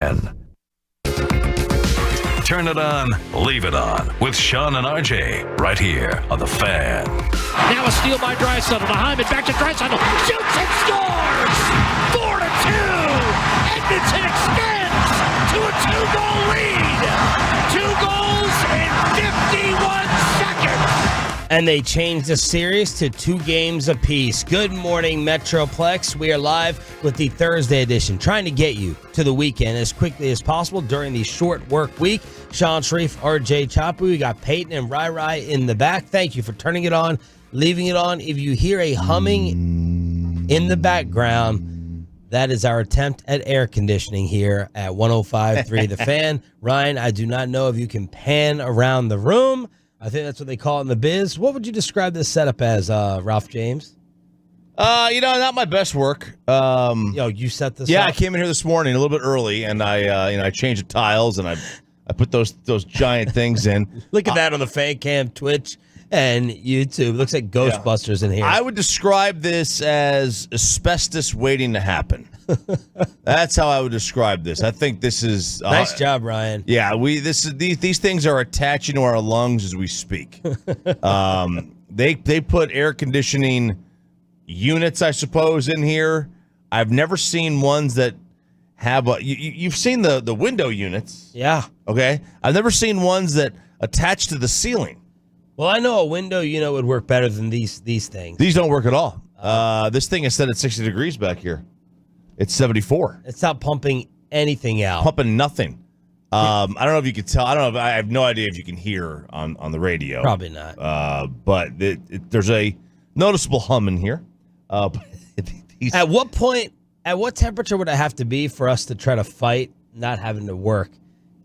Fan. Turn it on, leave it on with Sean and RJ right here on The Fan. Now a steal by Draisaitl to Hyman, back to Draisaitl, shoots and scores! 4-2! Edmonton extends to a 2-goal lead! 2 goals in 51 seconds! And they changed the series to 2 games apiece. Good morning, Metroplex. We are live with the Thursday edition, trying to get you to the weekend as quickly as possible during the short work week. Sean Sharif, RJ Chapu, we got Peyton and Rai in the back. Thank you for turning it on, leaving it on. If you hear a humming in the background, that is our attempt at air conditioning here at 105.3 The Fan. Ryan, I do not know if you can pan around the room. I think that's what they call it in the biz. What would you describe this setup as, Ralph James? Not my best work. You set this up? Yeah, I came in here this morning a little bit early, and I changed the tiles, and I put those giant things in. Look at that on the Fan Cam, Twitch, and YouTube. Looks like Ghostbusters in here. I would describe this as asbestos waiting to happen. That's how I would describe this. I think this is nice job, Ryan. Yeah, these things are attaching to our lungs as we speak. They put air conditioning units, I suppose, in here. I've never seen ones that have you've seen the window units. Yeah. Okay. I've never seen ones that attach to the ceiling. Well, I know a window unit would work better than these things. These don't work at all. This thing is set at 60 degrees back here. It's 74. It's not pumping anything out. Pumping nothing. I don't know if you can tell. I have no idea if you can hear on the radio. Probably not. But there's a noticeable hum in here. At what temperature would I have to be for us to try to fight not having to work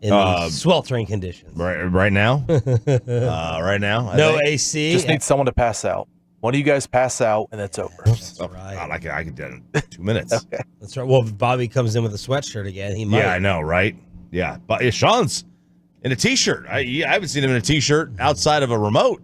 in these sweltering conditions? Right now? Right now? No AC? Just need someone to pass out. One of you guys pass out, and it's over. That's right. God, I could do it in 2 minutes. Okay. That's right. Well, if Bobby comes in with a sweatshirt again, he might. Yeah, I know, right? Yeah. But Sean's in a T-shirt. I haven't seen him in a T-shirt outside of a remote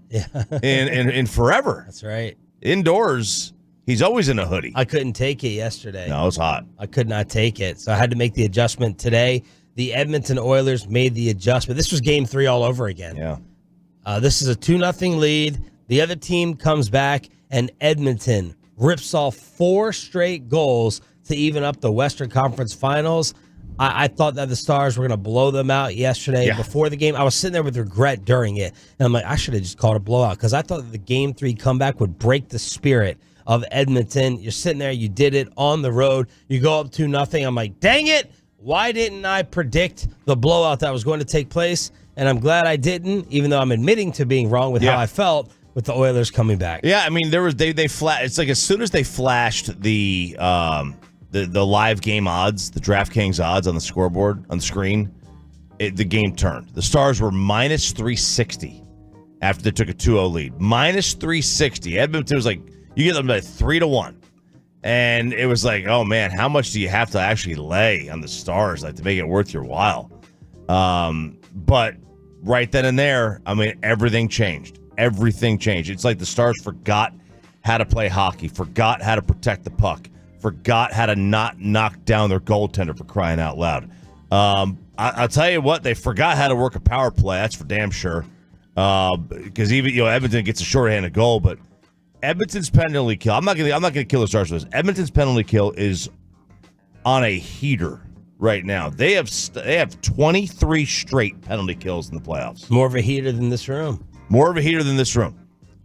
in forever. That's right. Indoors, he's always in a hoodie. I couldn't take it yesterday. No, it's hot. I could not take it, so I had to make the adjustment today. The Edmonton Oilers made the adjustment. This was Game 3 all over again. Yeah. This is a 2-0 lead. The other team comes back, and Edmonton rips off 4 straight goals to even up the Western Conference Finals. I thought that the Stars were going to blow them out yesterday before the game. I was sitting there with regret during it, and I'm like, I should have just called a blowout because I thought that the Game 3 comeback would break the spirit of Edmonton. You're sitting there, you did it on the road. You go up 2-0. I'm like, dang it. Why didn't I predict the blowout that was going to take place? And I'm glad I didn't, even though I'm admitting to being wrong with how I felt with the Oilers coming back. Yeah, I mean, it's like as soon as they flashed the live game odds, the DraftKings odds on the scoreboard, on the screen, the game turned. The Stars were minus 360 after they took a 2-0 lead. Minus 360. Edmonton was like, you get them at 3-1. And it was like, oh, man, how much do you have to actually lay on the Stars to make it worth your while? But right then and there, I mean, everything changed. Everything changed. It's like the Stars forgot how to play hockey, forgot how to protect the puck, forgot how to not knock down their goaltender, for crying out loud. I'll tell you what, they forgot how to work a power play. That's for damn sure. Because even Edmonton gets a shorthanded goal, but Edmonton's penalty kill. I'm not gonna kill the Stars for this. Edmonton's penalty kill is on a heater right now. They have 23 straight penalty kills in the playoffs. More of a heater than this room. More of a heater than this room.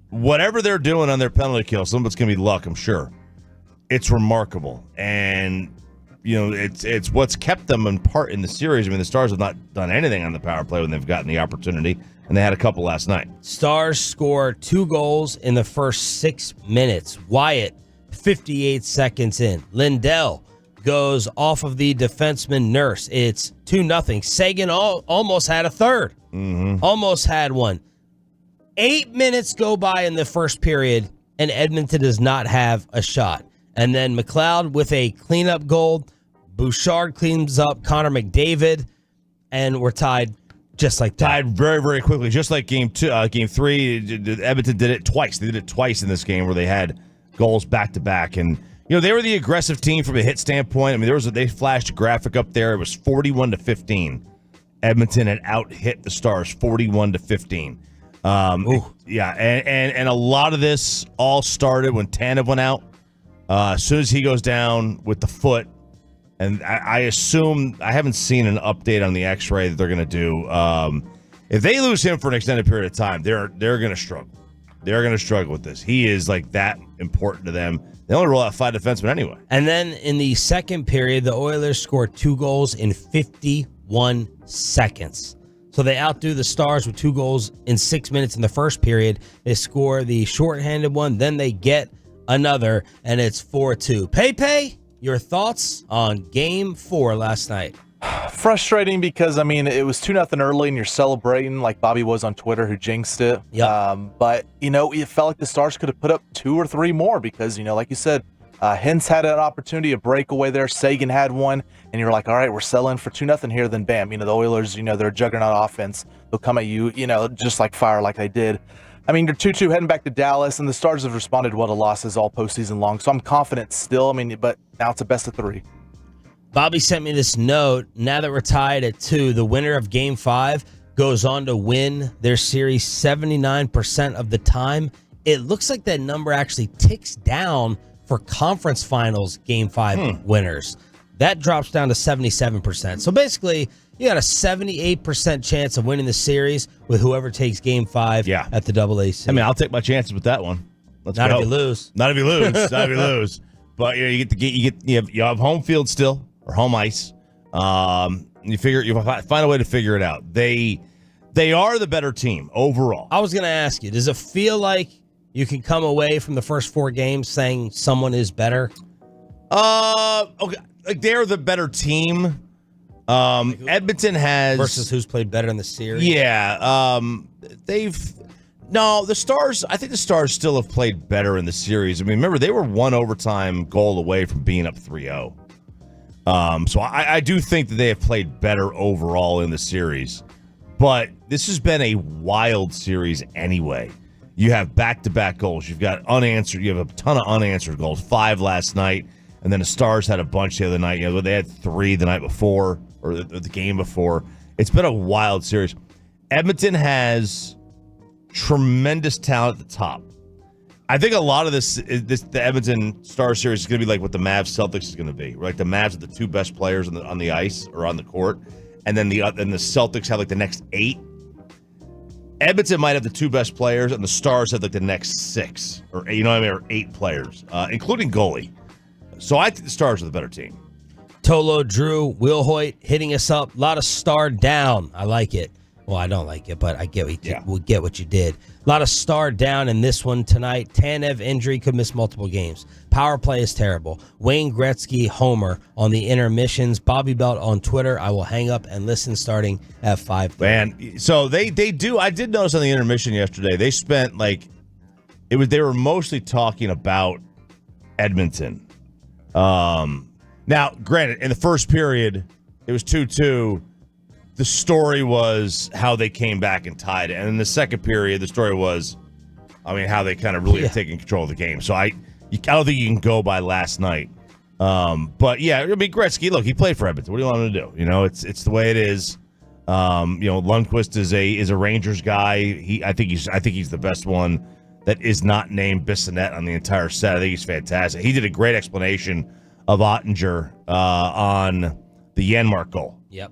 Whatever they're doing on their penalty kill, some of it's gonna be luck, I'm sure. It's remarkable, and it's what's kept them in part in the series. I mean, the Stars have not done anything on the power play when they've gotten the opportunity, and they had a couple last night. Stars score 2 goals in the first 6 minutes. Wyatt, 58 seconds in. Lindell goes off of the defenseman Nurse. It's 2-0. Sagan almost had a third. Almost had one. 8 minutes go by in the first period, and Edmonton does not have a shot. And then McLeod with a cleanup goal. Bouchard cleans up Connor McDavid, and we're tied just like that. Tied very, very quickly, just like game 3. Edmonton did it twice. They did it twice in this game where they had goals back-to-back. And, They were the aggressive team from a hit standpoint. I mean, they flashed a graphic up there. It was 41-15. Edmonton had out-hit the Stars 41-15. Yeah, and a lot of this all started when Tanev went out. As soon as he goes down with the foot, and I assume, I haven't seen an update on the X-ray that they're going to do. If they lose him for an extended period of time, they're going to struggle. They're going to struggle with this. He is like that important to them. They only roll out 5 defensemen anyway. And then in the second period, the Oilers scored 2 goals in 51 seconds. So they outdo the Stars with 2 goals in 6 minutes in the first period. They score the shorthanded one, then they get another, and it's 4-2. Pepe, your thoughts on Game 4 last night? Frustrating because, it was 2-0 early and you're celebrating like Bobby was on Twitter who jinxed it. Yep. But, it felt like the Stars could have put up 2 or 3 more because, like you said, Hintz had an opportunity, a breakaway there. Sagan had one, and you're like, all right, we're settling for 2-0 here. Then bam, the Oilers, they're a juggernaut offense. They'll come at you, just like fire like they did. You're 2-2 heading back to Dallas, and the Stars have responded well to losses all postseason long. So I'm confident still. But now it's a best of 3. Bobby sent me this note. Now that we're tied at 2, the winner of Game 5 goes on to win their series 79% of the time. It looks like that number actually ticks down for conference finals Game 5 winners. That drops down to 77%. So basically, you got a 78% chance of winning the series with whoever takes Game 5 at the AAC. I'll take my chances with that one. Let's Not go. if you lose. Not if you lose. Not if you lose. But you have home field still or home ice. You find a way to figure it out. They are the better team overall. I was going to ask you, does it feel like you can come away from the first 4 games saying someone is better? Okay, like they're the better team. Edmonton has versus who's played better in the series. Yeah, the Stars. I think the Stars still have played better in the series. Remember they were 1 overtime goal away from being up 3-0. So I do think that they have played better overall in the series. But this has been a wild series anyway. You have back-to-back goals. You've got unanswered. You have a ton of unanswered goals. 5 last night, and then the Stars had a bunch the other night. They had 3 the night before or the game before. It's been a wild series. Edmonton has tremendous talent at the top. I think a lot of the Edmonton Stars series is going to be like what the Mavs Celtics is going to be. Like the Mavs are the 2 best players on the ice or on the court, and then the Celtics have like the next 8. Edmonton might have the 2 best players, and the Stars have like the next 6 or 8 players, including goalie. So I think the Stars are the better team. Tolo, Drew, Will Hoyt hitting us up. A lot of star down. I like it. Well, I don't like it, but I get what you did. A lot of star down in this one tonight. Tanev injury could miss multiple games. Power play is terrible. Wayne Gretzky homer on the intermissions. Bobby Belt on Twitter. I will hang up and listen starting at 5:30. Man, so they do. I did notice on the intermission yesterday. They spent they were mostly talking about Edmonton. Now, granted, in the first period, it was 2-2. The story was how they came back and tied it. And in the second period, the story was, how they kind of really are taking control of the game. So I don't think you can go by last night. But yeah, Gretzky, look, he played for Edmonton. What do you want him to do? It's the way it is. Lundqvist is a Rangers guy. I think he's the best one that is not named Bissonnette on the entire set. I think he's fantastic. He did a great explanation of Ottinger on the Janmark goal. Yep.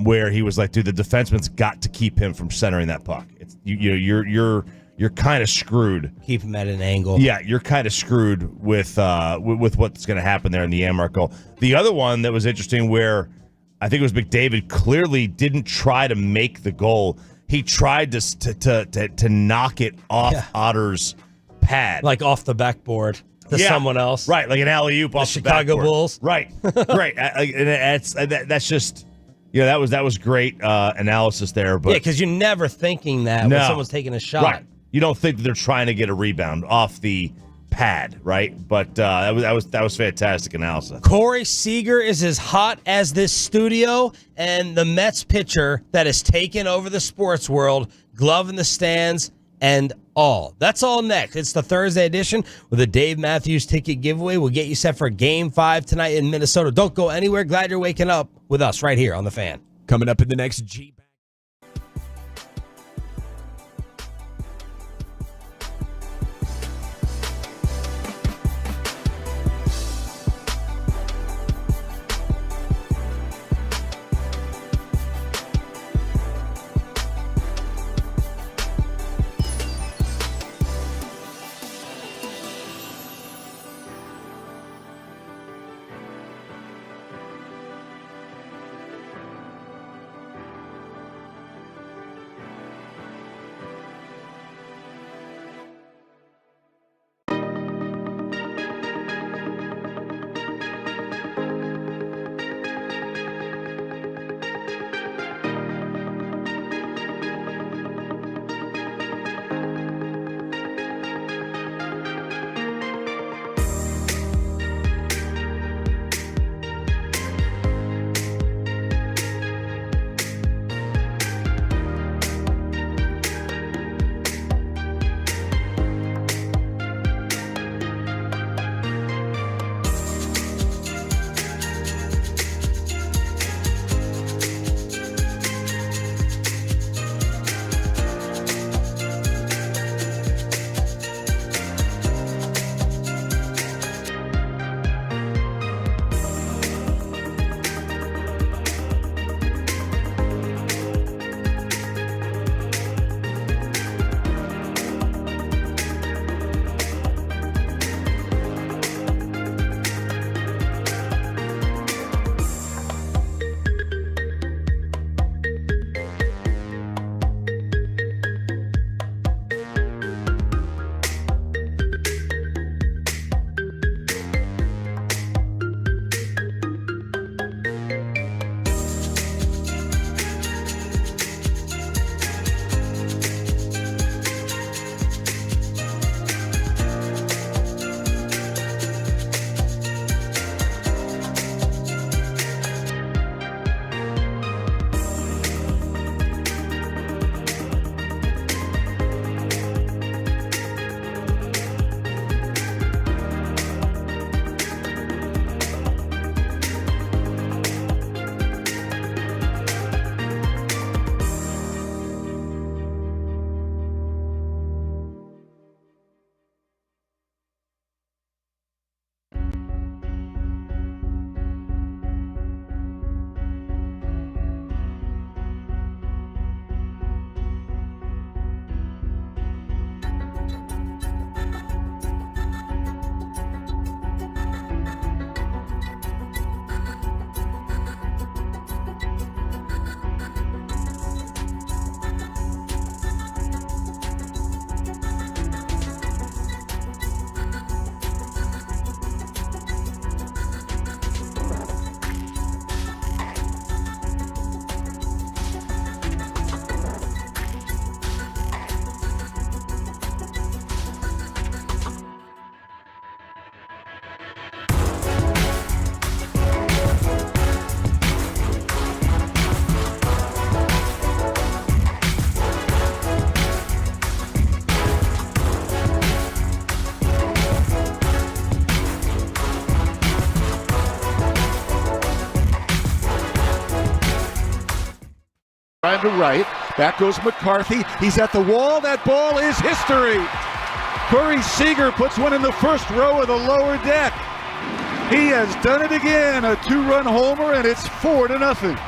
Where he was like, dude, the defenseman's got to keep him from centering that puck. It's you're kind of screwed. Keep him at an angle. Yeah, you're kind of screwed with what's going to happen there in the Janmark goal. The other one that was interesting, where I think it was McDavid clearly didn't try to make the goal. He tried to knock it off Otter's pad, like off the backboard to someone else. Right, like an alley-oop off the Chicago backboard. Bulls. Right, great. That's just. That was great analysis there. But because you're never thinking that when someone's taking a shot. Right. You don't think that they're trying to get a rebound off the pad, right? But that was fantastic analysis. Corey Seager is as hot as this studio, and the Mets pitcher that has taken over the sports world, glove in the stands, and all. That's all next. It's the Thursday edition with a Dave Matthews ticket giveaway. We'll get you set for Game 5 tonight in Minnesota. Don't go anywhere. Glad you're waking up with us right here on The Fan. Coming up in the next G. Trying to right. Back goes McCarthy. He's at the wall. That ball is history. Corey Seager puts one in the first row of the lower deck. He has done it again. A two-run homer, and it's 4-0.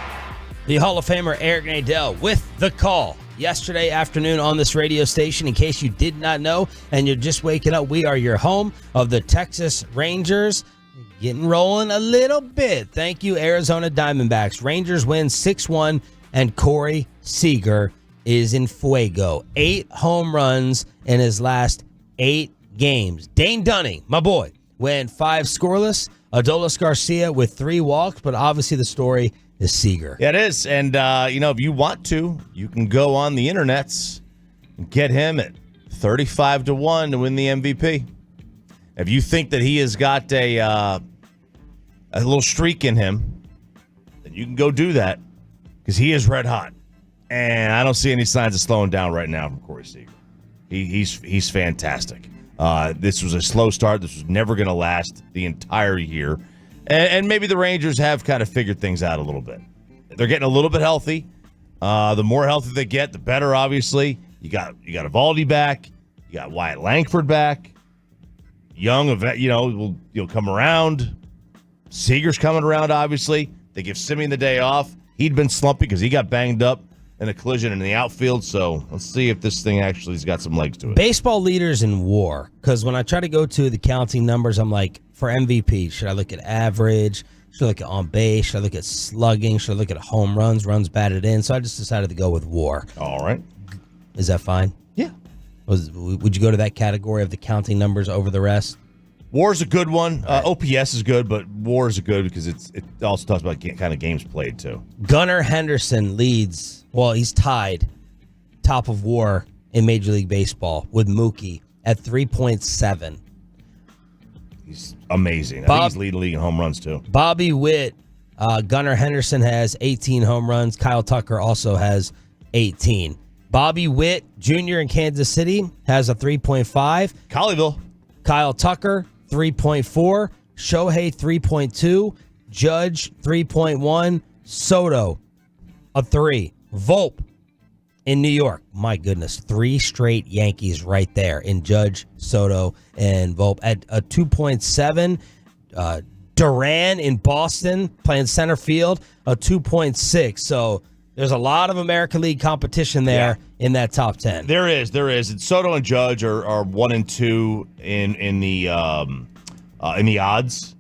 The Hall of Famer Eric Nadel with the call yesterday afternoon on this radio station. In case you did not know and you're just waking up, we are your home of the Texas Rangers. Getting rolling a little bit. Thank you, Arizona Diamondbacks. Rangers win 6-1, and Corey Seager is in fuego. 8 home runs in his last 8 games. Dane Dunning, my boy, went 5 scoreless. Adolis Garcia with 3 walks, but obviously the story is Seager. Yeah, it is. And, if you want to, you can go on the internets and get him at 35-1 to win the MVP. If you think that he has got a little streak in him, then you can go do that because he is red hot. And I don't see any signs of slowing down right now from Corey Seager. He's fantastic. This was a slow start. This was never going to last the entire year. And maybe the Rangers have kind of figured things out a little bit. They're getting a little bit healthy. The more healthy they get, the better, obviously. You got Evaldi back. You got Wyatt Langford back. Young, will come around. Seager's coming around, obviously. They give Simeon the day off. He'd been slumpy because he got banged up in a collision in the outfield. So let's see if this thing actually has got some legs to it. Baseball leaders in WAR, because when I try to go to the counting numbers, I'm like, for MVP, should I look at average? Should I look at on base? Should I look at slugging? Should I look at home runs batted in? So I just decided to go with WAR. All right. Is that fine? Yeah. Would you go to that category of the counting numbers over the rest? WAR's a good one. Right. OPS is good, but WAR is good because it also talks about kind of games played, too. Gunnar Henderson leads. Well, he's tied top of WAR in Major League Baseball with Mookie at 3.7. He's amazing. I think he's leading the league in home runs, too. Bobby Witt, Gunnar Henderson has 18 home runs. Kyle Tucker also has 18. Bobby Witt Jr. in Kansas City has a 3.5. Colleyville. Kyle Tucker, 3.4. Shohei, 3.2. Judge, 3.1. Soto, a 3. Volpe in New York. My goodness, 3 straight Yankees right there in Judge, Soto, and Volpe. At a 2.7. Duran in Boston playing center field, a 2.6. So there's a lot of American League competition there in that top 10. There is. And Soto and Judge are 1 and 2 in the odds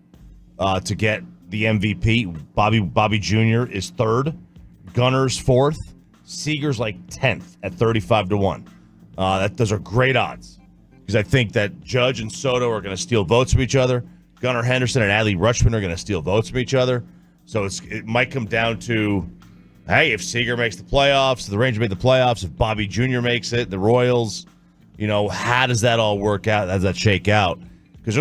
to get the MVP. Bobby Jr. is 3rd. Gunner's 4th. Seager's like 10th at 35-1. Those are great odds because I think that Judge and Soto are going to steal votes from each other. Gunnar Henderson and Adley Rutschman are going to steal votes from each other. So it might come down to, hey, if Seager makes the playoffs, the Rangers make the playoffs, if Bobby Jr. makes it, the Royals, how does that all work out? How does that shake out? Because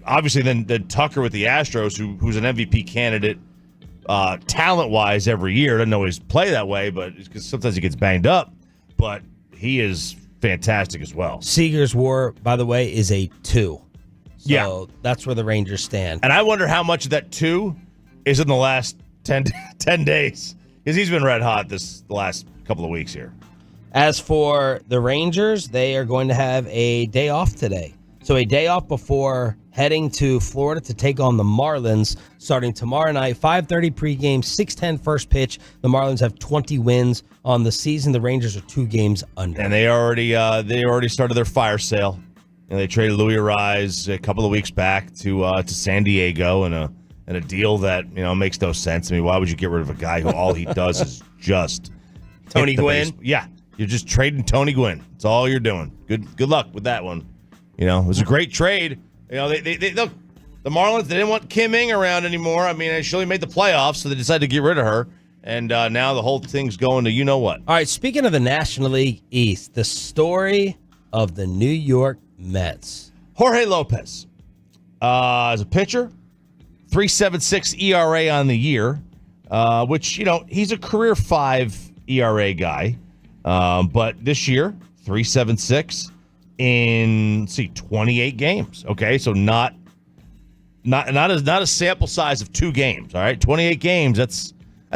obviously then Tucker with the Astros, who's an MVP candidate talent-wise every year, doesn't always play that way, but because sometimes he gets banged up, but he is fantastic as well. Seager's WAR, by the way, is a 2. So that's where the Rangers stand. And I wonder how much of that 2 is in the last 10 days. Because he's been red hot the last couple of weeks here. As for the Rangers, they are going to have a day off today. So a day off before heading to Florida to take on the Marlins starting tomorrow night, 5:30 pregame, 6:10 first pitch. The Marlins have 20 wins on the season. The Rangers are 2 games under. And they already started their fire sale. And they traded Louis Arise a couple of weeks back to San Diego in a deal that makes no sense. I mean, why would you get rid of a guy who all he does is just Tony Gwynn? Yeah, you're just trading Tony Gwynn. That's all you're doing. Good luck with that one. It was a great trade. They look, the Marlins, they didn't want Kim Ng around anymore. I mean, she only made the playoffs, so they decided to get rid of her. And now the whole thing's going to you-know-what. All right, speaking of the National League East, the story of the New York Mets. Jorge Lopez, as a pitcher, 3.76 ERA on the year, which, he's a career 5 ERA guy. But this year, 3.76 in 28 games. Okay, so not a sample size of 2 games. All right, 28 games. That's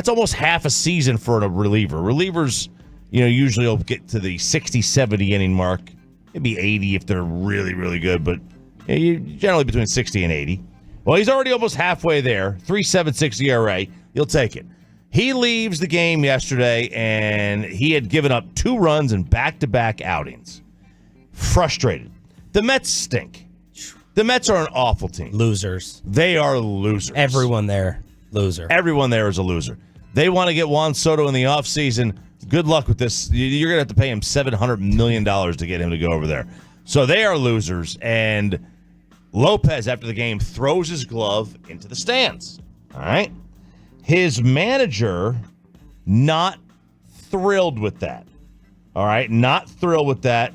almost half a season for a reliever. Relievers, usually will get to the 60, 70 inning mark. Maybe 80 if they're really, really good, but generally between 60 and 80. Well, he's already almost halfway there. 3.76 ERA. You'll take it. He leaves the game yesterday, and he had given up 2 runs in back-to-back outings. Frustrated. The Mets stink. The Mets are an awful team. Losers. They are losers. Everyone there, loser. Everyone there is a loser. They want to get Juan Soto in the offseason. Good luck with this. You're going to have to pay him $700 million to get him to go over there. So they are losers, and Lopez, after the game, throws his glove into the stands. All right? His manager, not thrilled with that. All right? Not thrilled with that.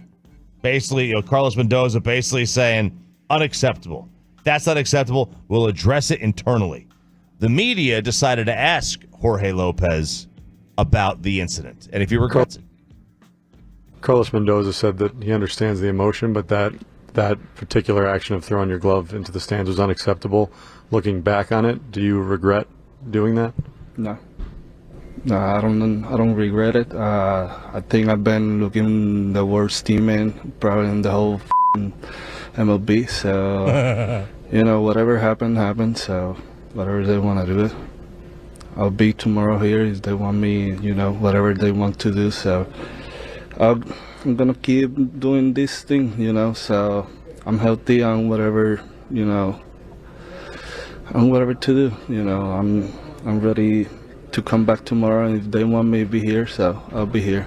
Basically, Carlos Mendoza basically saying, unacceptable. That's not acceptable. We'll address it internally. The media decided to ask Jorge Lopez about the incident and if he regrets it. Carlos Mendoza said that he understands the emotion, but that particular action of throwing your glove into the stands was unacceptable. Looking back on it, do you regret doing that? No, I don't regret it. I think I've been looking the worst teammate probably in the whole MLB. So whatever happened. So whatever they want to do, I'll be tomorrow here if they want me. Whatever they want to do. So I'm gonna keep doing this thing. So I'm healthy on whatever on whatever to do. I'm ready to come back tomorrow, and if they want me to be here, so I'll be here.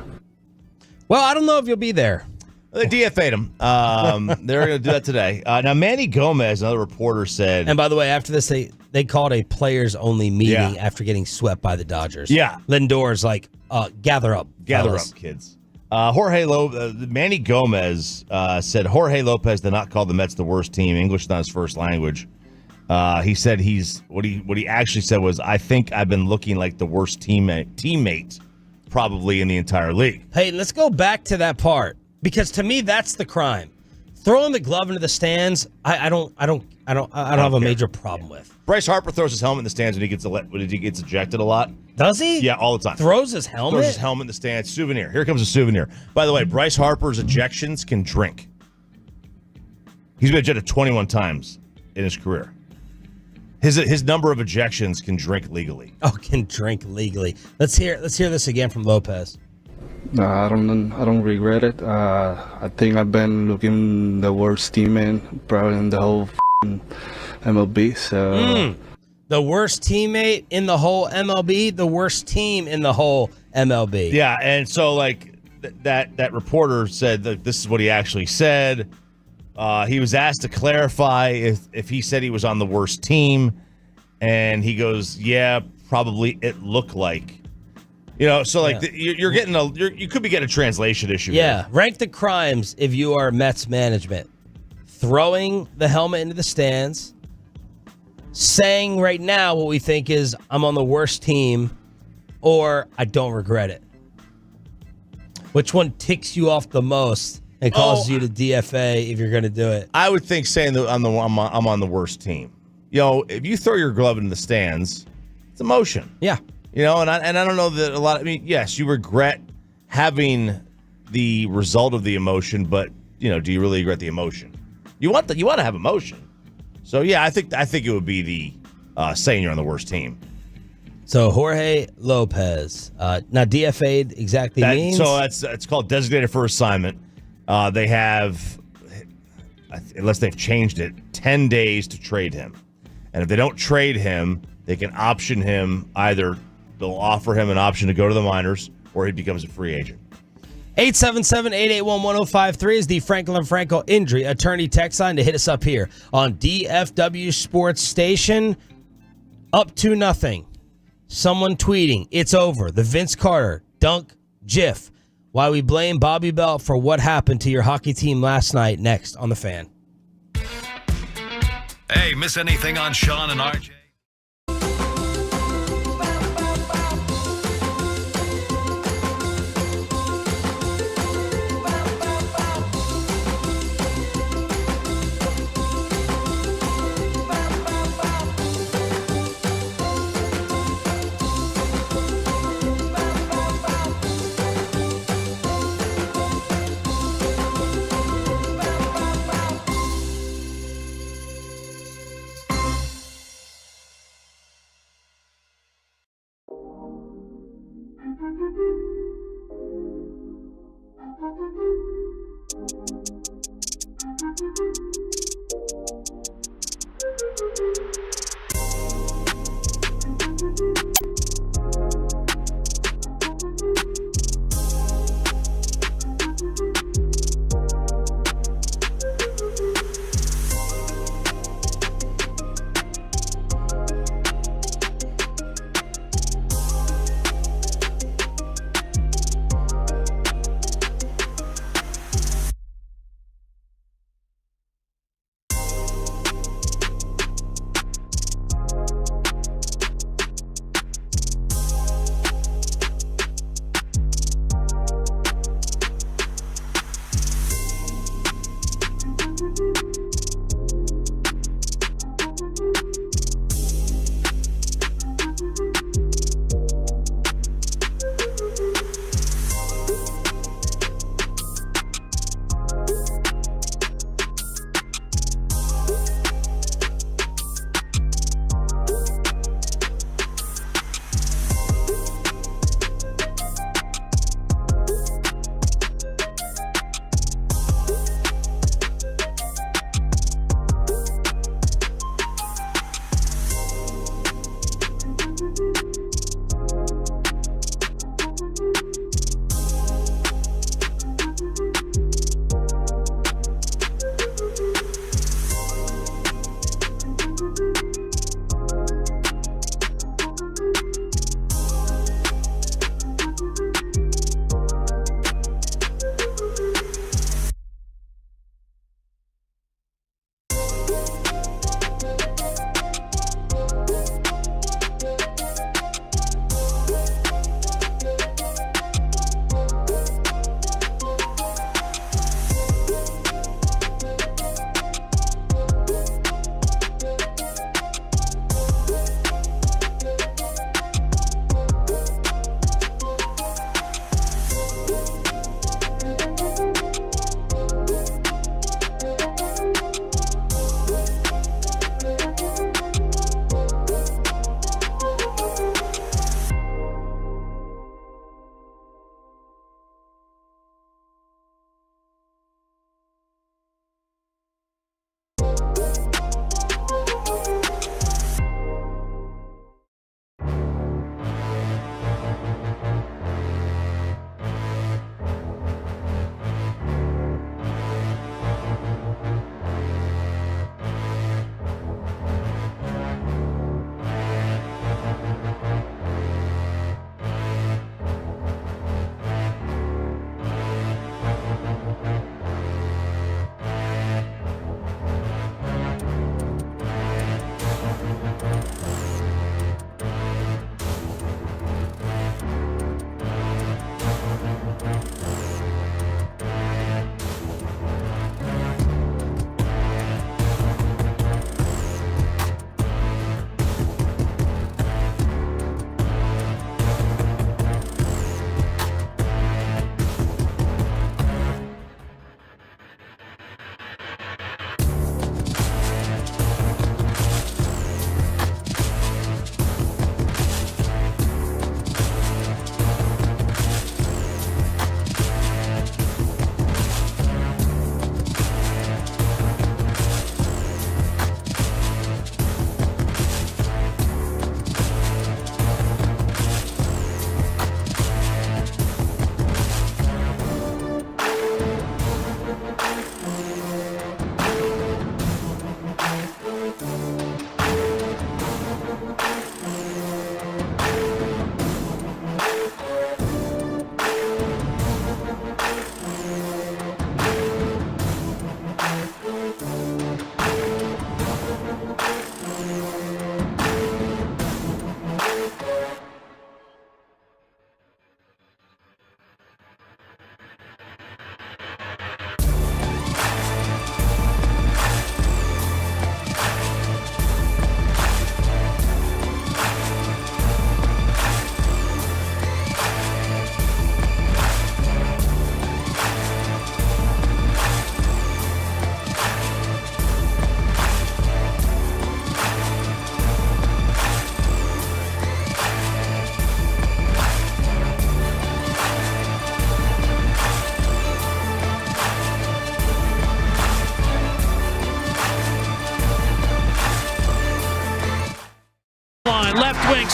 Well, I don't know if you'll be there. They DFA'd him. They're going to do that today. Now, Manny Gomez, another reporter, said... And by the way, after this, they called a players-only meeting after getting swept by the Dodgers. Yeah. Lindor's like, gather up. Gather fellas. up, kids. Manny Gomez said Jorge Lopez did not call the Mets the worst team. English is not his first language. He said what he actually said was, I think I've been looking like the worst teammate probably in the entire league. Hey, let's go back to that part, because to me that's the crime. Throwing the glove into the stands, I don't have a major problem with. Bryce Harper throws his helmet in the stands when he gets ejected a lot. Does he? Yeah, all the time. Throws his helmet? Throws his helmet in the stands. Souvenir. Here comes a souvenir. By the way, Bryce Harper's ejections can drink. He's been ejected 21 times in his career. His number of ejections can drink legally. Oh, can drink legally. Let's hear this again from Lopez. No, I don't regret it. I think I've been looking the worst teammate probably in the whole MLB. So the worst teammate in the whole MLB, the worst team in the whole MLB. Yeah, and so like that reporter said that this is what he actually said. He was asked to clarify if he said he was on the worst team, and he goes, "Yeah, probably it looked like." So like you're getting you could be getting a translation issue. Yeah, here. rank the crimes if you are Mets management. Throwing the helmet into the stands, saying right now what we think is I'm on the worst team, or I don't regret it. Which one ticks you off the most and causes you to DFA if you're going to do it? I would think saying that I'm on the worst team. If you throw your glove into the stands, it's emotion. Yeah. And I don't know that a lot. I mean, yes, you regret having the result of the emotion, but do you really regret the emotion? You want to have emotion. So yeah, I think it would be the saying you're on the worst team. So Jorge Lopez, now DFA'd exactly means. So it's called designated for assignment. They have, unless they've changed it, 10 days to trade him, and if they don't trade him, they can option him either. They'll offer him an option to go to the minors, or he becomes a free agent. 877-881-1053 is the Franklin Franco Injury Attorney text line to hit us up here on DFW Sports Station. Up to nothing. Someone tweeting, it's over. The Vince Carter dunk gif. Why we blame Bobby Belt for what happened to your hockey team last night. Next on The Fan. Hey, miss anything on Sean and RJ?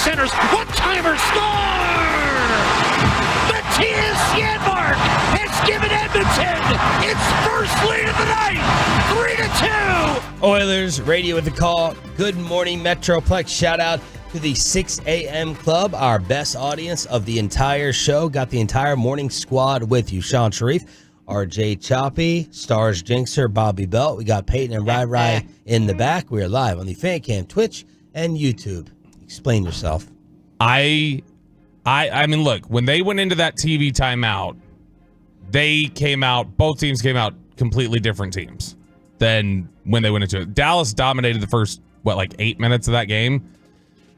centers. One-timer score! Matthias Janmark has given Edmonton its first lead of the night, 3-2. Oilers radio with the call. Good morning, Metroplex. Shout out to the 6 a.m. club, our best audience of the entire show. Got the entire morning squad with you. Sean Sharif, RJ Choppy, Stars Jinxer, Bobby Belt. We got Peyton and Rai in the back. We are live on the Fan Cam, Twitch, and YouTube. Explain yourself. I mean, look, when they went into that TV timeout, both teams came out completely different teams than when they went into it. Dallas dominated the first, 8 minutes of that game.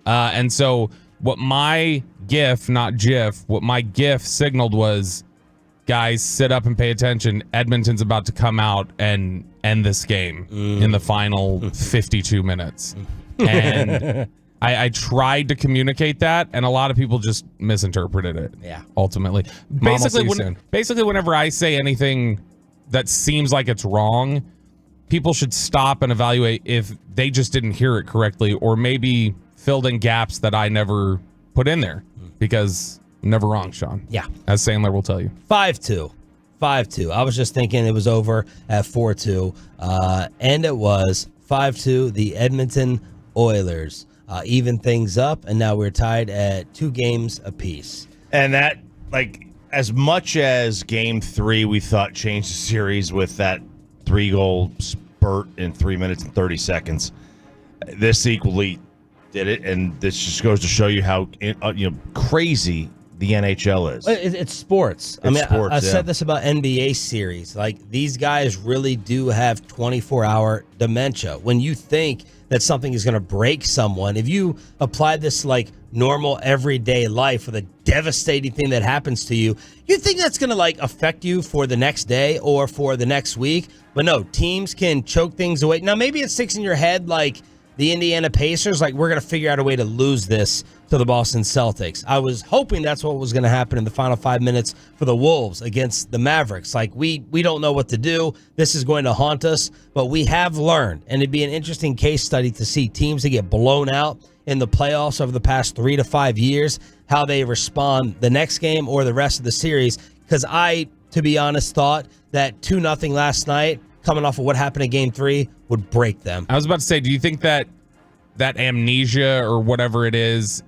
And so what my GIF, not GIF, what my GIF signaled was, guys, sit up and pay attention. Edmonton's about to come out and end this game in the final 52 minutes. And I tried to communicate that, and a lot of people just misinterpreted it. Yeah. Ultimately. Basically, whenever I say anything that seems like it's wrong, people should stop and evaluate if they just didn't hear it correctly, or maybe filled in gaps that I never put in there, because I'm never wrong, Sean. Yeah. As Sandler will tell you. 5-2. 5-2. I was just thinking it was over at 4-2. And it was 5-2. The Edmonton Oilers even things up, and now we're tied at 2 games apiece. And that, as much as Game 3 we thought changed the series with that 3-goal spurt in 3 minutes and 30 seconds, this equally did it, and this just goes to show you how crazy the NHL is. It's sports. I said this about NBA series. These guys really do have 24-hour dementia. When you think that something is going to break someone, if you apply this normal everyday life with a devastating thing that happens to you, you think that's going to affect you for the next day or for the next week. But no, teams can choke things away. Now, maybe it sticks in your head the Indiana Pacers, we're going to figure out a way to lose this to the Boston Celtics. I was hoping that's what was going to happen in the final 5 minutes for the Wolves against the Mavericks. We don't know what to do. This is going to haunt us, but we have learned, and it'd be an interesting case study to see teams that get blown out in the playoffs over the past 3 to 5 years, how they respond the next game or the rest of the series. Because I, to be honest, thought that 2-0 last night, coming off of what happened in Game 3, would break them. I was about to say, do you think that amnesia or whatever it is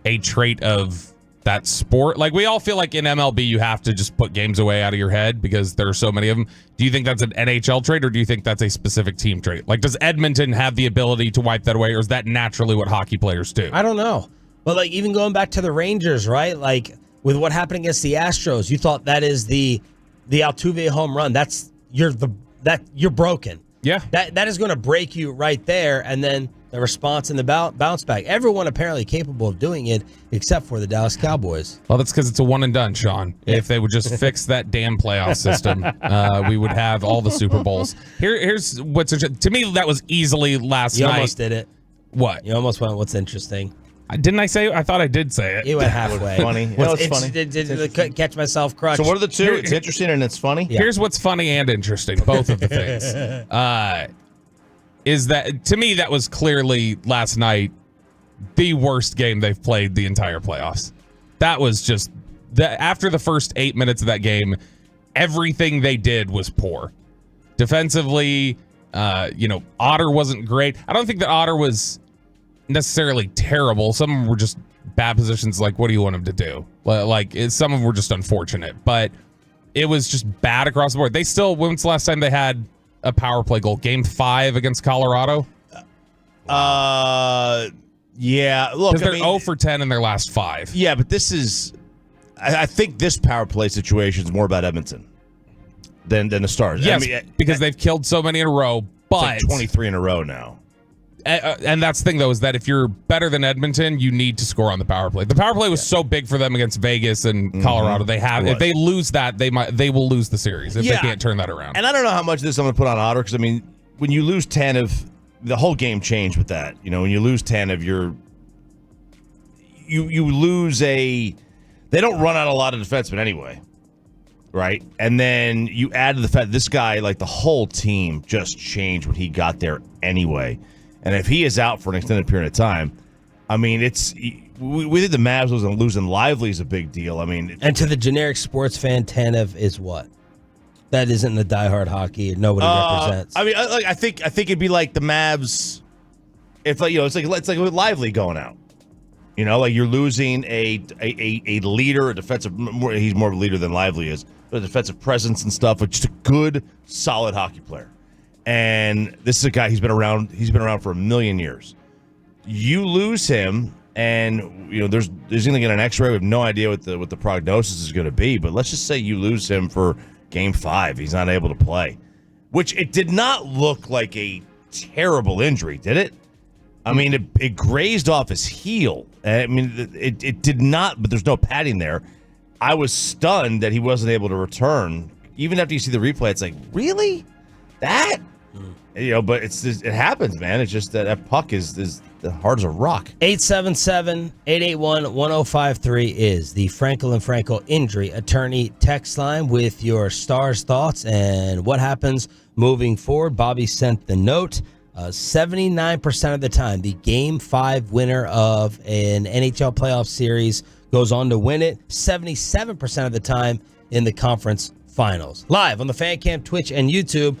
a trait of that sport? We all feel like in MLB you have to just put games away out of your head because there are so many of them. Do you think that's an NHL trait, or do you think that's a specific team trait? Does Edmonton have the ability to wipe that away, or is that naturally what hockey players do? I don't know. But even going back to the Rangers, right? With what happened against the Astros, you thought that is the Altuve home run. You're broken. Yeah. That is going to break you right there, and then the response and the bounce back. Everyone apparently capable of doing it except for the Dallas Cowboys. Well, that's because it's a one and done, Sean. Yeah. If they would just fix that damn playoff system, we would have all the Super Bowls. Here's what's to me, that was easily last night. You almost did it. What? You almost went, what's interesting? Didn't I say it? I thought I did say it. You went halfway. Funny. It's funny. Did catch myself crushed. So what are the two? It's interesting and it's funny? Yeah. Here's what's funny and interesting, both of the things. Is that, to me, that was clearly last night the worst game they've played the entire playoffs. That was just, after the first 8 minutes of that game, everything they did was poor. Defensively, Otter wasn't great. I don't think that Otter was necessarily terrible. Some of them were just bad positions. What do you want him to do? Some of them were just unfortunate, but it was just bad across the board. They still, when's the last time they had a power play goal? Game 5 against Colorado? Yeah. Look, because they're 0 for 10 in their last 5. Yeah, but this is, I think this power play situation is more about Edmonton than the Stars. Yes, because they've killed so many in a row, but it's 23 in a row now. And that's the thing, though, is that if you're better than Edmonton, you need to score on the power play. The power play was so big for them against Vegas and Colorado. If they lose that, they will lose the series if they can't turn that around. And I don't know how much of this I'm going to put on Otter, because when you lose 10 of the whole game changed with that. When you lose 10 of your, you lose they don't run out a lot of defensemen anyway, right? And then you add to the fact this guy, the whole team just changed when he got there anyway. And if he is out for an extended period of time, I mean, we think the Mavs losing Lively is a big deal. I mean, and to the generic sports fan, Tanev is what? That isn't the diehard hockey. Nobody represents. I mean, I think it'd be like the Mavs. If it's like with Lively going out. Like you're losing a leader, a defensive. He's more of a leader than Lively is, but a defensive presence and stuff. But just a good, solid hockey player. And this is a guy. He's been around for a million years. You lose him, and there's going to get an X-ray. We have no idea what the prognosis is going to be. But let's just say you lose him for Game 5. He's not able to play, which it did not look like a terrible injury, did it? I mean, it grazed off his heel. I mean, it did not, but there's no padding there. I was stunned that he wasn't able to return. Even after you see the replay, it's like, really? That? But it happens, man. It's just that puck is hard as a rock. 877-881-1053 is the Frankel and Frankel injury attorney text line with your Stars thoughts and what happens moving forward. Bobby sent the note. 79% of the time, the Game 5 winner of an NHL playoff series goes on to win it. 77% of the time in the conference finals. Live on the Fan Cam, Twitch, and YouTube.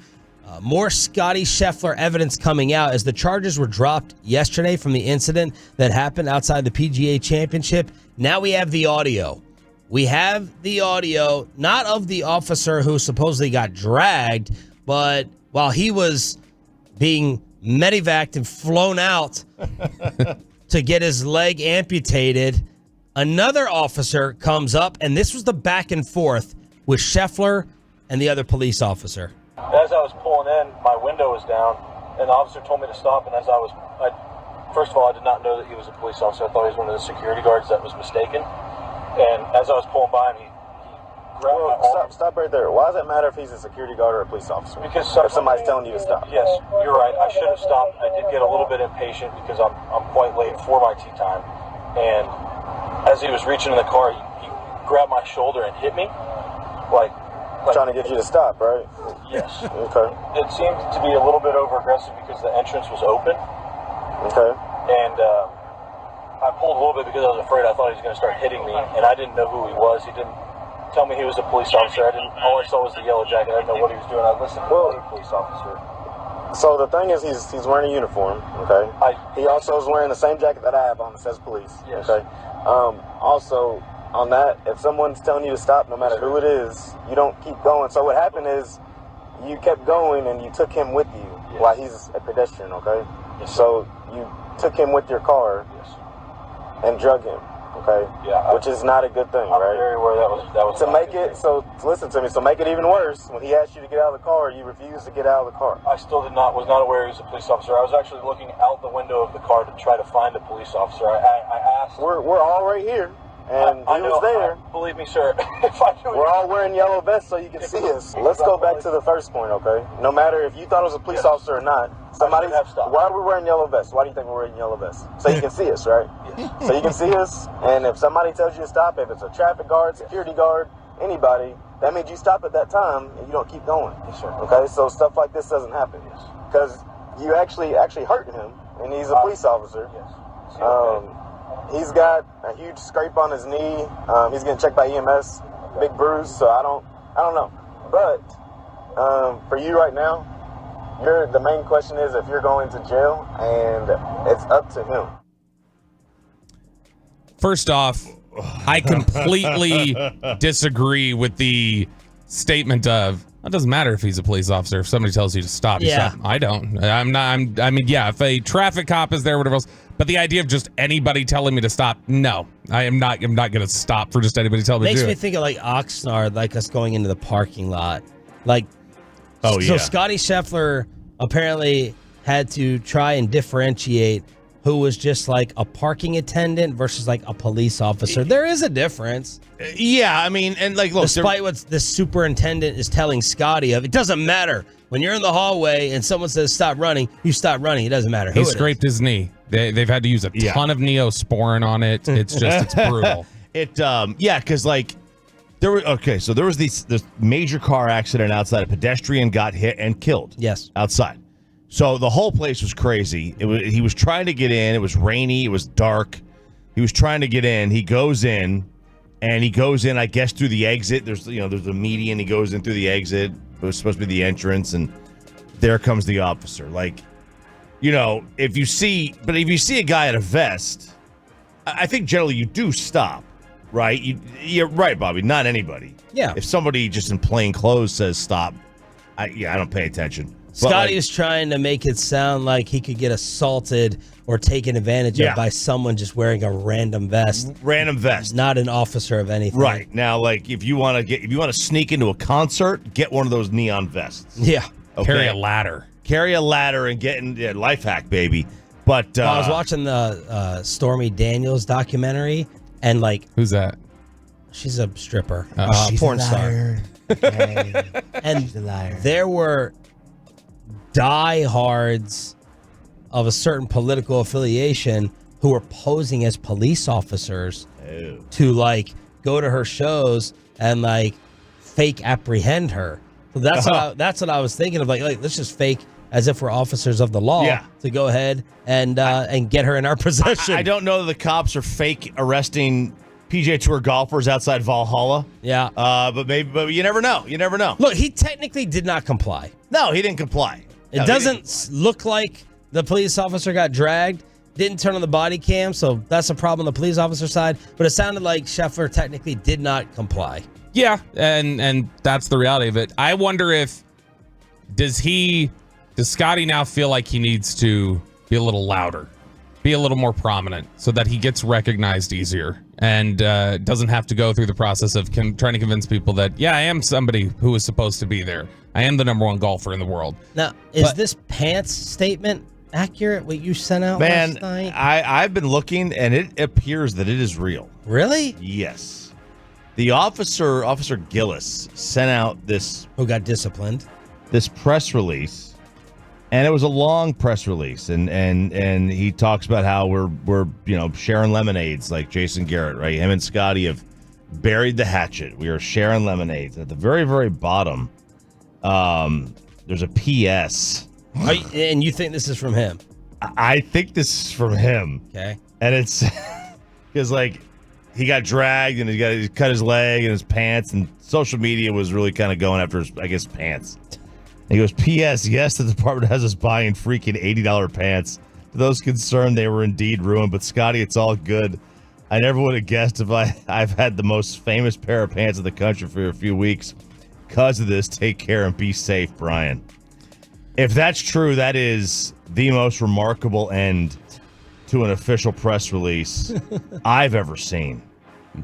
More Scotty Scheffler evidence coming out as the charges were dropped yesterday from the incident that happened outside the PGA Championship. Now we have the audio. We have the audio, not of the officer who supposedly got dragged, but while he was being medevaced and flown out to get his leg amputated, another officer comes up, and this was the back and forth with Scheffler and the other police officer. As I was pulling in, my window was down, and the officer told me to stop. And first of all, I did not know that he was a police officer. I thought he was one of the security guards that was mistaken. And as I was pulling by him, he grabbed my arm. Stop right there. Why does it matter if he's a security guard or a police officer? Because if somebody's telling you to stop. Yes, you're right. I should have stopped. I did get a little bit impatient because I'm quite late for my tee time. And as he was reaching in the car, he grabbed my shoulder and hit me, like trying to get you to stop, right? Yes. Okay. It seemed to be a little bit over aggressive because the entrance was open. Okay. And I pulled a little bit because I was afraid. I thought he was going to start hitting me, and I didn't know who he was. He didn't tell me he was a police officer. All I saw was the yellow jacket. I didn't know what he was doing. I listened to the police officer. So the thing is, he's wearing a uniform. Okay. He also is wearing the same jacket that I have on that says police. Yes. Okay. Also, on that, if someone's telling you to stop, no matter who it is, you don't keep going. So what happened is you kept going and you took him with you while he's a pedestrian, okay? Yes, so you took him with your car and drug him, okay? Yeah. Which is not a good thing, I'm right? very aware that was to make it, so listen to me, so make it even worse, when he asked you to get out of the car, you refused to get out of the car. I still was not aware he was a police officer. I was actually looking out the window of the car to try to find a police officer. I asked. We're all right here. And he was there. Believe me, sir. If I knew we're all wearing yellow vests so you can see us. Let's go back to the first point, okay? No matter if you thought it was a police officer or not, why are we wearing yellow vests? Why do you think we're wearing yellow vests? So you can see us, right? Yes. So you can see us, and if somebody tells you to stop, if it's a traffic guard, security guard, anybody, that means you stop at that time and you don't keep going. Yes, sir. Okay, so stuff like this doesn't happen. Yes. Because you actually hurting him, and he's a police officer. Yes. He's got a huge scrape on his knee. He's getting checked by EMS, big bruise. So I don't know. But for you right now, the main question is if you're going to jail, and it's up to him. First off, I completely disagree with the statement of it doesn't matter if he's a police officer. If somebody tells you to stop, you stop. I don't. I'm not. I mean, yeah. If a traffic cop is there, whatever else. But the idea of just anybody telling me to stop, no, I am not. I'm not going to stop for just anybody telling me to do it. Makes me think of like Oxnard, like us going into the parking lot. Like, so Scotty Scheffler apparently had to try and differentiate who was just like a parking attendant versus like a police officer. There is a difference. Yeah, I mean, and like, look, despite what the superintendent is telling Scotty of, it doesn't matter. When you're in the hallway and someone says stop running, you stop running. It doesn't matter who he scraped his knee. They've had to use a ton of Neosporin on it. It's brutal. Because like there was this major car accident outside. A pedestrian got hit and killed. Yes, outside. So the whole place was crazy. He was trying to get in. It was rainy. It was dark. He was trying to get in. He goes in, I guess, through the exit. There's a median. He goes in through the exit. It was supposed to be the entrance, and there comes the officer. Like, if you see a guy in a vest, I think generally you do stop, right? You're right, Bobby. Not anybody. Yeah. If somebody just in plain clothes says stop, I don't pay attention. Scotty is trying to make it sound like he could get assaulted or taken advantage of by someone just wearing a random vest. Not an officer of anything. Right. Now, like, if you want to sneak into a concert, get one of those neon vests. Yeah. Okay? Carry a ladder and get in. Life hack, baby. But I was watching the Stormy Daniels documentary, and who's that? She's a stripper, she's porn a star. Okay. And she's a liar. There were diehards of a certain political affiliation who were posing as police officers to go to her shows and fake apprehend her. So that's what I was thinking of. Like let's just fake as if we're officers of the law to go ahead and get her in our possession. I don't know that the cops are fake arresting PGA Tour golfers outside Valhalla. Yeah. But you never know. You never know. Look, he technically did not comply. No, he didn't comply. It doesn't look like the police officer got dragged. Didn't turn on the body cam, so that's a problem on the police officer side. But it sounded like Scheffler technically did not comply. Yeah, and that's the reality of it. I wonder does Scotty now feel like he needs to be a little louder, be a little more prominent so that he gets recognized easier and doesn't have to go through the process of trying to convince people that, I am somebody who is supposed to be there. I am the number one golfer in the world. Now, is this pants statement accurate, what you sent out last night? I've been looking, and it appears that it is real. Really? Yes. The Officer Gillis, sent out this... Who got disciplined? This press release, and it was a long press release, and he talks about how we're sharing lemonades like Jason Garrett, right? Him and Scotty have buried the hatchet. We are sharing lemonades. At the very, very bottom, there's a P.S. And you think this is from him? I think this is from him. Okay. And it's because he got dragged and he cut his leg and his pants, and social media was really kind of going after his, I guess, pants. And he goes, P.S. Yes, the department has us buying freaking $80 pants. To those concerned, they were indeed ruined. But Scotty, it's all good. I never would have guessed if I've had the most famous pair of pants in the country for a few weeks. Because of this, take care and be safe, Brian. If that's true, that is the most remarkable end to an official press release I've ever seen.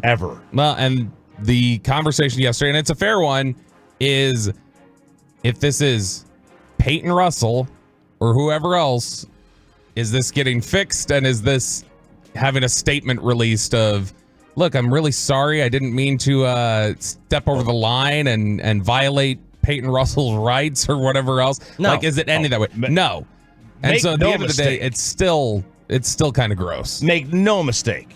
Ever. Well, and the conversation yesterday, and it's a fair one, is if this is Peyton Russell or whoever else, is this getting fixed, and is this having a statement released of, look, I'm really sorry. I didn't mean to step over the line and violate Peyton Russell's rights or whatever else. No. Is it ending that way? No. And so at the end of the day, it's still kind of gross. Make no mistake.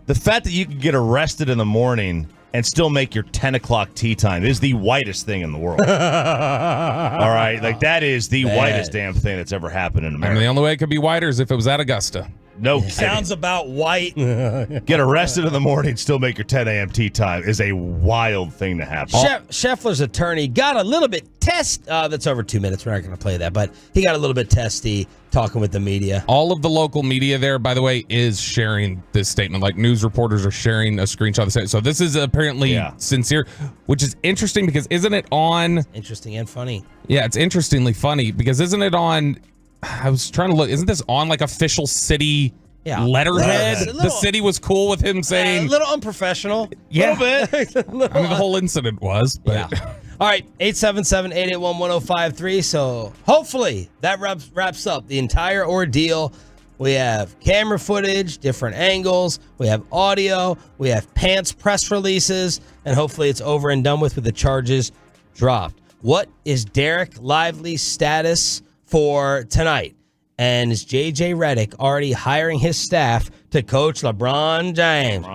The fact that you can get arrested in the morning and still make your 10 o'clock tea time is the whitest thing in the world. All right? That is the whitest damn thing that's ever happened in America. I mean, the only way it could be whiter is if it was at Augusta. No kidding. Sounds about white. Get arrested in the morning, still make your 10 a.m. tea time is a wild thing to happen. Scheffler's attorney got a little bit that's over 2 minutes. We're not going to play that, but he got a little bit testy talking with the media. All of the local media there, by the way, is sharing this statement. Like, news reporters are sharing a screenshot of the statement. So this is apparently sincere, which is interesting because isn't it on... Interesting and funny. Yeah, it's interestingly funny because isn't it on... I was trying to look. Isn't this on official city letterhead? The city was cool with him saying... a little unprofessional. Yeah. A little bit. I mean, the whole incident was. But. Yeah. All right, 877-881-1053. So hopefully that wraps up the entire ordeal. We have camera footage, different angles. We have audio. We have pants press releases. And hopefully it's over and done with the charges dropped. What is Derek Lively's status for tonight? And is JJ Redick already hiring his staff to coach LeBron James?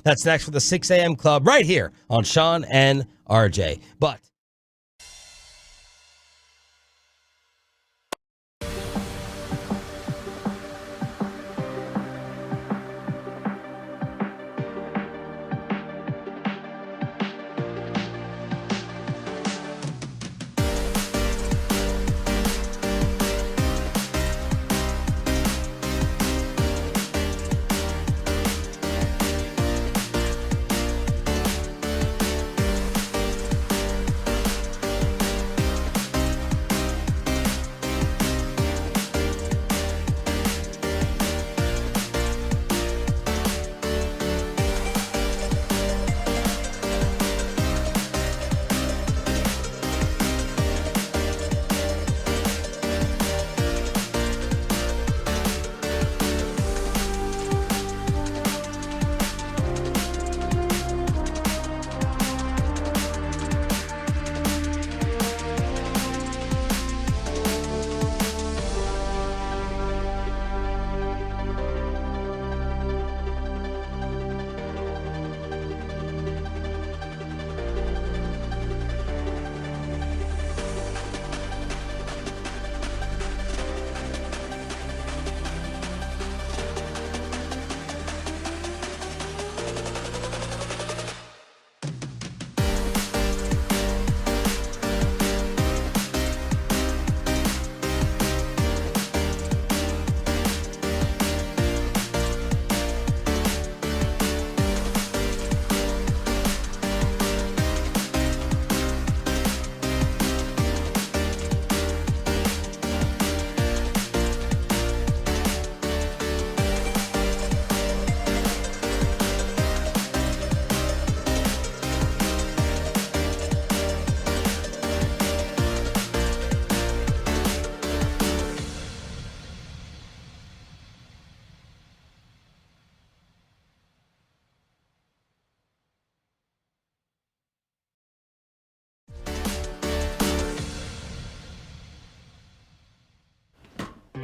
That's next for the 6 a.m. club right here on Sean and RJ. But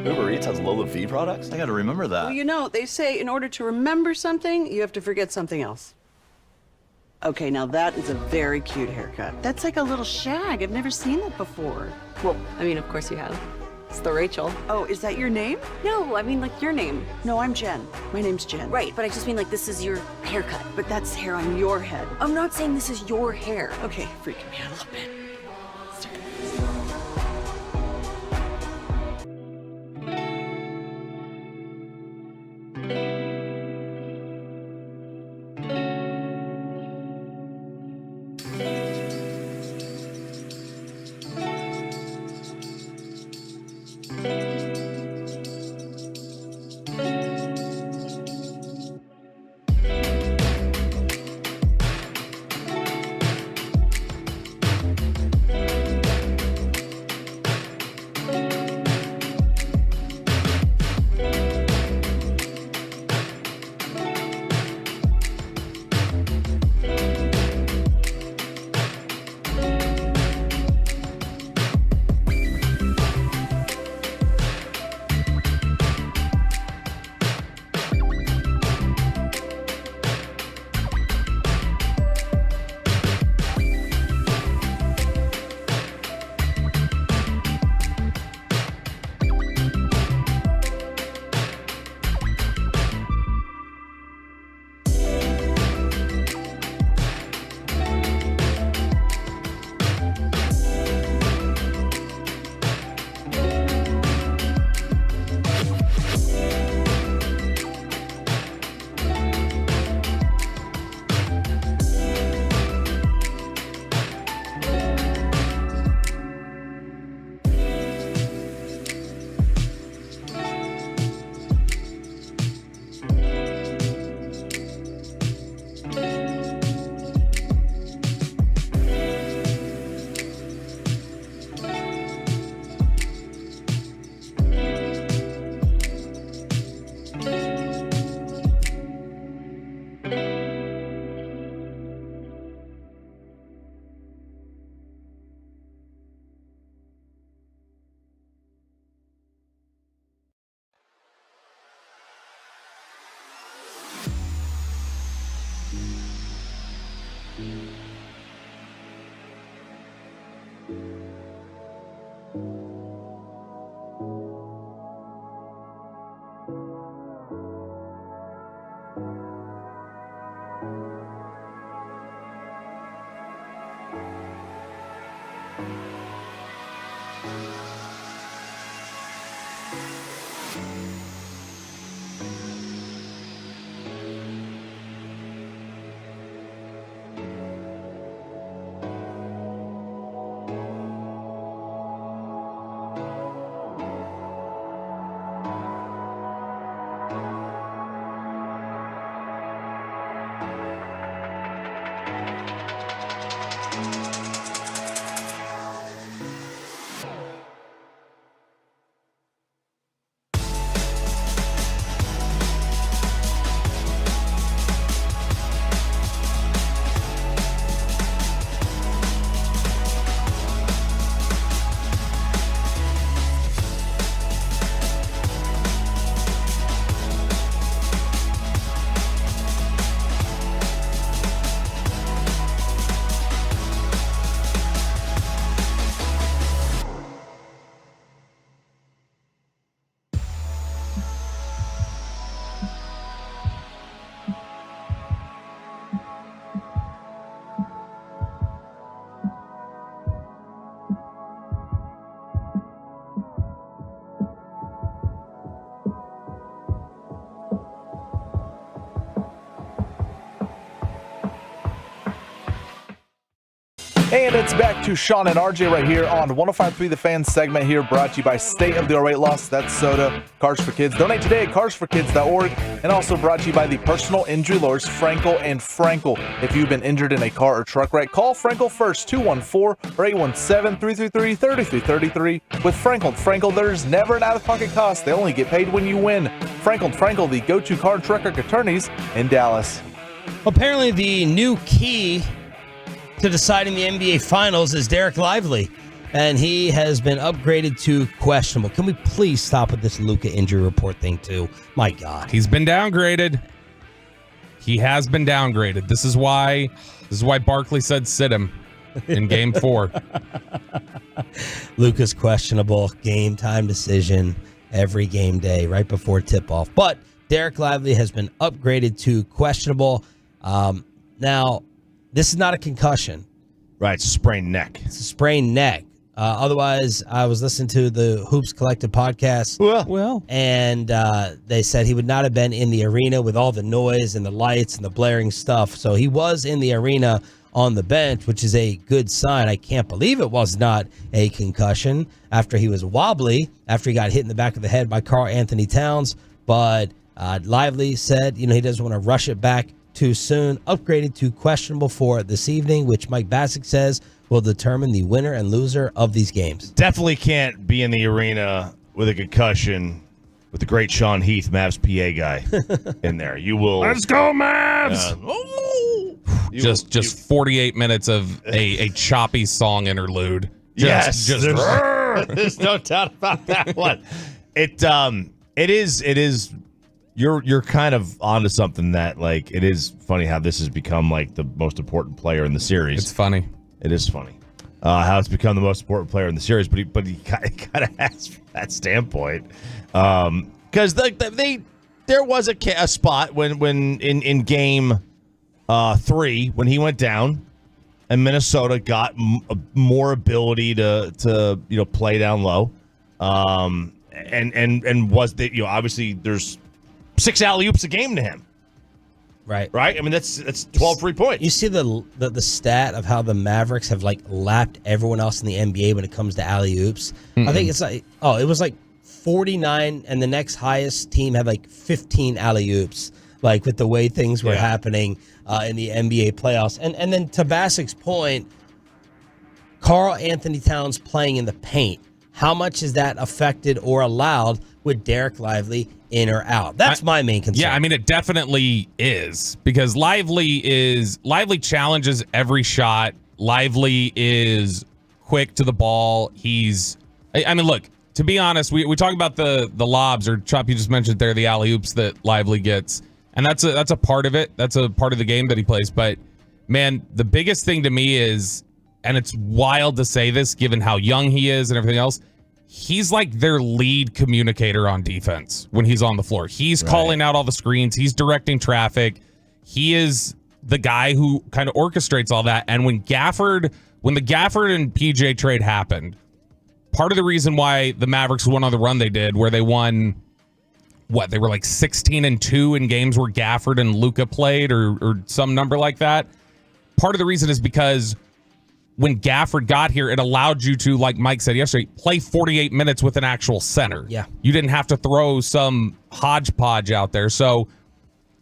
Uber Eats has Lola V products? I gotta remember that. Well, you know, they say in order to remember something, you have to forget something else. Okay, now that is a very cute haircut. That's like a little shag. I've never seen that before. Well, I mean, of course you have. It's the Rachel. Oh, is that your name? No, I mean like your name. No, I'm Jen. My name's Jen. Right, but I just mean like this is your haircut. But that's hair on your head. I'm not saying this is your hair. Okay, freaking me out a little bit. And it's back to Sean and RJ right here on 105.3 The Fan segment here, brought to you by State of the Art Weight Loss. That's soda, Cars for Kids. Donate today at carsforkids.org. And also brought to you by the personal injury lawyers, Frankel and Frankel. If you've been injured in a car or truck wreck, call Frankel first, 214 or 817-333-3333. With Frankel, there's never an out-of-pocket cost. They only get paid when you win. Frankel, the go-to car and truck wreck attorneys in Dallas. Apparently, the new key to deciding the NBA Finals is Derek Lively. and he has been upgraded to questionable. Can we please stop with this Luka injury report thing too? My God. He's been downgraded. He has been downgraded. This is why Barkley said sit him in game 4. Luka's questionable, game time decision every game day right before tip-off. But Derek Lively has been upgraded to questionable. Now, this is not a concussion. Right, it's a sprained neck. It's a sprained neck. Otherwise, I was listening to the Hoops Collective podcast. Well. And they said he would not have been in the arena with all the noise and the lights and the blaring stuff. So he was in the arena on the bench, which is a good sign. I can't believe it was not a concussion after he was wobbly, after he got hit in the back of the head by Karl Anthony Towns. But Lively said, he doesn't want to rush it back too soon. Upgraded to questionable for this evening, which Mike Bassick says will determine the winner and loser of these games. Definitely can't be in the arena with a concussion with the great Sean Heath, Mavs PA guy, in there. You will. Let's go, Mavs! Just 48 minutes of a choppy song interlude. There's no doubt about that one. It is. You're kind of onto something that, like, it is funny how this has become like the most important player in the series. It's funny. It is funny how it's become the most important player in the series, but he kind of has from that standpoint, because there was a spot when in game 3 when he went down and Minnesota got more ability to play down low, and was that obviously there's 6 alley-oops a game to him. Right. I mean, that's 12 free points. You see the stat of how the Mavericks have lapped everyone else in the NBA when it comes to alley-oops. Mm-mm. I think it's it was 49, and the next highest team had 15 alley-oops, with the way things were happening in the NBA playoffs. And then to Bassick's point, Karl Anthony Towns playing in the paint, how much is that affected or allowed with Derek Lively in or out? That's my main concern. Yeah, I mean, it definitely is, because Lively challenges every shot. Lively is quick to the ball. Look, to be honest, we talk about the lobs, or Chop, you just mentioned there, the alley-oops that Lively gets, and that's a part of it. That's a part of the game that he plays. But, man, the biggest thing to me is, and it's wild to say this given how young he is and everything else, he's like their lead communicator on defense when he's on the floor. He's calling out all the screens. He's directing traffic. He is the guy who kind of orchestrates all that. And when the Gafford and PJ trade happened, part of the reason why the Mavericks went on the run they did, where they won, they were 16-2 in games where Gafford and Luka played, or some number like that. Part of the reason is because when Gafford got here, it allowed you to, like Mike said yesterday, play 48 minutes with an actual center. Yeah. You didn't have to throw some hodgepodge out there. So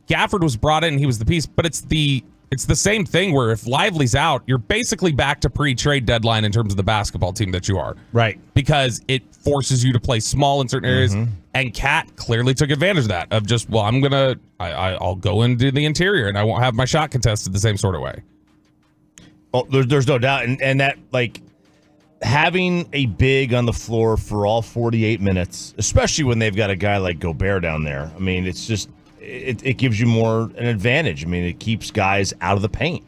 Gafford was brought in, he was the piece, but it's the same thing where if Lively's out, you're basically back to pre-trade deadline in terms of the basketball team that you are. Right. Because it forces you to play small in certain areas. Mm-hmm. And Cat clearly took advantage of that, of just, I'll go into the interior and I won't have my shot contested the same sort of way. Oh, there's no doubt. And that, having a big on the floor for all 48 minutes, especially when they've got a guy like Gobert down there, I mean, it's just, it gives you more an advantage. I mean, it keeps guys out of the paint.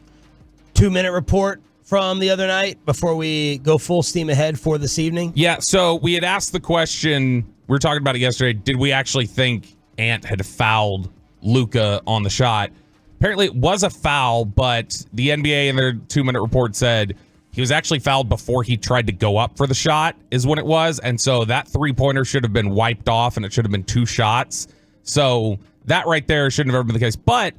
2-minute report from the other night before we go full steam ahead for this evening. Yeah, so we had asked the question, we were talking about it yesterday, did we actually think Ant had fouled Luka on the shot? Apparently it was a foul, but the NBA in their 2-minute report said he was actually fouled before he tried to go up for the shot is when it was. And so that 3-pointer should have been wiped off and it should have been 2 shots. So that right there shouldn't have ever been the case. But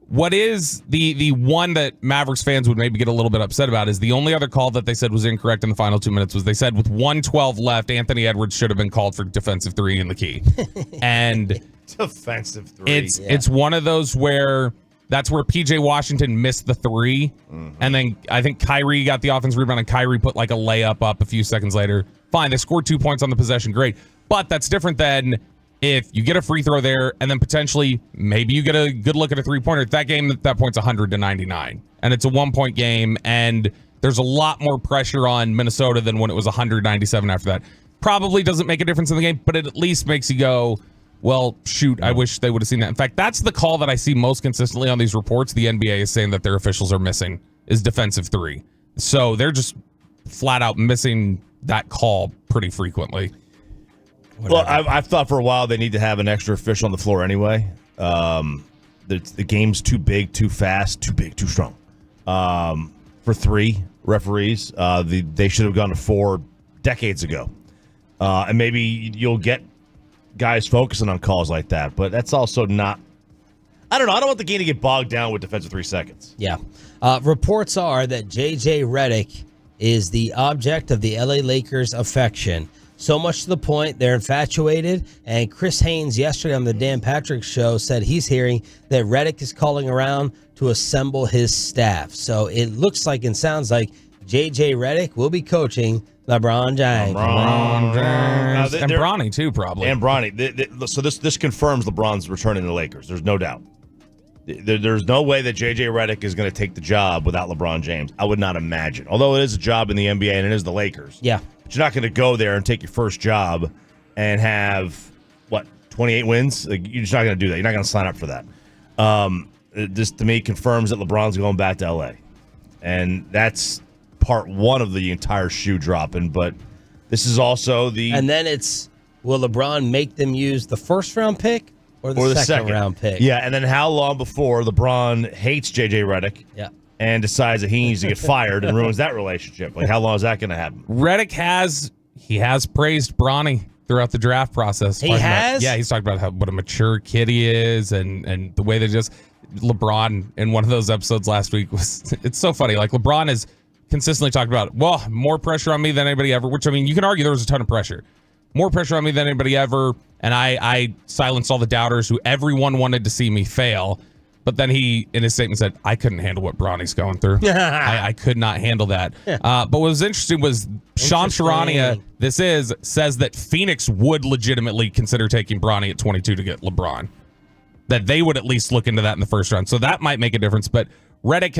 what is the one that Mavericks fans would maybe get a little bit upset about is the only other call that they said was incorrect in the final 2 minutes was they said with 1:12 left, Anthony Edwards should have been called for defensive 3 in the key. And defensive 3. It's one of those where that's where PJ Washington missed the 3. Mm-hmm. And then I think Kyrie got the offensive rebound and Kyrie put a layup up a few seconds later. Fine, they scored 2 points on the possession. Great. But that's different than if you get a free throw there and then potentially maybe you get a good look at a 3-pointer. That game at that point's 100-99. And it's a 1-point game. And There's a lot more pressure on Minnesota than when it was 197 after that. Probably doesn't make a difference in the game, but it at least makes you go, well, shoot, I wish they would have seen that. In fact, that's the call that I see most consistently on these reports. The NBA is saying that their officials are missing is defensive three. So they're just flat out missing that call pretty frequently. Well, I've thought for a while they need to have an extra official on the floor anyway. The game's too big, too fast, too big, too strong. For 3 referees, they should have gone to 4 decades ago. And maybe you'll get guys focusing on calls like that, but that's also not. I don't know. I don't want the game to get bogged down with defensive 3 seconds. Yeah. Reports are that J.J. Redick is the object of the L.A. Lakers' affection. So much to the point they're infatuated, and Chris Haynes yesterday on the Dan Patrick Show said he's hearing that Redick is calling around to assemble his staff. So it looks like and sounds like J.J. Redick will be coaching LeBron James. And Bronny, too, probably. And Bronny. So this confirms LeBron's returning to the Lakers. There's no doubt. There's no way that J.J. Redick is going to take the job without LeBron James. I would not imagine. Although it is a job in the NBA and it is the Lakers. Yeah. But you're not going to go there and take your first job and have, 28 wins? Like, you're just not going to do that. You're not going to sign up for that. This, to me, confirms that LeBron's going back to L.A. And that's part one of the entire shoe dropping. But this is also the... And then it's, will LeBron make them use the first-round pick or the second round pick? Yeah, and then how long before LeBron hates J.J. Redick and decides that he needs to get fired and ruins that relationship? Like, how long is that going to happen? Redick has praised Bronny throughout the draft process. He has? He's talked about what a mature kid he is and the way they just... LeBron, in one of those episodes last week, it's so funny. Like, LeBron has consistently talked about, well, more pressure on me than anybody ever, which, I mean, you can argue there was a ton of pressure. More pressure on me than anybody ever, and I silenced all the doubters who everyone wanted to see me fail. But then he, in his statement, said, I couldn't handle what Bronny's going through. I could not handle that. But what was interesting was Sean Charania, says that Phoenix would legitimately consider taking Bronny at 22 to get LeBron. That they would at least look into that in the first round. So that might make a difference. But Redick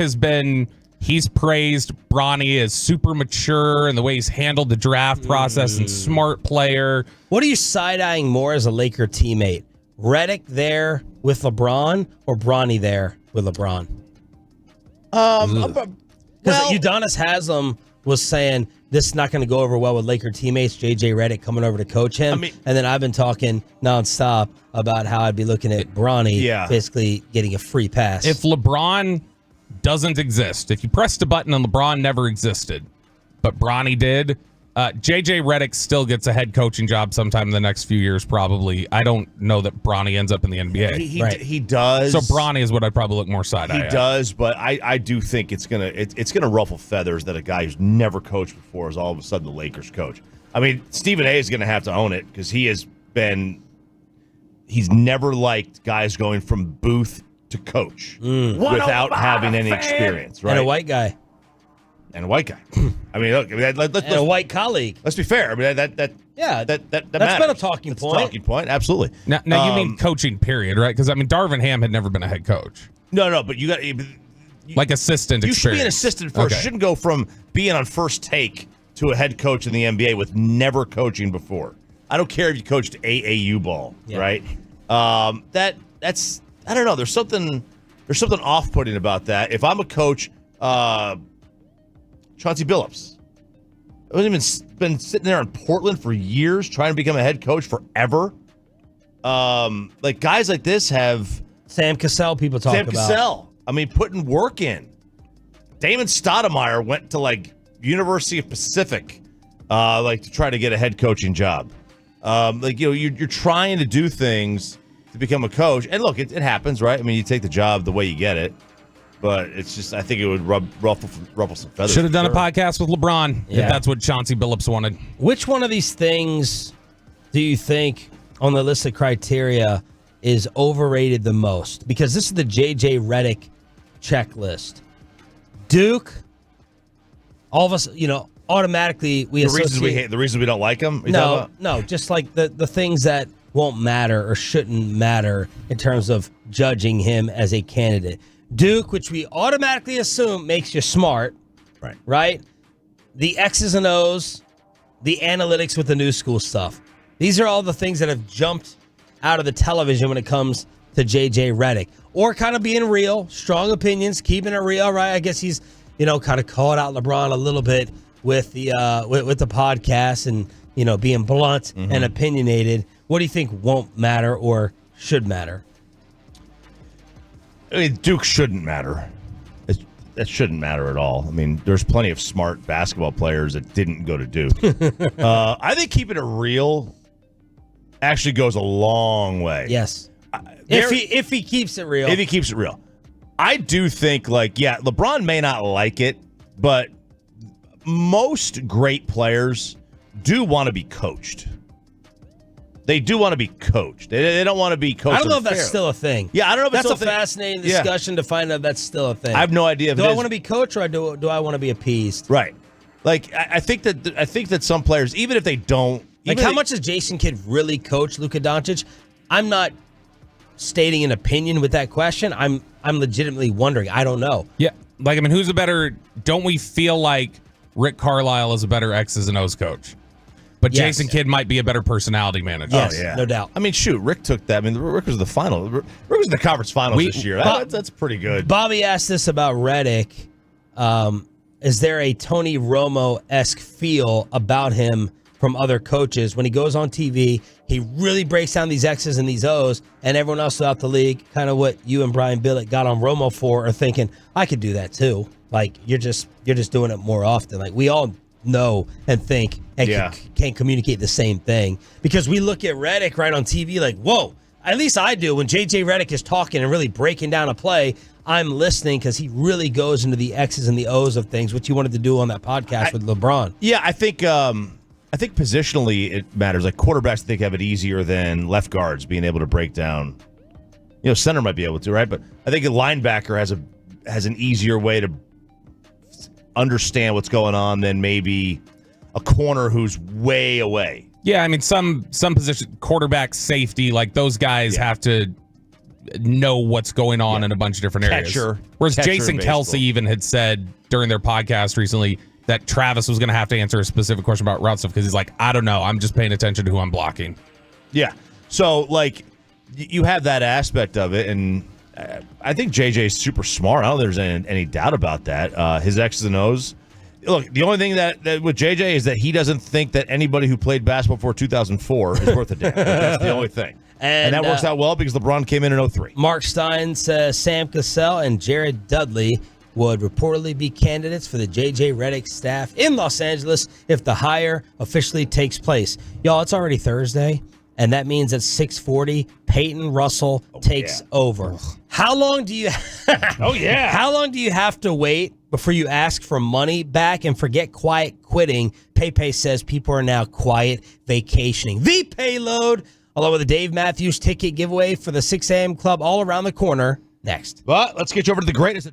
he's praised Bronny as super mature and the way he's handled the draft process and smart player. What are you side-eyeing more as a Laker teammate? Redick there with LeBron or Bronny there with LeBron? Because Udonis Haslem was saying this is not going to go over well with Laker teammates, J.J. Redick coming over to coach him. And then I've been talking nonstop about how I'd be looking at Bronny basically getting a free pass. If LeBron doesn't exist, if you pressed a button and LeBron never existed, but Bronny did, J.J. Redick still gets a head coaching job sometime in the next few years, probably. I don't know that Bronny ends up in the NBA. He does. So Bronny is what I'd probably look more side-eye at. He does, but I do think it's gonna ruffle feathers that a guy who's never coached before is all of a sudden the Lakers coach. I mean, Stephen A is gonna have to own it because he's never liked guys going from booth to coach without having any experience, right? And a white guy. I mean, look, and a white colleague. Let's be fair. I mean, that that's matters. been a talking point. A talking point, absolutely. Now you mean coaching, period, right? Because I mean, Darvin Ham had never been a head coach. No, but you got like assistant. You experience. should be an assistant first. Okay. You shouldn't go from being on first take to a head coach in the NBA with never coaching before. I don't care if you coached AAU ball, right? That's I don't know. There's something off-putting about that. If I'm a coach. Chauncey Billups. I've been sitting there in Portland for years trying to become a head coach forever. Like guys like this have Sam Cassell. People talk about Sam Cassell. I mean, putting work in. Damon Stoudemire went to like University of Pacific, to try to get a head coaching job. You're trying to do things to become a coach, and look, it happens, right? I mean, you take the job the way you get it. But it's just, I think it would ruffle some feathers. Should have done a podcast with LeBron if that's what Chauncey Billups wanted. Which one of these things do you think on the list of criteria is overrated the most? Because this is the J.J. Redick checklist. Duke, all of us, automatically we associate. The reasons we don't like him? No, just like the things that won't matter or shouldn't matter in terms of judging him as a candidate. Duke, which we automatically assume makes you smart, Right? The X's and O's, the analytics with the new school stuff. These are all the things that have jumped out of the television when it comes to J.J. Redick. Or kind of being real, strong opinions, keeping it real, right? I guess he's, kind of called out LeBron a little bit with the with the podcast and, being blunt and opinionated. What do you think won't matter or should matter? I mean, Duke shouldn't matter. That shouldn't matter at all. I mean, there's plenty of smart basketball players that didn't go to Duke. I think keeping it real actually goes a long way. Yes. If he keeps it real. If he keeps it real. I do think, LeBron may not like it, but most great players do want to be coached. They do want to be coached. They don't want to be coached. I don't know if that's still a thing. Yeah, I don't know if that's it's still a fascinating discussion to find out if that's still a thing. I have no idea if do I want to be coached or do I want to be appeased? Right. I think that some players, even if they don't, how much does Jason Kidd really coach Luka Doncic? I'm not stating an opinion with that question. I'm legitimately wondering. I don't know. Yeah, who's a better? Don't we feel like Rick Carlisle is a better X's and O's coach? But yes. Jason Kidd might be a better personality manager. Yes, no doubt. I mean, shoot, Rick took that. I mean, Rick was the final. Rick was in the conference finals this year. That's pretty good. Bobby asked this about Redick. Is there a Tony Romo-esque feel about him from other coaches? When he goes on TV, he really breaks down these X's and these O's, and everyone else throughout the league, kind of what you and Brian Billick got on Romo for, are thinking, I could do that too. You're just doing it more often. We all know and think and can't communicate the same thing, because we look at Redick right on TV whoa, at least I do. When JJ Redick is talking and really breaking down a play, I'm listening because he really goes into the X's and the O's of things, which you wanted to do on that podcast with LeBron. Yeah, I think positionally it matters. Quarterbacks, I think, have it easier than left guards being able to break down. Center might be able to, right? But I think a linebacker has an easier way to understand what's going on than maybe a corner who's way away. Yeah, I mean, some position, quarterback, safety, those guys have to know what's going on in a bunch of different areas. Whereas Jason Kelce even had said during their podcast recently that Travis was going to have to answer a specific question about route stuff because he's like, I don't know, I'm just paying attention to who I'm blocking. Yeah, so you have that aspect of it, and I think JJ is super smart. I don't think there's any doubt about that. His X's and O's. Look, the only thing that with JJ is that he doesn't think that anybody who played basketball before 2004 is worth a damn. That's the only thing. And that works out well because LeBron came in 2003. Mark Stein says Sam Cassell and Jared Dudley would reportedly be candidates for the J.J. Redick staff in Los Angeles if the hire officially takes place. Y'all, it's already Thursday, and that means at 6:40, Peyton Russell takes over. How long do you How long do you have to wait before you ask for money back and forget quiet quitting? Pepe says people are now quiet vacationing. The Payload, along with the Dave Matthews ticket giveaway for the 6 a.m. club all around the corner, next. But let's get you over to the greatest.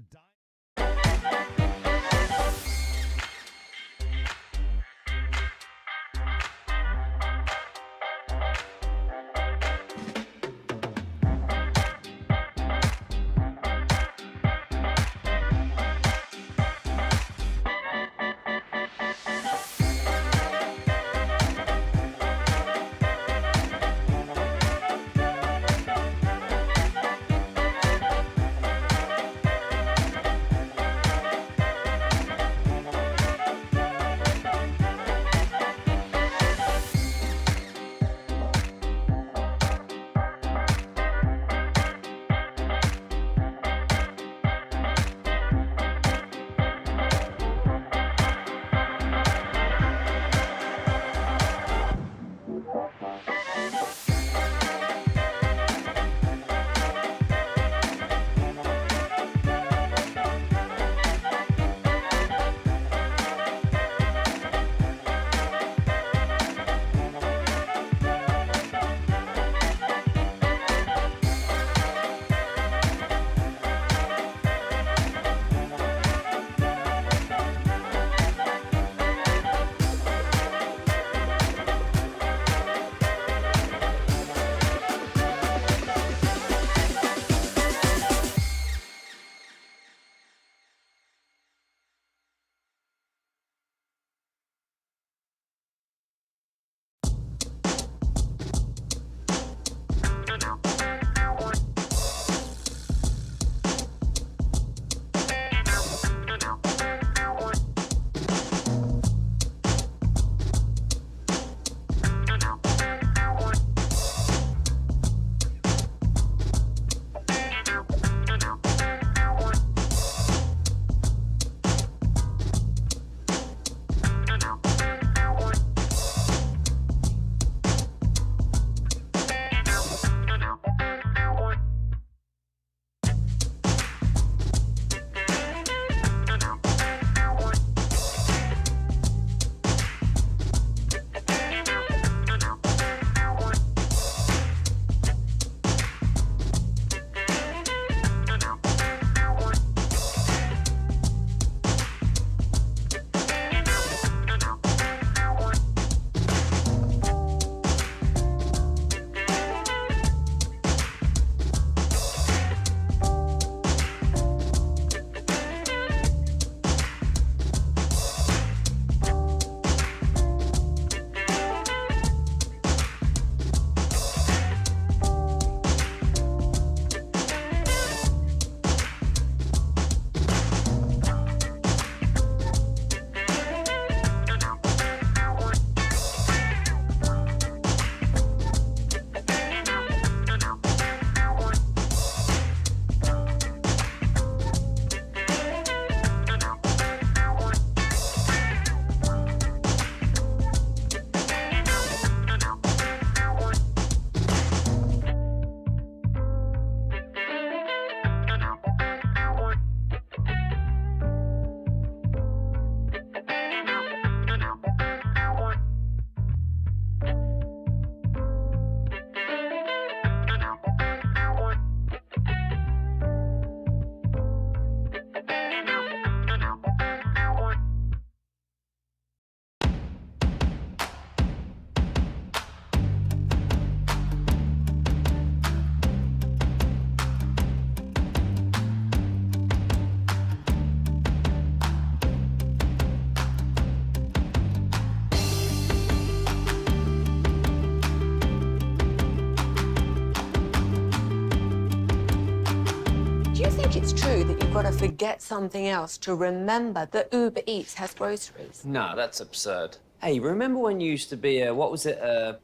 it's true that you've got to forget something else to remember that Uber Eats has groceries. No, that's absurd. Hey, remember when you used to be a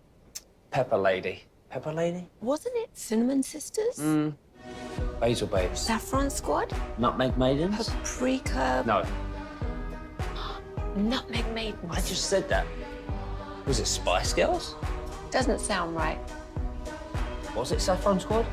pepper lady? Pepper lady? Wasn't it Cinnamon Sisters? Basil babes. Saffron Squad? Nutmeg maidens? Paprika? No, Nutmeg Maidens. I just said that. Was it Spice Girls? Doesn't sound right. Was it Saffron Squad?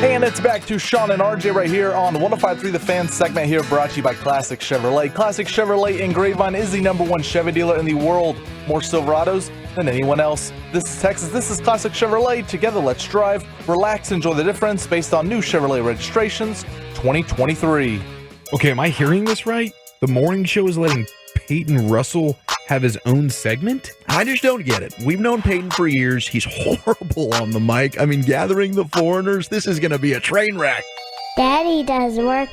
And it's back to Sean and RJ right here on 105.3 The Fan segment here, brought to you by Classic Chevrolet. Classic Chevrolet in Grapevine is the #1 Chevy dealer in the world. More Silverados than anyone else. This is Texas. This is Classic Chevrolet. Together, let's drive, relax, enjoy the difference based on new Chevrolet registrations 2023. Okay, am I hearing this right? The morning show is letting Peyton Russell have his own segment? I just don't get it. We've known Peyton for years. He's horrible on the mic. I mean, gathering the foreigners, this is going to be a train wreck. Daddy does work,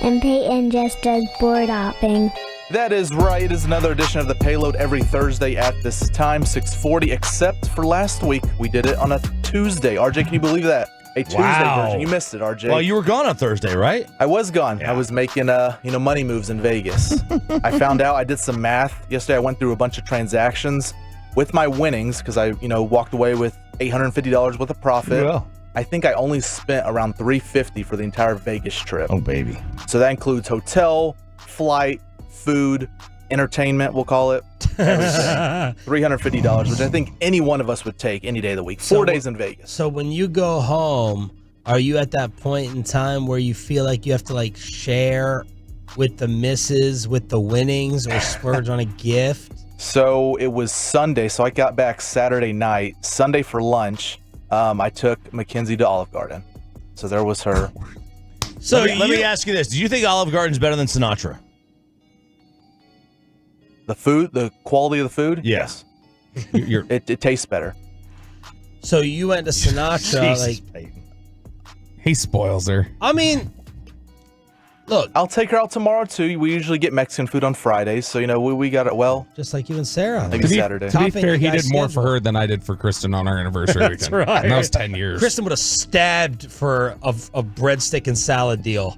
and Peyton just does board hopping. That is right. It is another edition of the Payload every Thursday at this time, 6:40, except for last week. We did it on a Tuesday. RJ, can you believe that? A Tuesday version. You missed it, RJ. Well, you were gone on Thursday, right? I was gone. Yeah. I was making money moves in Vegas. I found out, I did some math. Yesterday I went through a bunch of transactions with my winnings because I, walked away with $850 worth of profit. Yeah. I think I only spent around $350 for the entire Vegas trip. Oh, baby. So that includes hotel, flight, food, entertainment, we'll call it. $350, which I think any one of us would take any day of the week. 4 days in Vegas. So when you go home, are you at that point in time where you feel like you have to share with the misses, with the winnings, or splurge on a gift? So it was Sunday, so I got back Saturday night. Sunday for lunch, I took Mackenzie to Olive Garden. So there was her. So let me ask you this. Do you think Olive Garden's better than Sinatra? The food, the quality of the food? Yes. It tastes better. So you went to Sinatra, he spoils her. I mean, look. I'll take her out tomorrow, too. We usually get Mexican food on Fridays, so, we got it well. Just like you and Sarah. Maybe Saturday. To be fair, he did more for her than I did for Kristen on our anniversary That's weekend. right. And that was 10 years. Kristen would have stabbed for a breadstick and salad deal.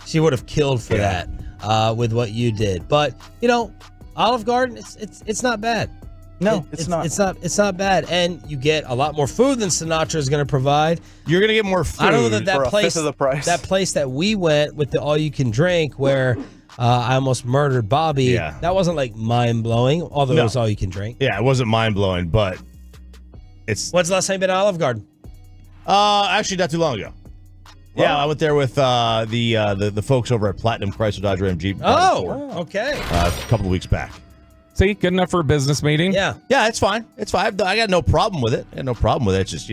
She would have killed for that with what you did. But, Olive Garden, it's not bad. No, it's not. It's not bad, and you get a lot more food than Sinatra is going to provide. You're going to get more food. I don't know that for place, a fifth of the price. That place that we went with the all-you-can-drink, where I almost murdered Bobby. Yeah. That wasn't mind-blowing, although it was all-you-can-drink. Yeah, it wasn't mind-blowing, but it's. When's the last time you've been to Olive Garden? Actually, not too long ago. Well, yeah, I went there with the folks over at Platinum Chrysler Dodge Ram Jeep. Okay. A couple of weeks back. See, good enough for a business meeting. Yeah, it's fine. It's fine. I got no problem with it. It's just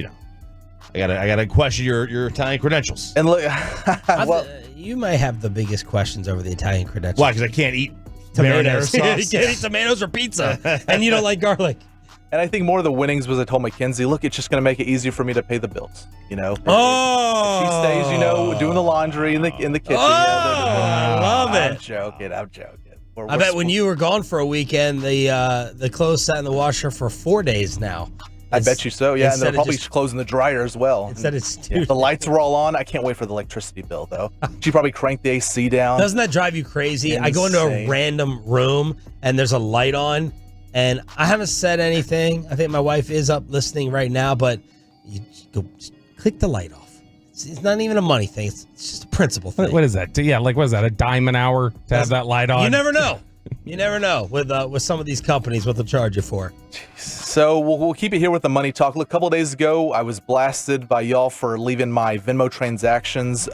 I gotta question your Italian credentials. And look, you might have the biggest questions over the Italian credentials. Why? Because I can't eat tomatoes. marinara sauce. You can't eat tomatoes or pizza, and you don't like garlic. And I think more of the winnings was I told Mackenzie, look, it's just going to make it easier for me to pay the bills. If she stays, doing the laundry in the kitchen. I love it. I'm joking. I bet when you were gone for a weekend, the clothes sat in the washer for 4 days now. I bet you so, yeah. And they're probably closing the dryer as well. Instead it's the lights were all on. I can't wait for the electricity bill, though. She probably cranked the AC down. Doesn't that drive you crazy? Insane. I go into a random room and there's a light on, and I haven't said anything. I think my wife is up listening right now, but you just click the light off. It's not even a money thing. It's just a principle thing. What is that? Yeah, what is that? A dime an hour to have that light on? You never know. You never know with some of these companies what they'll charge you for. So we'll keep it here with the money talk. Look, a couple days ago, I was blasted by y'all for leaving my Venmo transactions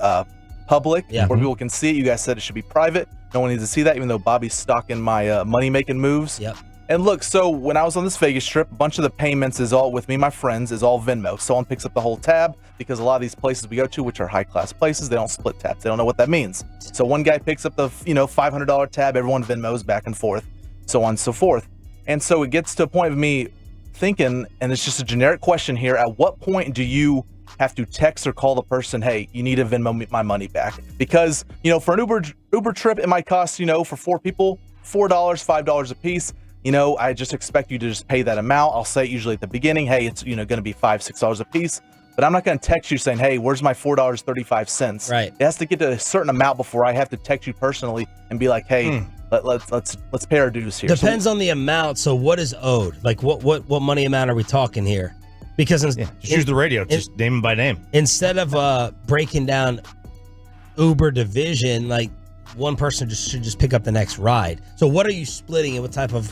public, where people can see it. You guys said it should be private. No one needs to see that, even though Bobby's stalking my money-making moves. Yep. And look, so when I was on this Vegas trip, a bunch of the payments is all with me and my friends is all Venmo. Someone picks up the whole tab because a lot of these places we go to, which are high-class places, they don't split tabs. They don't know what that means. So one guy picks up the $500 tab, everyone Venmos back and forth, so on and so forth. And so it gets to a point of me thinking, and it's just a generic question here, at what point do you have to text or call the person, hey, you need to Venmo my money back? Because, for an Uber trip, it might cost, for 4 people, $4, $5 a piece. I just expect you to just pay that amount. I'll say usually at the beginning, hey, it's going to be $5, $6 a piece. But I'm not going to text you saying, hey, where's my $4.35? Right. It has to get to a certain amount before I have to text you personally and be like, hey, let's pay our dues here. Depends on the amount. So what is owed? Like what money amount are we talking here? Because just use the radio, just name them by name. Instead of breaking down Uber division, like one person should just pick up the next ride. So what are you splitting and what type of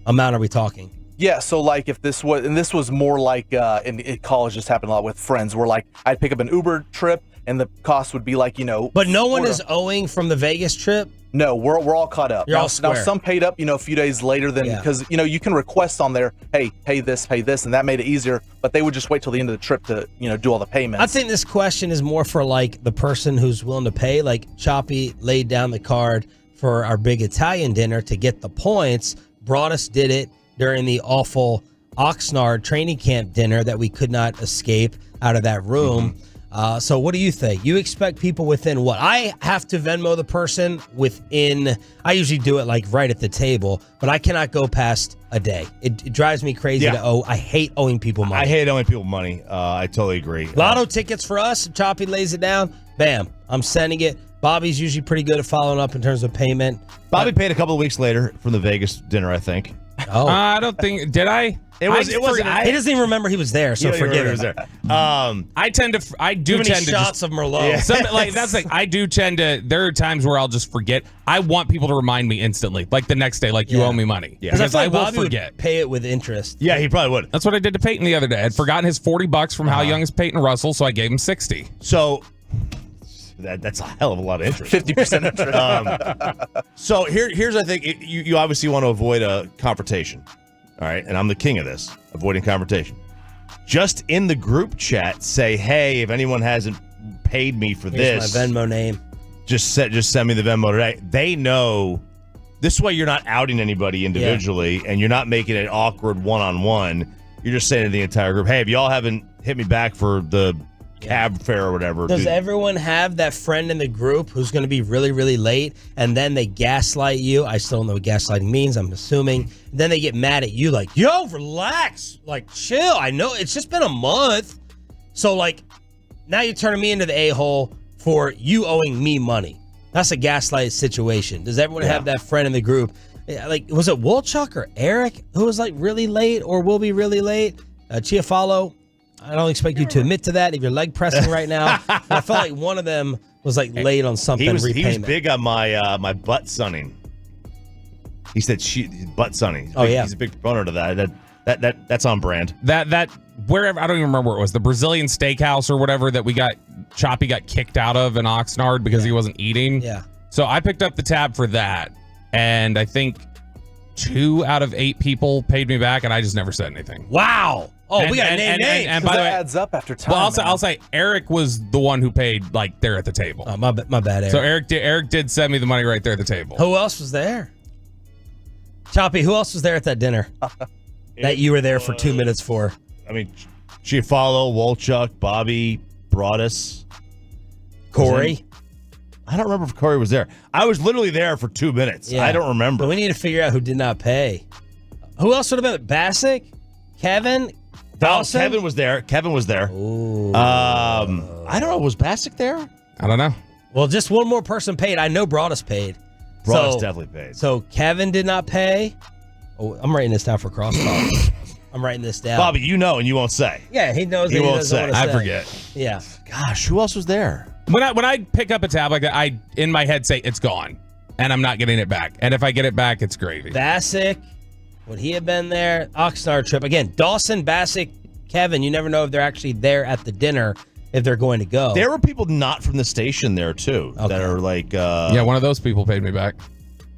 amount are we talking? Yeah, so like if this was more like in college, just happened a lot with friends, where like I'd pick up an Uber trip and the cost would be like, But no one is owing from the Vegas trip? No, we're all caught up. You're all square. Now some paid up, a few days later because you can request on there, hey, pay this, and that made it easier, but they would just wait till the end of the trip to, do all the payments. I think this question is more for like the person who's willing to pay. Like Choppy laid down the card for our big Italian dinner to get the points. Broadus did it during the awful Oxnard training camp dinner that we could not escape out of that room. So what do you think? You expect people within what? I have to Venmo the person within, I usually do it like right at the table, but I cannot go past a day. It drives me crazy to owe. I hate owing people money. I hate owing people money. I totally agree. Lotto tickets for us. Choppy lays it down. Bam. I'm sending it. Bobby's usually pretty good at following up in terms of payment. Bobby paid a couple of weeks later from the Vegas dinner, I think. Oh, I don't think. Did I? He doesn't even remember he was there, so forgive him. I do tend to shots of Merlot. Yeah. That's like I do tend to. There are times where I'll just forget. I want people to remind me instantly, like the next day, like you owe me money. Yeah, because I will Bobby forget. Would pay it with interest. Yeah, he probably would. That's what I did to Peyton the other day. I'd forgotten his $40 from How Young is Peyton Russell, so I gave him 60. So that's a hell of a lot of interest. 50% interest. So here's I think you obviously want to avoid a confrontation. All right, and I'm the king of this, avoiding confrontation. Just in the group chat, say, hey, if anyone hasn't paid me for Here's this, my Venmo name. Just send me the Venmo today. They know. This way you're not outing anybody individually, and you're not making it awkward one-on-one. You're just saying to the entire group, hey, if y'all haven't hit me back for the cab fare or whatever. Does everyone have that friend in the group who's going to be really, really late, and then they gaslight you? I still don't know what gaslighting means, I'm assuming. Then they get mad at you like, yo, relax, like, chill. I know it's just been a month. So, like, now you're turning me into the a-hole for you owing me money. That's a gaslight situation. Does everyone have that friend in the group? Like, was it Wolchuk or Eric who was, like, really late or will be really late? Chiafalo, I don't expect you to admit to that if you're leg pressing right now. But I felt like one of them was like late on something. He was repayment. big on my butt sunning. He said butt sunning. He's a big proponent of that. That's on brand. That wherever, I don't even remember where it was, the Brazilian steakhouse or whatever that Choppy got kicked out of in Oxnard because he wasn't eating. Yeah. So I picked up the tab for that, and I think 2 out of 8 people paid me back, and I just never said anything. Wow. Oh, we got to name names. And by the way, adds up after time. Well, I'll say Eric was the one who paid like there at the table. Oh, my bad, Eric. So Eric did send me the money right there at the table. Who else was there? Choppy, who else was there at that dinner? that you were there for 2 minutes for. I mean, Chiafalo, Wolchuk, Bobby, Broadus. Corey? I don't remember if Corey was there. I was literally there for 2 minutes. Yeah. I don't remember. But we need to figure out who did not pay. Who else would have been? Bassick? Kevin? Dawson? Kevin was there. Ooh. I don't know. Was Bassick there? I don't know. Well, just one more person paid. I know Broadus paid. Broadus definitely paid. So Kevin did not pay. Oh, I'm writing this down for crosstalk. I'm writing this down. Bobby, you know and you won't say. Yeah, he knows. He won't say. I forget. Yeah. Gosh, who else was there? When I pick up a tab like that, I in my head say it's gone, and I'm not getting it back. And if I get it back, it's gravy. Bassick, would he have been there? Oxnard trip again. Dawson, Bassick, Kevin. You never know if they're actually there at the dinner if they're going to go. There were people not from the station there too that are like. Yeah, one of those people paid me back.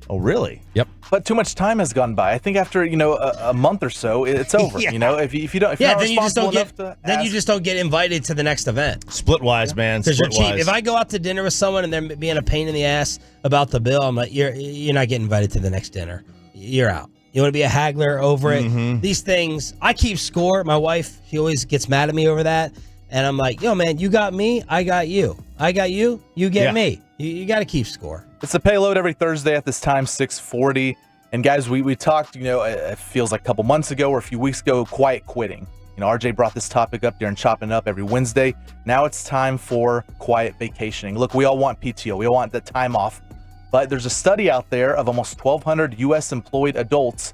Oh, really? Yep. But too much time has gone by. I think after a month or so, it's over. Yeah. You know, if you don't, if you're not then you just don't responsible get. enough to Then you ask- just don't get invited to the next event. Splitwise, man. Because you're cheap. Splitwise. If I go out to dinner with someone and they're being a pain in the ass about the bill, I'm like, you're not getting invited to the next dinner. You're out. You want to be a haggler over it. These things, I keep score. My wife, she always gets mad at me over that. And I'm like, yo, man, you got me. I got you. I got you. You get me. You got to keep score. It's a Payload every Thursday at this time, 6:40. And guys, we talked, it feels like a couple months ago or a few weeks ago, quiet quitting. RJ brought this topic up during Chopping Up every Wednesday. Now it's time for quiet vacationing. Look, we all want PTO. We all want the time off. But there's a study out there of almost 1,200 U.S. employed adults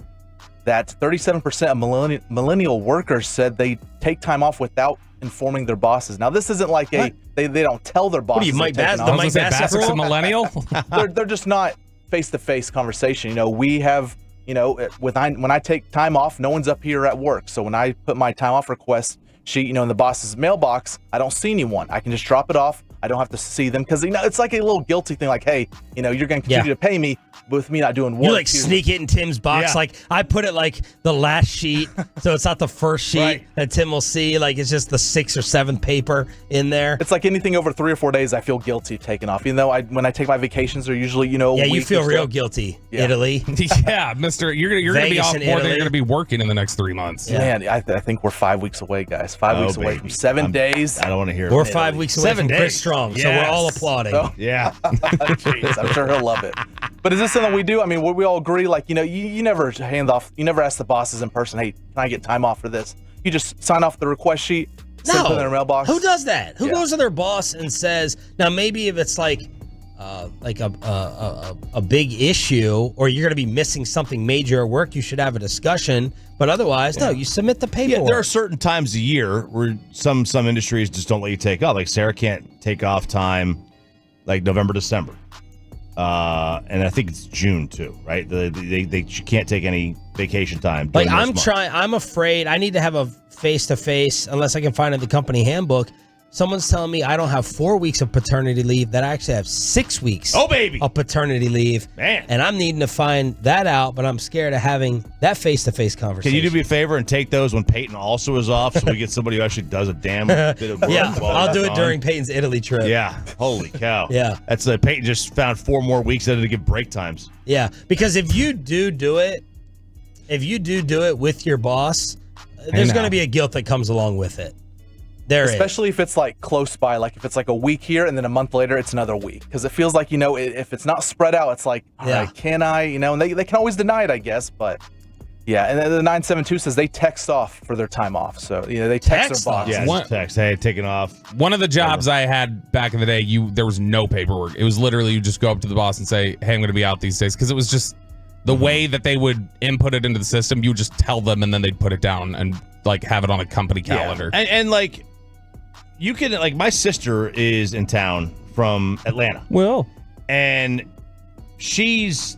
that 37% of millennial workers said they take time off without informing their bosses. Now, this isn't like they don't tell their bosses. What are you, Mike they're taking the off. Mike Bassett Bassick's a rule? millennial? They're just not face-to-face conversation. We have, when I take time off, no one's up here at work. So when I put my time off request sheet, in the boss's mailbox, I don't see anyone. I can just drop it off. I don't have to see them because it's like a little guilty thing. Like, hey, you're going to continue to pay me with me not doing work. You like sneak it in Tim's box. Yeah. Like I put it like the last sheet, so it's not the first sheet that Tim will see. Like it's just the 6th or 7th paper in there. It's like anything over 3 or 4 days, I feel guilty taking off. Even though when I take my vacations, they're usually Yeah, a you week feel or so. real guilty. Yeah. Italy. Yeah, Mister, you're going to be Vegas off and more than Italy. you're going to be working in the next 3 months. Man, I think we're 5 weeks away, guys. 5 weeks away from 7 days. I don't want to hear it. We're 5 weeks away 7 from Chris days. Strong, so we're all applauding. Oh. Yeah. Jeez, I'm sure he'll love it. But is this something we do? I mean, would we all agree? Like, you never hand off. You never ask the bosses in person, "Hey, can I get time off for this?" You just sign off the request sheet, send it in their mailbox. Who does that? Who goes to their boss and says, now maybe if it's like a big issue or you're going to be missing something major at work, you should have a discussion. But otherwise, no, you submit the paperwork. Yeah, there are certain times a year where some industries just don't let you take off. Like Sarah can't take off time like November, December. And I think it's June too, right? She can't take any vacation time. Like during those months. I'm afraid I need to have a face-to-face unless I can find it in the company handbook. Someone's telling me I don't have 4 weeks of paternity leave, that I actually have 6 weeks of paternity leave. Man. And I'm needing to find that out, but I'm scared of having that face-to-face conversation. Can you do me a favor and take those when Peyton also is off so we get somebody who actually does a damn bit of work? Yeah, while I'll he's do it gone? during Peyton's Italy trip. Yeah. Holy cow. Yeah. That's Peyton just found 4 more weeks in to give break times. Yeah, because if you do it with your boss, there's going to be a guilt that comes along with it. Especially if it's like close by, like if it's like a week here and then a month later it's another week, because it feels like if it's not spread out, it's like, all right, can I, and they can always deny it, I guess, but yeah. And then the 972 says they text off for their time off, so they text their boss. Yeah, text. Hey, taking off. One of the jobs I had back in the day, there was no paperwork. It was literally you just go up to the boss and say, "Hey, I'm going to be out these days," because it was just the way that they would input it into the system. You would just tell them, and then they'd put it down and like have it on a company calendar. Yeah. And like. You can, like, my sister is in town from Atlanta. Well. And she's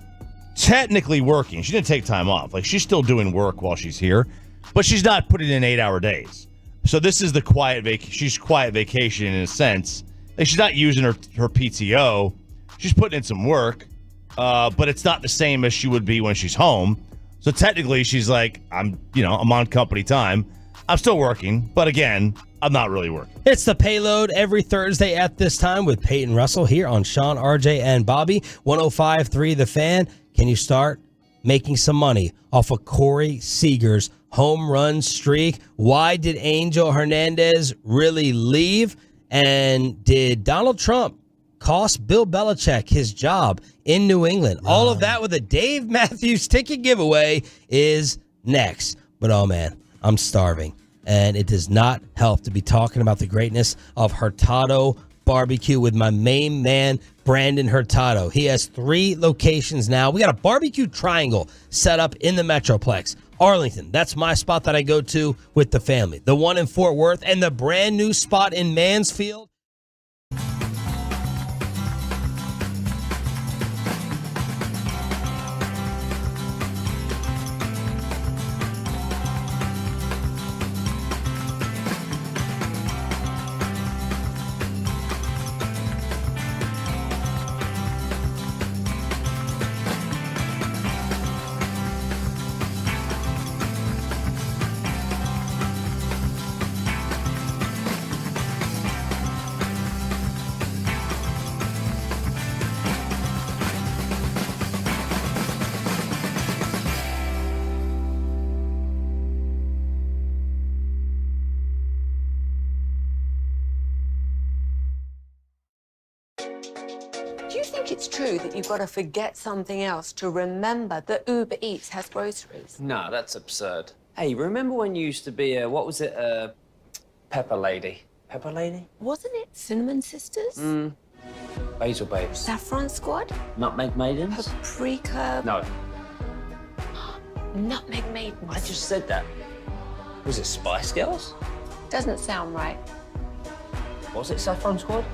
technically working. She didn't take time off. Like, she's still doing work while she's here, but she's not putting in 8-hour days. So this is the she's quiet vacation in a sense. Like, she's not using her PTO. She's putting in some work, but it's not the same as she would be when she's home. So technically, she's like, I'm on company time. I'm still working, but again, I'm not really working. It's the Payload every Thursday at this time with Peyton Russell here on Sean, RJ, and Bobby. 105.3 The Fan. Can you start making some money off of Corey Seager's home run streak. Why did Angel Hernandez really leave? And did Donald Trump cost Bill Belichick his job in New England? All of that with a Dave Matthews ticket giveaway is next. But oh man, I'm starving. And it does not help to be talking about the greatness of Hurtado Barbecue with my main man, Brandon Hurtado. He has 3 locations now. We got a barbecue triangle set up in the Metroplex. Arlington, that's my spot that I go to with the family. The one in Fort Worth and the brand new spot in Mansfield. Do you think it's true that you've got to forget something else to remember that Uber Eats has groceries? No, that's absurd. Hey, remember when you used to be Pepper Lady? Pepper Lady? Wasn't it Cinnamon Sisters? Basil Babes. Saffron Squad? Nutmeg Maidens? Paprika? No. Nutmeg Maidens. I just said that. Was it Spice Girls? Doesn't sound right. Was it Saffron Squad?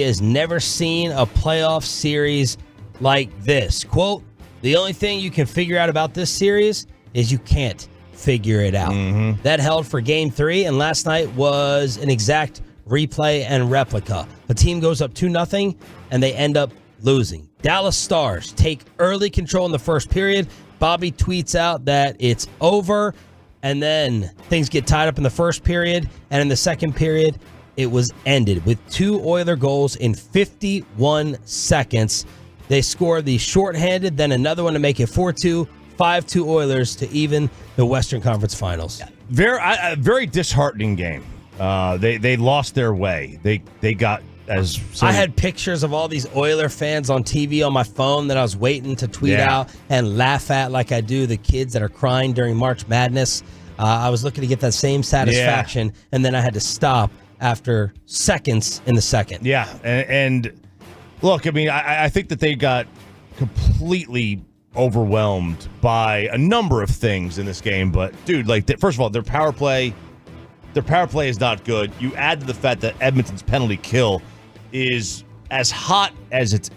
he has never seen a playoff series like this. Quote, the only thing you can figure out about this series is you can't figure it out. That held for Game 3, and last night was an exact replay and replica. The team goes up 2-0, and they end up losing. Dallas Stars take early control in the first period. Bobby tweets out that it's over, and then things get tied up in the first period, and in the second period, it was ended with 2 Oiler goals in 51 seconds. They score the shorthanded, then another one to make it 4-2, 5-2 Oilers to even the Western Conference Finals. Very disheartening game. They lost their way. They got as I had pictures of all these Oiler fans on TV on my phone that I was waiting to tweet out and laugh at like I do the kids that are crying during March Madness. I was looking to get that same satisfaction, and then I had to stop after seconds in the second. Yeah, and look, I mean, I think that they got completely overwhelmed by a number of things in this game. But, dude, like, first of all, their power play is not good. You add to the fact that Edmonton's penalty kill is as hot as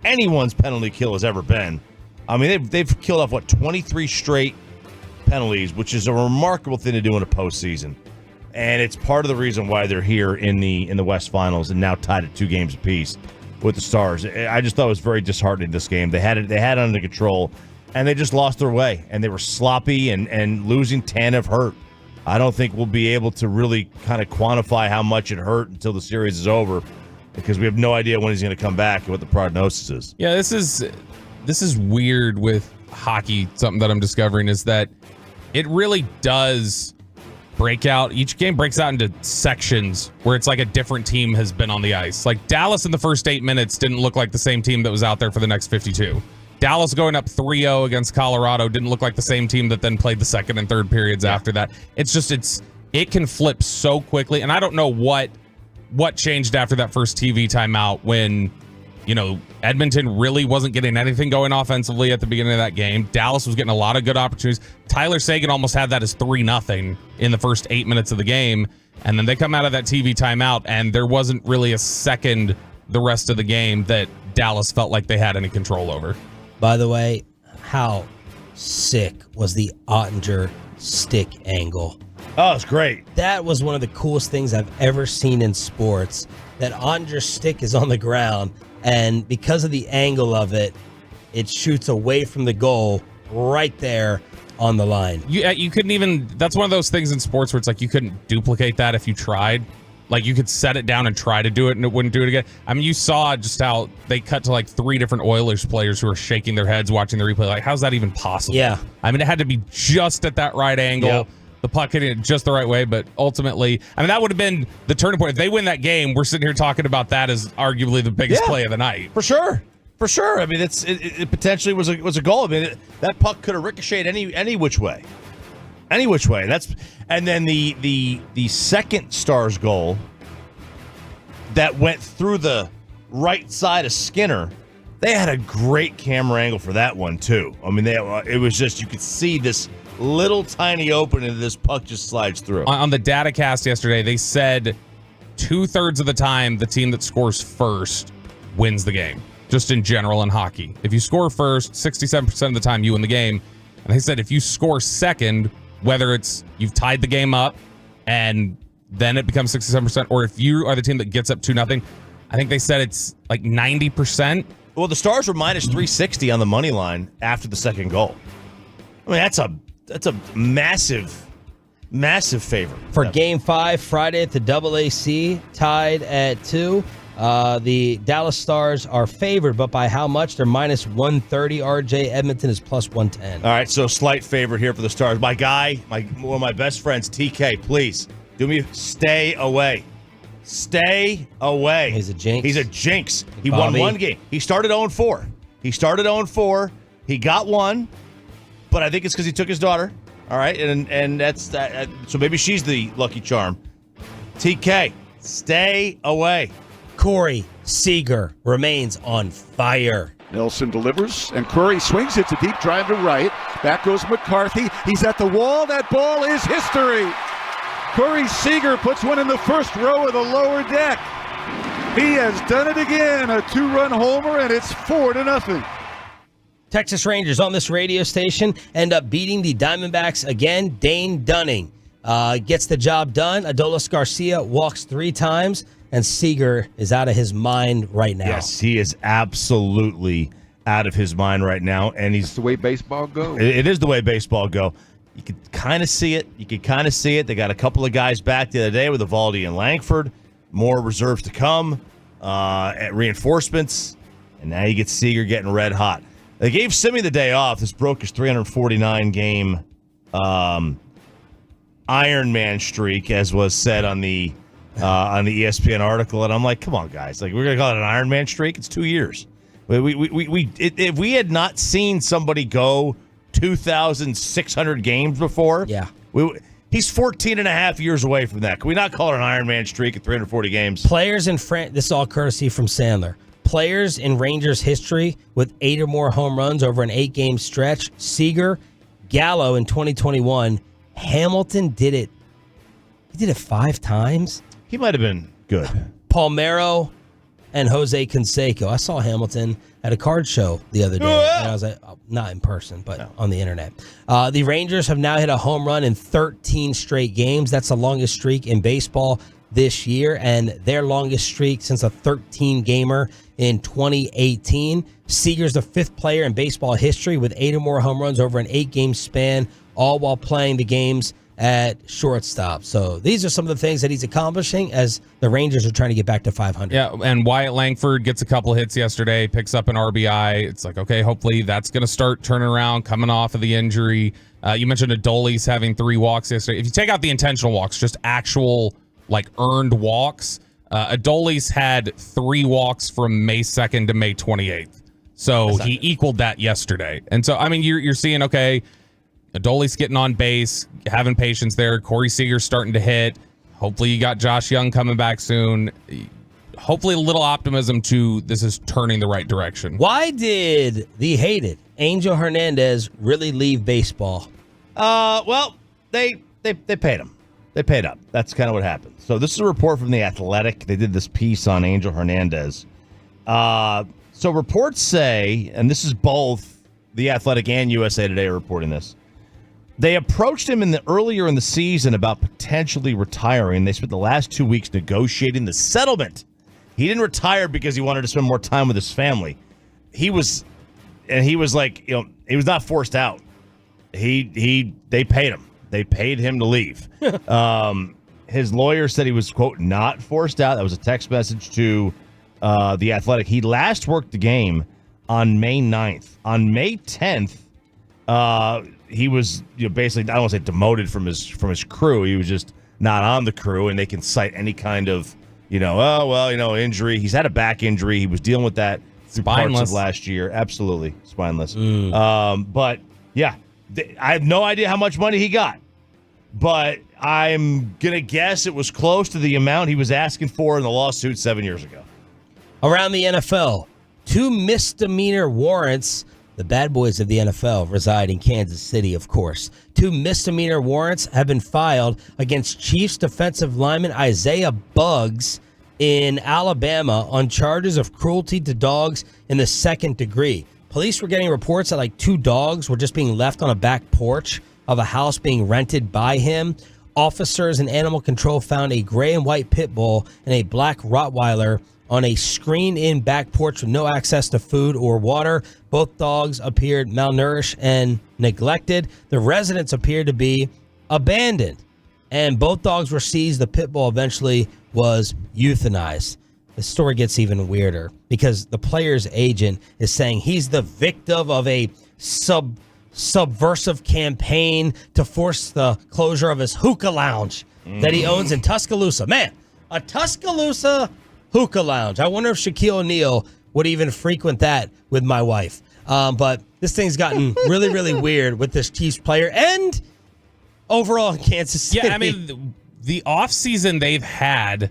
anyone's penalty kill has ever been. I mean, they've killed off, 23 straight penalties, which is a remarkable thing to do in a postseason. And it's part of the reason why they're here in the West Finals and now tied at 2 games apiece with the Stars. I just thought it was very disheartening, this game. They had it under control, and they just lost their way. And they were sloppy, and losing Tanev hurt. I don't think we'll be able to really kind of quantify how much it hurt until the series is over, because we have no idea when he's going to come back and what the prognosis is. Yeah, this is weird with hockey. Something that I'm discovering is that it really does break out. Each game breaks out into sections where it's like a different team has been on the ice. Like Dallas in the first 8 minutes didn't look like the same team that was out there for the next 52. Dallas going up 3-0 against Colorado didn't look like the same team that then played the second and third periods after that. It can flip so quickly, and I don't know what changed after that first TV timeout when, Edmonton really wasn't getting anything going offensively at the beginning of that game. Dallas was getting a lot of good opportunities. Tyler Seguin almost had that as 3-0 in the first 8 minutes of the game, and then they come out of that TV timeout, and there wasn't really a second the rest of the game that Dallas felt like they had any control over. By the way, how sick was the Ottinger stick angle? Oh, it's great. That was one of the coolest things I've ever seen in sports. That Ottinger's stick is on the ground, and because of the angle of it, it shoots away from the goal right there on the line. You couldn't even, that's one of those things in sports where it's like you couldn't duplicate that if you tried. Like you could set it down and try to do it and it wouldn't do it again. I mean, you saw just how they cut to like 3 different Oilers players who were shaking their heads watching the replay. Like, how's that even possible? Yeah. I mean, it had to be just at that right angle. Yep. The puck hitting it just the right way, but ultimately, I mean, that would have been the turning point. If they win that game, we're sitting here talking about that as arguably the biggest play of the night. For sure. I mean, it potentially was a goal. I mean, that puck could have ricocheted any which way. Any which way. And then the second Stars goal that went through the right side of Skinner, they had a great camera angle for that one too. I mean, it was just, you could see this little tiny opening and this puck just slides through. On the data cast yesterday, they said 2/3 of the time the team that scores first wins the game, just in general in hockey. If you score first, 67% of the time you win the game. And they said if you score second, whether it's you've tied the game up and then it becomes 67%, or if you are the team that gets up 2-0, I think they said it's like 90%. Well, the Stars were minus 360 on the money line after the second goal. I mean, that's a massive favor. For Game 5, Friday at the AAC, tied at 2. The Dallas Stars are favored, but by how much? They're minus 130. RJ Edmonton is plus 110. All right, so slight favorite here for the Stars. My guy, one of my best friends, TK, please do me, stay away. Stay away. He's a jinx. He Bobby won one game. He started 0-4. He got one, but I think it's because he took his daughter. All right, and that's that. So maybe she's the lucky charm. TK, stay away. Corey Seager remains on fire. Nelson delivers, and Curry swings. It's a deep drive to right. Back goes McCarthy. He's at the wall. That ball is history. Curry Seager puts one in the first row of the lower deck. He has done it again. A 2-run homer, and it's 4-0. Texas Rangers on this radio station end up beating the Diamondbacks again. Dane Dunning gets the job done. Adolis Garcia walks 3 times, and Seager is out of his mind right now. Yes, he is absolutely out of his mind right now, and he's the way baseball goes. It is the way baseball go. You could kind of see it. They got a couple of guys back the other day with Evaldi and Langford. More reserves to come, at reinforcements, and now you get Seager getting red hot. They gave Simi the day off. This broke his 349-game Iron Man streak, as was said on the ESPN article. And I'm like, come on, guys! Like, we're gonna call it an Iron Man streak? It's 2 years. If we had not seen somebody go 2,600 games before, he's 14 and a half years away from that. Can we not call it an Iron Man streak at 340 games? Players in this is all courtesy from Sandler. Players in Rangers history with 8 or more home runs over an 8-game stretch: Seager, Gallo in 2021. Hamilton did it. He did it 5 times. He might have been good. Palmeiro and Jose Canseco. I saw Hamilton at a card show the other day. And I was like, not in person, but on the internet. The Rangers have now hit a home run in 13 straight games. That's the longest streak in baseball this year, and their longest streak since a 13-gamer in 2018. Seager's the 5th player in baseball history with 8 or more home runs over an 8-game span, all while playing the games at shortstop. So these are some of the things that he's accomplishing as the Rangers are trying to get back to 500. Yeah, and Wyatt Langford gets a couple hits yesterday, picks up an RBI. It's like, okay, hopefully that's going to start turning around, coming off of the injury. You mentioned Adolis having 3 walks yesterday. If you take out the intentional walks, just actual earned walks, Adolis had 3 walks from May 2nd to May 28th. So he equaled that yesterday. And so, I mean, you're seeing, okay, Adolis getting on base, having patience there. Corey Seager's starting to hit. Hopefully you got Josh Young coming back soon. Hopefully a little optimism to this is turning the right direction. Why did the hated Angel Hernandez really leave baseball? Well, they paid him. They paid up. That's kind of what happened. So this is a report from The Athletic. They did this piece on Angel Hernandez. So reports say, and this is both The Athletic and USA Today are reporting this, they approached him earlier in the season about potentially retiring. They spent the last 2 weeks negotiating the settlement. He didn't retire because he wanted to spend more time with his family. He was like, he was not forced out. They paid him. They paid him to leave. His lawyer said he was, quote, not forced out. That was a text message to The Athletic. He last worked the game on May 9th. On May 10th, he was basically, I don't want to say demoted from his crew. He was just not on the crew, and they can cite any kind of, injury. He's had a back injury. He was dealing with that through parts of last year. Absolutely spineless. But yeah, I have no idea how much money he got, but I'm gonna guess it was close to the amount he was asking for in the lawsuit 7 years ago. Around the NFL, 2 misdemeanor warrants. The bad boys of the NFL reside in Kansas City, of course. 2 misdemeanor warrants have been filed against Chiefs defensive lineman Isaiah Buggs in Alabama on charges of cruelty to dogs in the 2nd degree. Police were getting reports that 2 dogs were just being left on a back porch of a house being rented by him. Officers and animal control found a gray and white pit bull and a black Rottweiler on a screened-in back porch with no access to food or water. Both dogs appeared malnourished and neglected. The residence appeared to be abandoned, and both dogs were seized. The pit bull eventually was euthanized. The story gets even weirder because the player's agent is saying he's the victim of a subversive campaign to force the closure of his hookah lounge that he owns in Tuscaloosa. Man, a Tuscaloosa hookah lounge. I wonder if Shaquille O'Neal would even frequent that with my wife. But this thing's gotten really, really weird with this Chiefs player and overall in Kansas City. Yeah, I mean, the offseason they've had,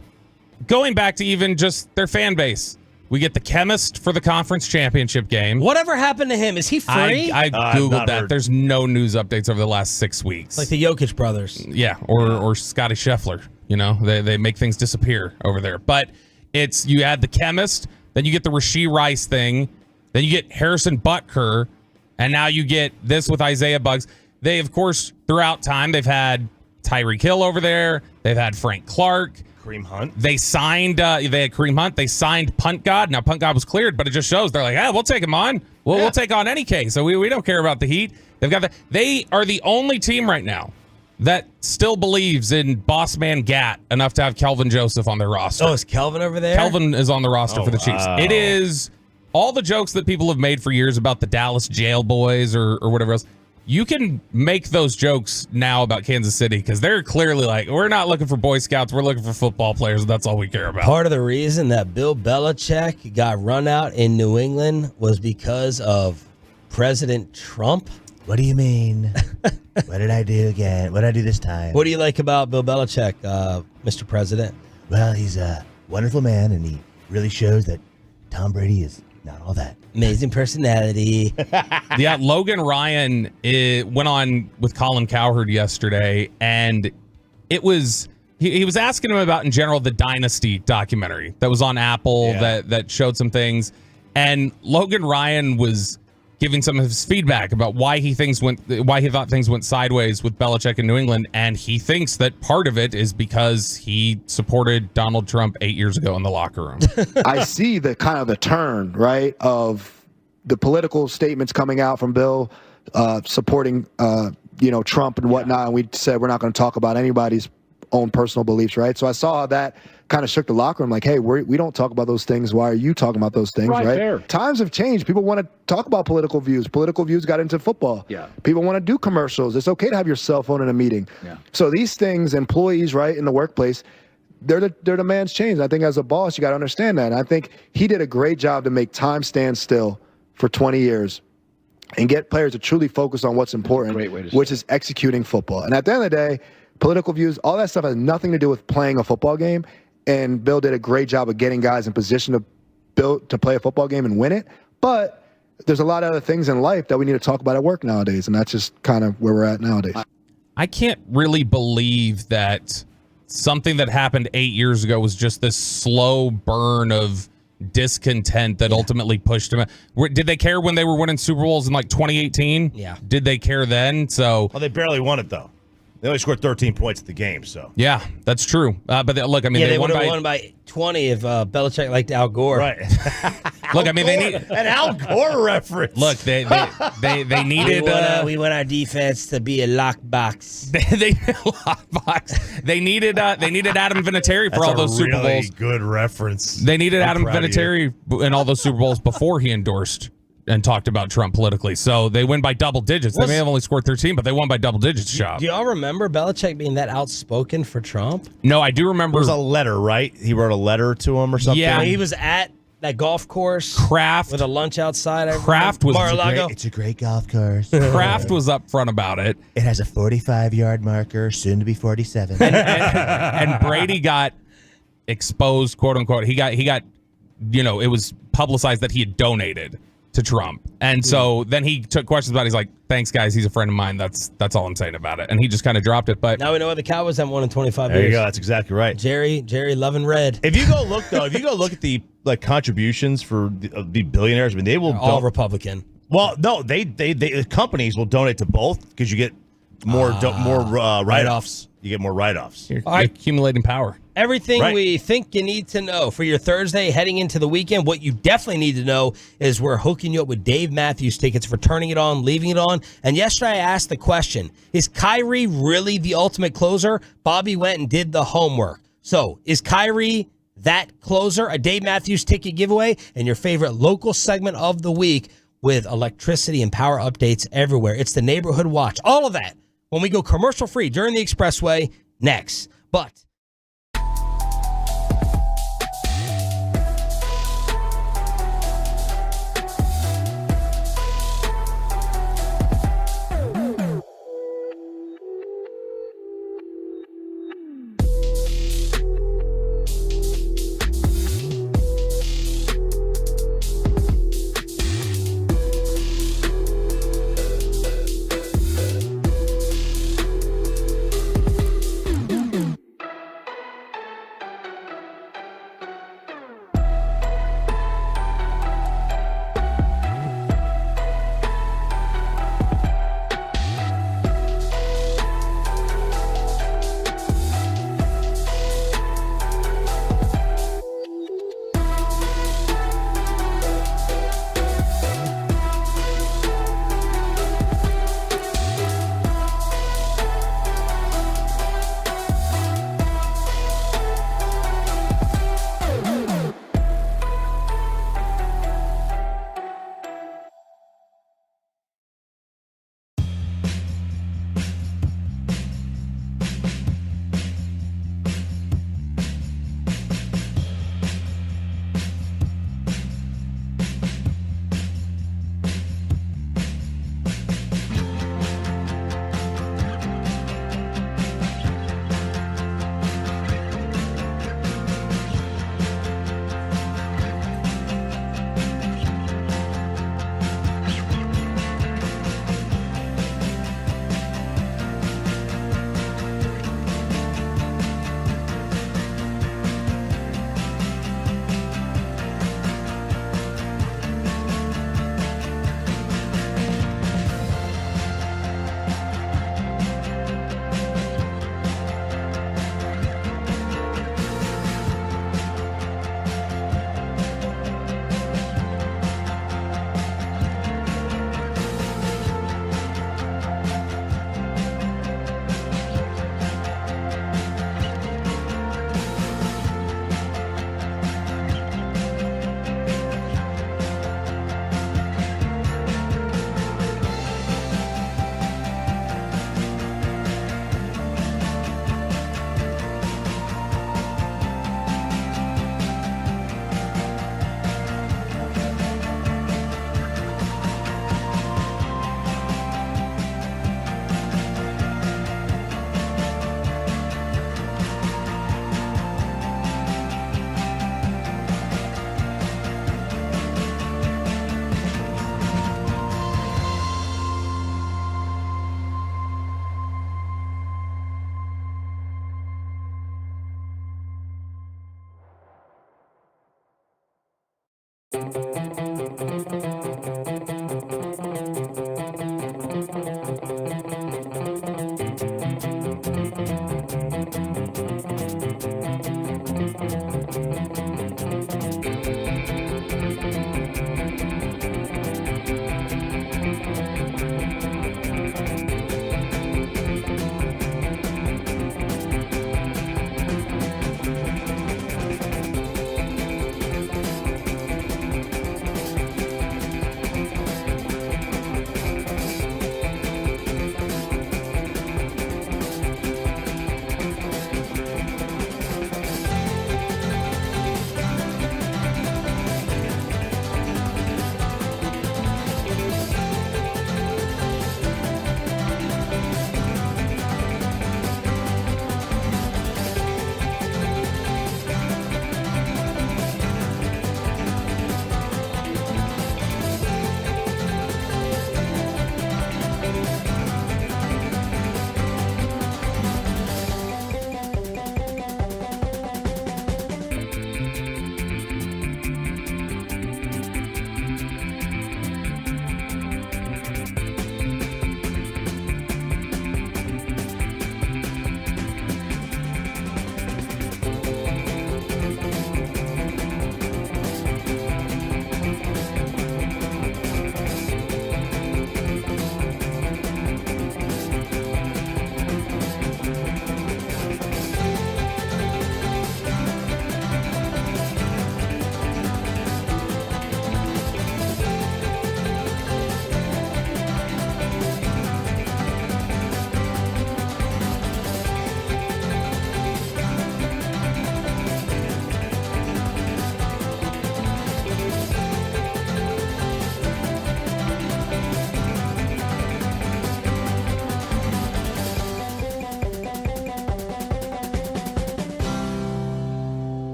going back to even just their fan base. We get the chemist for the conference championship game. Whatever happened to him? Is he free? I Googled that. Heard. There's no news updates over the last 6 weeks. Like the Jokic brothers. Yeah, or Scotty Scheffler. They make things disappear over there. But It's you add the chemist, then you get the Rashee Rice thing, then you get Harrison Butker, and now you get this with Isaiah Buggs. They, of course, throughout time, they've had Tyreek Hill over there. They've had Frank Clark. Kareem Hunt. They had Kareem Hunt. They signed Punt God. Now, Punt God was cleared, but it just shows they're like, we'll take him on. We'll take on any case. So we don't care about the Heat. They are the only team right now that still believes in boss man Gat enough to have Kelvin Joseph on their roster. Oh, is Kelvin over there? Kelvin is on the roster for the Chiefs. Wow. It is all the jokes that people have made for years about the Dallas jail boys or whatever else. You can make those jokes now about Kansas City because they're clearly like, we're not looking for Boy Scouts. We're looking for football players. That's all we care about. Part of the reason that Bill Belichick got run out in New England was because of President Trump. What do you mean? What did I do again? What did I do this time? What do you like about Bill Belichick, Mr. President? Well, he's a wonderful man, and he really shows that Tom Brady is not all that. Amazing personality. Yeah, Logan Ryan went on with Colin Cowherd yesterday, and it was he was asking him about, in general, the Dynasty documentary that was on Apple that showed some things, and Logan Ryan was giving some of his feedback about why he thought things went sideways with Belichick in New England, and he thinks that part of it is because he supported Donald Trump 8 years ago in the locker room. I see the kind of the turn, right, of the political statements coming out from Bill supporting, Trump and whatnot, and we said we're not going to talk about anybody's own personal beliefs, right? So I saw how that kind of shook the locker room, like, hey, we don't talk about those things. Why are you talking about those things, right? There. Times have changed. People want to talk about political views. Political views got into football. Yeah. People want to do commercials. It's okay to have your cell phone in a meeting. Yeah. So these things, employees, right, in the workplace, their demands change. I think as a boss, you got to understand that. And I think he did a great job to make time stand still for 20 years and get players to truly focus on what's important, which is executing football. And at the end of the day, political views, all that stuff has nothing to do with playing a football game. And Bill did a great job of getting guys in position to play a football game and win it. But there's a lot of other things in life that we need to talk about at work nowadays, and that's just kind of where we're at nowadays. I can't really believe that something that happened 8 years ago was just this slow burn of discontent that ultimately pushed him. Did they care when they were winning Super Bowls in like 2018? Yeah. Did they care then? So, well, they barely won it though. They only scored 13 points at the game, so. Yeah, that's true. But look, I mean, they would have won by 20 if Belichick liked Al Gore. Right. Look, I mean, they need an Al Gore reference. Look, they needed. We want our defense to be a lockbox. They needed Adam Vinatieri for all those Super Bowls. That's a really good reference. They needed Adam Vinatieri in all those Super Bowls before he endorsed and talked about Trump politically. So they win by double digits. They may have only scored 13, but they won by double digits, Shop. Do y'all remember Belichick being that outspoken for Trump? No, I do remember. There was a letter, right? He wrote a letter to him or something? Yeah, he was at that golf course. Kraft. With a lunch outside. Kraft was It's a great golf course. Kraft was up front about it. It has a 45-yard marker, soon to be 47. And Brady got exposed, quote unquote. He got, it was publicized that he had donated to Trump. And so then he took questions about it. He's like, thanks, guys. He's a friend of mine. That's all I'm saying about it. And he just kind of dropped it. But now we know why the Cowboys haven't won in 25 There years. you go. That's exactly right. Jerry loving red. If you go look, though, at the contributions for the billionaires, I mean, they will all Republican. Well, no, they companies will donate to both because you get more write-offs. You get more write-offs. You're accumulating power. Everything we think you need to know for your Thursday heading into the weekend. What you definitely need to know is we're hooking you up with Dave Matthews tickets for turning it on, leaving it on. And yesterday I asked the question, is Kyrie really the ultimate closer? Bobby went and did the homework. So is Kyrie that closer? A Dave Matthews ticket giveaway and your favorite local segment of the week with electricity and power updates everywhere. It's the Neighborhood Watch. All of that when we go commercial free during the Expressway next. But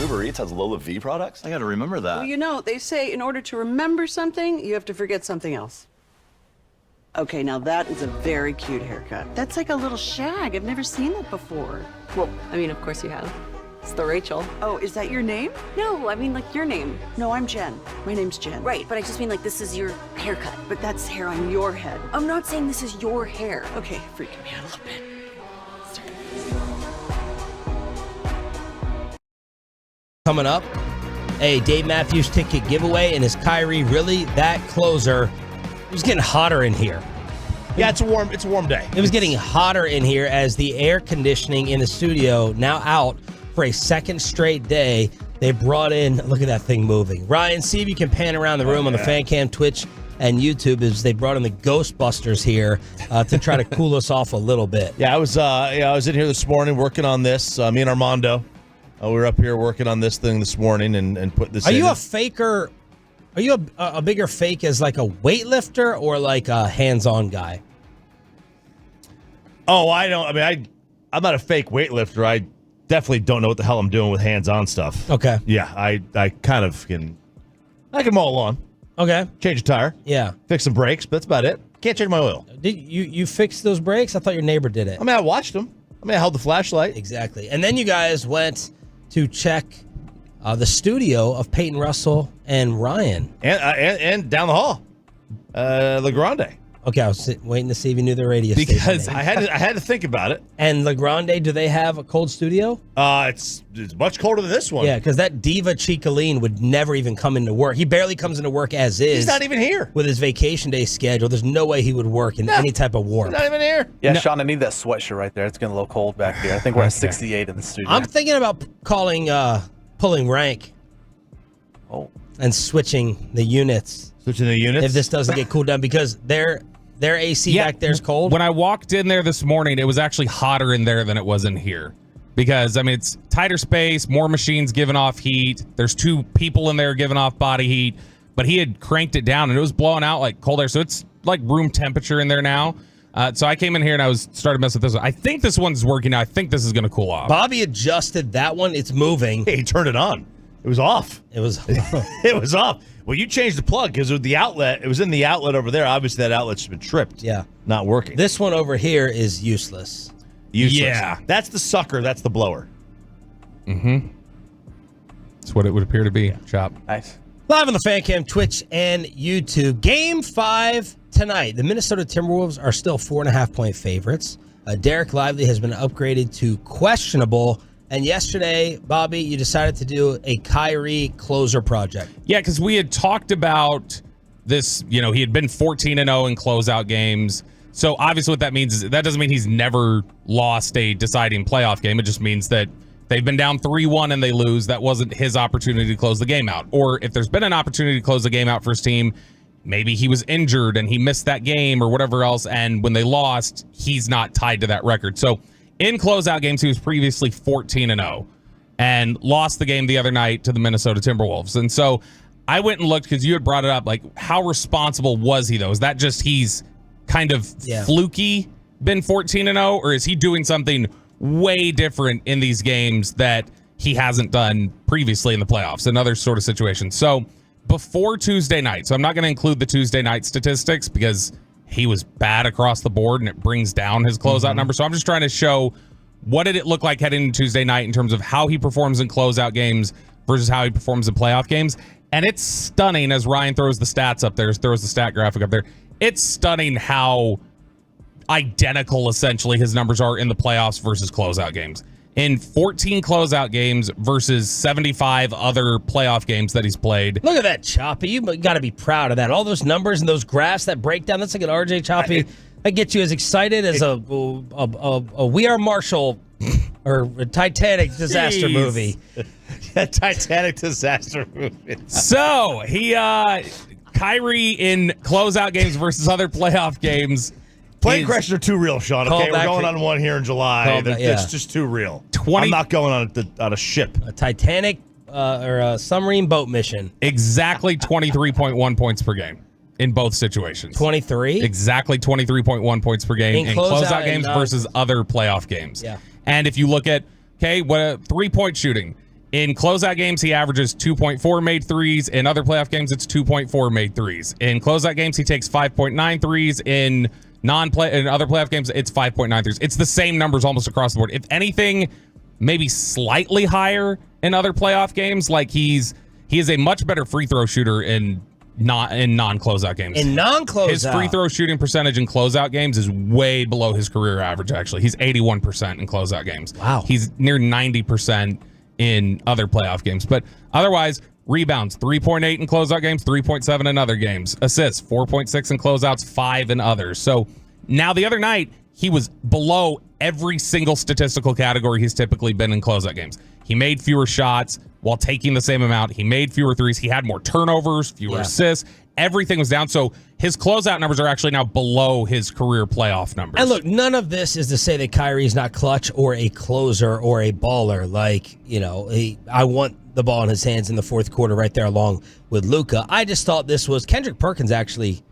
Uber Eats has Lola V products? I gotta remember that. Well, you know, they say in order to remember something, you have to forget something else. Okay, now that is a very cute haircut. That's like a little shag. I've never seen that before. Well, I mean, of course you have. It's the Rachel. Oh, is that your name? No, I mean like your name. No, I'm Jen. My name's Jen. Right, but I just mean like this is your haircut. But that's hair on your head. I'm not saying this is your hair. Okay, freaking me out a little bit. Coming up, a Dave Matthews ticket giveaway, and is Kyrie really that closer? It was getting hotter in here. Yeah, it's a warm day. It was getting hotter in here as the air conditioning in the studio now out for a second straight day. They brought in, look at that thing moving. Ryan, see if you can pan around the room on the fan cam, Twitch, and YouTube as they brought in the Ghostbusters here to try to cool us off a little bit. Yeah, I was in here this morning working on this. Me and Armando, we were up here working on this thing this morning and put this. Are you a faker? Are you a bigger fake as like a weightlifter or like a hands-on guy? Oh, I don't. I mean, I'm not a fake weightlifter. I definitely don't know what the hell I'm doing with hands-on stuff. Okay. Yeah, I kind of can. I can mow a lawn. Okay. Change a tire. Yeah. Fix some brakes, but that's about it. Can't change my oil. Did you fix those brakes? I thought your neighbor did it. I mean, I watched them. I mean, I held the flashlight. Exactly. And then you guys went to check the studio of Peyton Russell and Ryan. And down the hall, LeGrande. Okay, I was waiting to see if you knew the radio station. Because I had to think about it. And LeGrande, do they have a cold studio? It's much colder than this one. Yeah, because that diva Chicoline would never even come into work. He barely comes into work as is. He's not even here. With his vacation day schedule, there's no way he would work in any type of warmth. He's not even here. Yeah, Sean, I need that sweatshirt right there. It's getting a little cold back here. I think we're at 68 in the studio. I'm thinking about pulling rank. Oh. And switching the units. Switching the units? If this doesn't get cooled down, because their AC back there is cold. When I walked in there this morning, it was actually hotter in there than it was in here. Because, I mean, it's tighter space, more machines giving off heat. There's 2 people in there giving off body heat. But he had cranked it down, and it was blowing out like cold air. So it's like room temperature in there now. So I came in here, and I started messing with this one. I think this one's working now. I think this is going to cool off. Bobby adjusted that one. It's moving. Hey, he turned it on. It was off. It was it was off. Well, you changed the plug because the outlet. It was in the outlet over there. Obviously, that outlet's been tripped. Yeah, not working. This one over here is useless. Yeah, that's the sucker. That's the blower. Mm-hmm. That's what it would appear to be. Chop. Nice. Live on the Fan Cam, Twitch, and YouTube. Game 5 tonight. The Minnesota Timberwolves are still 4.5-point favorites. Derek Lively has been upgraded to questionable. And yesterday, Bobby, you decided to do a Kyrie closer project. Yeah, because we had talked about this. You know, he had been 14-0 in closeout games. So obviously what that means is that doesn't mean he's never lost a deciding playoff game. It just means that they've been down 3-1 and they lose. That wasn't his opportunity to close the game out. Or if there's been an opportunity to close the game out for his team, maybe he was injured and he missed that game or whatever else. And when they lost, he's not tied to that record. So in closeout games, he was previously 14-0 and lost the game the other night to the Minnesota Timberwolves. And so I went and looked because you had brought it up, like, how responsible was he, though? Is that just he's kind of fluky been 14-0, or is he doing something way different in these games that he hasn't done previously in the playoffs and other sort of situations? So before Tuesday night, so I'm not going to include the Tuesday night statistics because he was bad across the board and it brings down his closeout number. So I'm just trying to show what did it look like heading into Tuesday night in terms of how he performs in closeout games versus how he performs in playoff games. And it's stunning as Ryan throws the stats up there, throws the stat graphic up there. It's stunning how identical essentially his numbers are in the playoffs versus closeout games. In 14 closeout games versus 75 other playoff games that he's played. Look at that, Choppy. You got to be proud of that. All those numbers and those graphs, that breakdown, that's like an RJ Choppy. That gets you as excited as a We Are Marshall or a Titanic disaster movie. Titanic disaster movie. So, Kyrie in closeout games versus other playoff games. Plane crashes are too real, Sean. Okay, we're going on one here in July. It's just too real. I'm not going on a ship. A Titanic or a submarine boat mission. Exactly 23.1 points per game in both situations. 23? Exactly 23.1 points per game in closeout games versus other playoff games. Yeah. And if you look at, what 3-point shooting. In closeout games, he averages 2.4 made threes. In other playoff games, it's 2.4 made threes. In closeout games, he takes 5.9 threes. In other playoff games, it's 5.9 threes. It's the same numbers almost across the board. If anything, maybe slightly higher in other playoff games. Like he is a much better free throw shooter in non-closeout games. In non-closeout, his free throw shooting percentage in closeout games is way below his career average. Actually, he's 81% in closeout games. Wow, he's near 90% in other playoff games. But otherwise, rebounds 3.8 in closeout games, 3.7 in other games. Assists 4.6 in closeouts, 5 in others. So now the other night he was below every single statistical category he's typically been in closeout games. He made fewer shots while taking the same amount. He made fewer threes. He had more turnovers, fewer assists. Everything was down. So his closeout numbers are actually now below his career playoff numbers. And look, none of this is to say that Kyrie's not clutch or a closer or a baller. Like, I want the ball in his hands in the fourth quarter right there along with Luka. I just thought this was Kendrick Perkins actually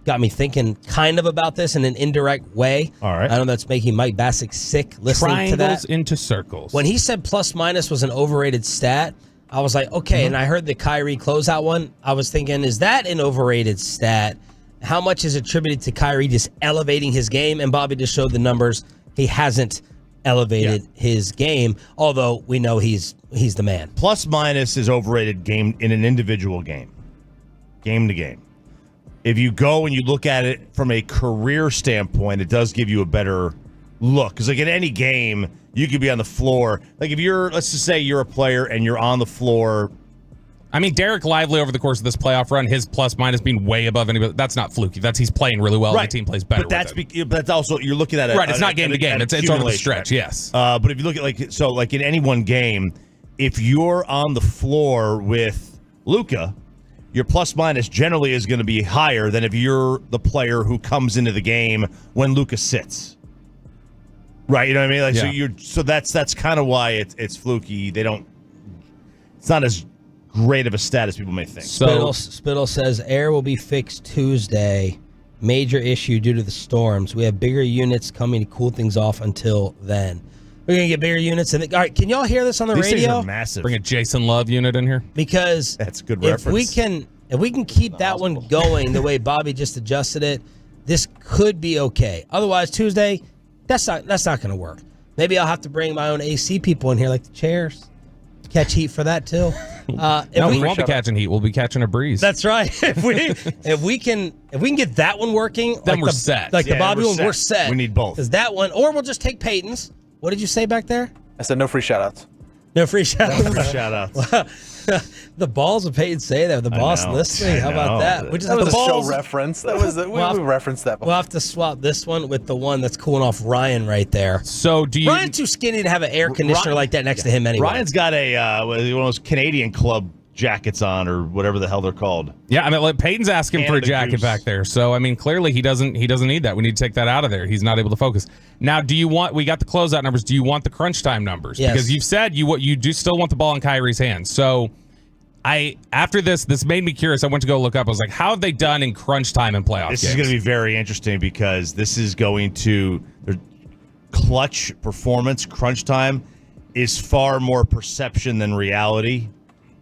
got me thinking kind of about this in an indirect way. All right. I know that's making Mike Bassick sick listening to that. Triangles into circles. When he said plus minus was an overrated stat, I was like, okay. And I heard the Kyrie closeout one. I was thinking, is that an overrated stat? How much is attributed to Kyrie just elevating his game? And Bobby just showed the numbers. He hasn't elevated his game, although we know he's the man. Plus minus is overrated game in an individual game to game. If you go and you look at it from a career standpoint, it does give you a better look. Because like in any game, you could be on the floor. Like if let's just say you're a player and you're on the floor. I mean, Derek Lively over the course of this playoff run, his plus minus being way above anybody. That's not fluky. He's playing really well. Right. And the team plays better. But that's also you're looking at it. Right. It's not game to game. It's over the stretch. Yes. But if you look at like in any one game, if you're on the floor with Luka, your plus minus generally is going to be higher than if you're the player who comes into the game when Luka sits. Right. You know what I mean? Like so that's kind of why it's fluky. It's not as great of a stat as people may think. Spittle says air will be fixed Tuesday. Major issue due to the storms. We have bigger units coming to cool things off until then. We're gonna get bigger units. And all right, can y'all hear this on the These radio? Things are massive. Bring a Jason Love unit in here because that's a good if reference. If we can keep that one going the way Bobby just adjusted it, this could be okay. Otherwise, Tuesday, that's not gonna work. Maybe I'll have to bring my own AC people in here, like the chairs. Catch heat for that too. We won't be catching heat. We'll be catching a breeze. That's right. If we can get that one working, then we're set. Like the Bobby one, we're set. We need both. Because that one, or we'll just take Peyton's. What did you say back there? I said no free shoutouts. No free shoutouts. No free shoutouts. The balls of Peyton say that. The boss listening. How about that? We just have the show reference. That was we referenced that before. We'll have to swap this one with the one that's cooling off Ryan right there. So Ryan's too skinny to have an air conditioner like that next to him anyway. Ryan's got one of those Canadian club jackets on or whatever the hell they're called. Yeah, I mean, like Peyton's asking for a jacket Goose. back there. So I mean, clearly he doesn't need that. We need to take that out of there. He's not able to focus. Now, we got the closeout numbers. Do you want the crunch time numbers? Yes. Because you've said you do still want the ball in Kyrie's hands. So after this made me curious. I went to go look up. I was like, how have they done in crunch time in playoff games? This is going to be very interesting because this is going to their clutch performance. Crunch time is far more perception than reality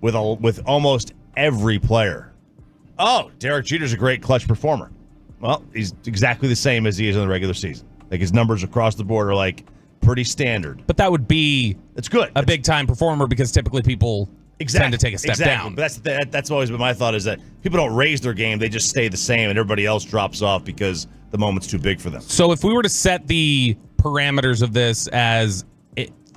with almost every player. Oh, Derek Jeter's a great clutch performer. Well, he's exactly the same as he is in the regular season. Like his numbers across the board are like pretty standard. But that would be good. A big time performer because typically people tend to take a step down. But that's always been my thought is that people don't raise their game, they just stay the same, and everybody else drops off because the moment's too big for them. So if we were to set the parameters of this as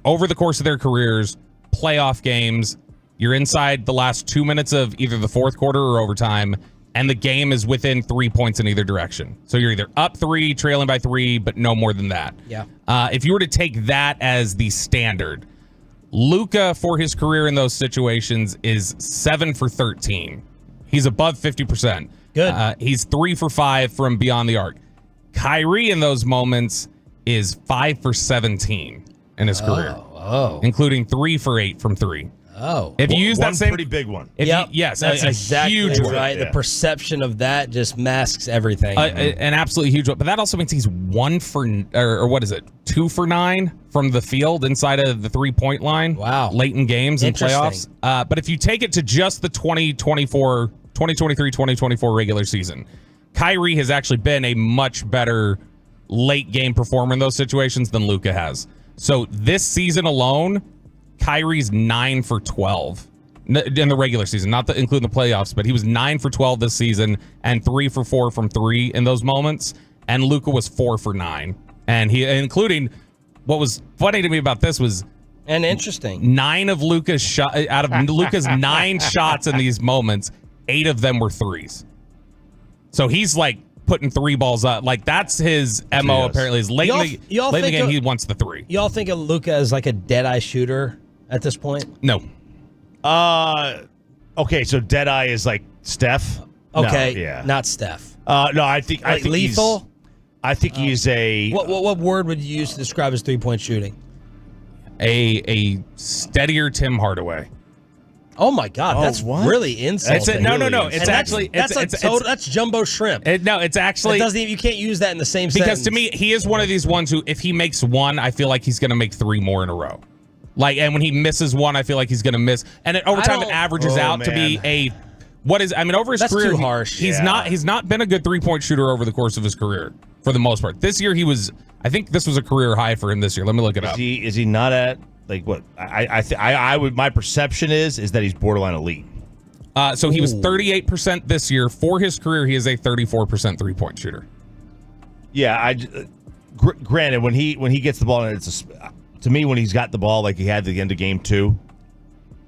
over the course of their careers, playoff games, you're inside the last 2 minutes of either the fourth quarter or overtime, and the game is within 3 points in either direction. So you're either up 3, trailing by 3, but no more than that. Yeah. If you were to take that as the standard, Luka for his career in those situations is 7 for 13. He's above 50%. Good. He's 3 for 5 from beyond the arc. Kyrie in those moments is 5 for 17 in his career, including 3 for 8 from 3. Oh, if you use that same pretty big one, yes, that's exactly huge one. right. The perception of that just masks everything. An absolutely huge one, but that also means he's 2 for 9 from the field inside of the 3-point line. Wow, late in games and playoffs. But if you take it to just the 2023-2024 regular season, Kyrie has actually been a much better late game performer in those situations than Luka has. So this season alone, Kyrie's 9 for 12 in the regular season, not including the playoffs, but he was 9 for 12 this season and 3 for 4 from 3 in those moments. And Luka was 4 for 9. And including what was funny to me about this was, and interesting, 9 of Luka's out of Luka's 9 shots in these moments, 8 of them were threes. So he's like putting 3 balls up. Like that's his MO apparently. Is late in the game, he wants the 3. Y'all think of Luka as like a dead-eye shooter at this point? No. Okay, so Deadeye is like Steph. Okay, no, yeah, not Steph. No, I think lethal. I think he's a. What word would you use to describe his 3-point shooting? A steadier Tim Hardaway. Oh my God, that's really insulting. No. It's actually that's jumbo shrimp. It's actually you can't use that in the same because sentence. to me he is one of these ones who if he makes 1, I feel like he's going to make 3 more in a row. Like, and when he misses 1, I feel like he's going to miss. And over time, it averages out to be over his That's career. Too harsh. He's not been a good 3-point shooter over the course of his career. for the most part. This year I think this was a career high for him this year. Let me look it up. Is he not at like what? I would. My perception is that he's borderline elite. So he was 38% this year. For his career, he is a 34% 3-point shooter. Yeah, granted, when he gets the ball, and to me, when he's got the ball like he had at the end of game 2,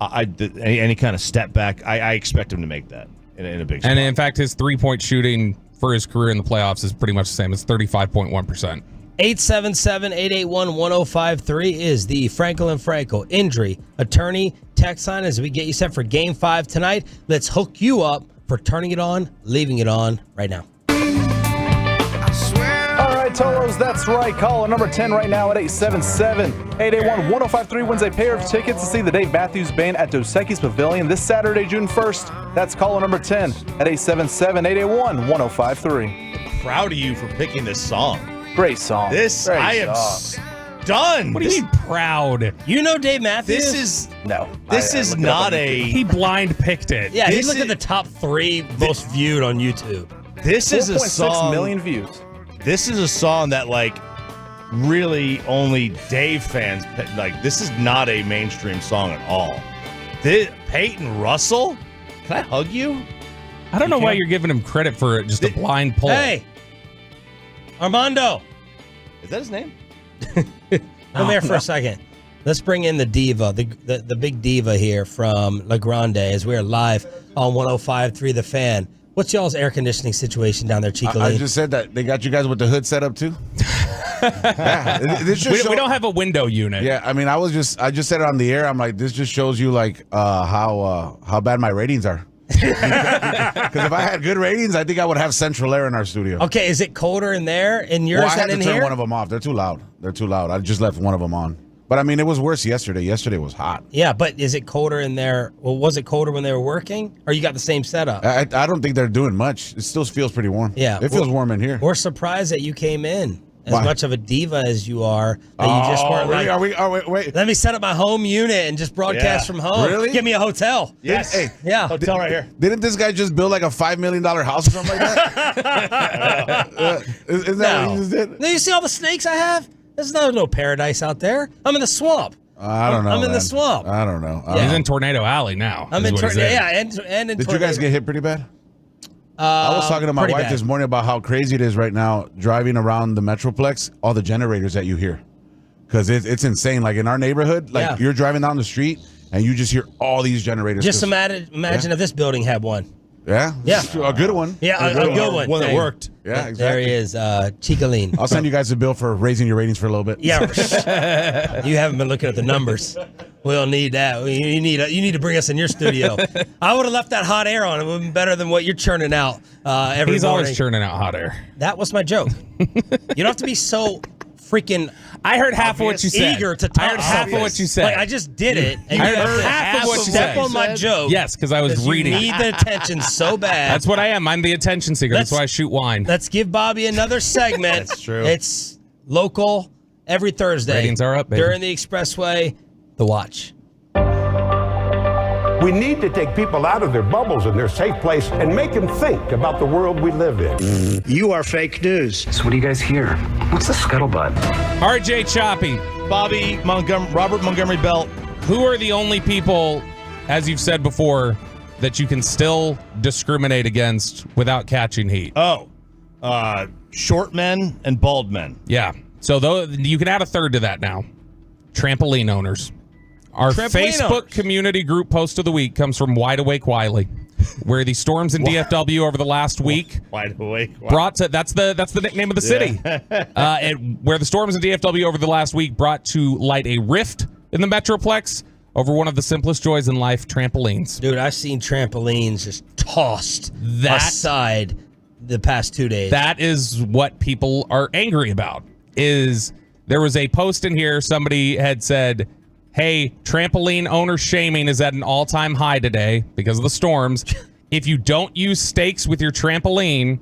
any kind of step back, I expect him to make that in a big spot. And in fact, his 3-point shooting for his career in the playoffs is pretty much the same. It's 35.1%. 877-881-1053 is the Frankel & Frankel injury attorney text line as we get you set for Game 5 tonight. Let's hook you up for turning it on, leaving it on right now. All right, Tolos, that's right. Caller number 10 right now at 877-881-1053 wins a pair of tickets to see the Dave Matthews Band at Dos Equis Pavilion this Saturday, June 1st. That's caller number 10 at 877-881-1053. Proud of you for picking this song. Great song. I am stunned. What do you mean proud? You know Dave Matthews? This is not a... He blind picked it. Yeah, he looked at the top 3 most viewed on YouTube. This is a song... 4.6 million views. This is a song that, like, really only Dave fans... Like, this is not a mainstream song at all. Peyton Russell? Can I hug you? I don't know why you're giving him credit for just a blind pull. Hey! Armando! Is that his name? Come here for a second. Let's bring in the diva, the big diva here from La Grande as we're live on 105.3 The Fan. What's y'all's air conditioning situation down there, Chico? I just said that. They got you guys with the hood set up too? Yeah, we don't have a window unit. Yeah, I mean, I just said it on the air. I'm like, this just shows you like how bad my ratings are. Because if I had good ratings, I think I would have central air in our studio. Okay, is it colder in there in yours I had than to in turn here? one of them off. They're too loud. I just left one of them on. But I mean, it was worse yesterday. Yesterday was hot. Yeah, but is it colder in there? Well, was it colder when they were working? Or you got the same setup? I don't think they're doing much. It still feels pretty warm. Yeah. It feels warm in here. We're surprised that you came in. As Why? much of a diva as you are, that you just weren't like, wait. Let me set up my home unit and just broadcast from home. Really? Give me a hotel. Yes. Hey, yeah. Hotel right here. Didn't this guy just build like a $5 million house or something like that? Is that what he just did? Now you see all the snakes I have? There's no paradise out there. I'm in the swamp. I don't know. I'm in the man. swamp. I don't know. He's in Tornado Alley now. I'm in Tornado. yeah, and in Did Tornado. you guys get hit pretty bad? I was talking to my pretty wife bad. this morning about how crazy it is right now driving around the Metroplex, all the generators that you hear. Because it's insane. Like in our neighborhood, like you're driving down the street and you just hear all these generators. Just imagine if this building had one. Yeah? Yeah. A good one. Yeah, a good one. One that worked. Yeah, exactly. There he is, Chicolene. I'll send you guys a bill for raising your ratings for a little bit. Yeah, you haven't been looking at the numbers. We don't need that. You need to bring us in your studio. I would have left that hot air on. It would have been better than what you're churning out every He's morning. always churning out hot air. That was my joke. You don't have to be so freaking. I heard half of what you said. Eager to talk. I heard half of what you said. Like I just did it, and I you heard have half of what you step said. on my joke. Yes, because I was reading. You need the attention so bad. That's what I am. I'm the attention seeker. That's why I shoot wine. Let's give Bobby another segment. That's true. It's local every Thursday. Ratings are up, baby. During the Expressway, The Watch. We need to take people out of their bubbles and their safe place and make them think about the world we live in. You are fake news. So what do you guys hear? What's the scuttlebutt? RJ Choppy. Bobby Montgomery, Robert Montgomery Belt. Who are the only people, as you've said before, that you can still discriminate against without catching heat? Short men and bald men. Yeah. So though you can add a third to that now. Trampoline owners. Our Facebook community group post of the week comes from Wide Awake Wiley, where the storms in DFW over the last week Wide Awake brought to that's the nickname of the city. Where the storms in DFW over the last week brought to light a rift in the Metroplex over one of the simplest joys in life, trampolines. Dude, I've seen trampolines just tossed aside the past 2 days. That is what people are angry about. Is there was a post in here, somebody had said, hey, trampoline owner shaming is at an all-time high today because of the storms. If you don't use stakes with your trampoline,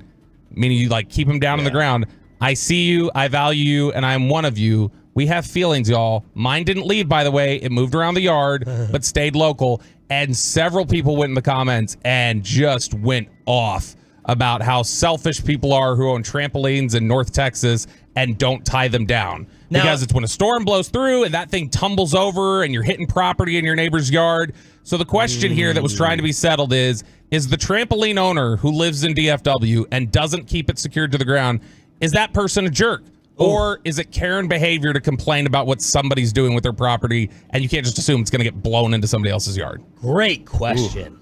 meaning you like keep them down on the ground, I see you, I value you, and I'm one of you. We have feelings, y'all. Mine didn't leave, by the way. It moved around the yard, but stayed local. And several people went in the comments and just went off about how selfish people are who own trampolines in North Texas and don't tie them down. Now, because it's when a storm blows through and that thing tumbles over and you're hitting property in your neighbor's yard. So the question here that was trying to be settled is the trampoline owner who lives in DFW and doesn't keep it secured to the ground, is that person a jerk? Or is it Karen behavior to complain about what somebody's doing with their property and you can't just assume it's going to get blown into somebody else's yard? Great question.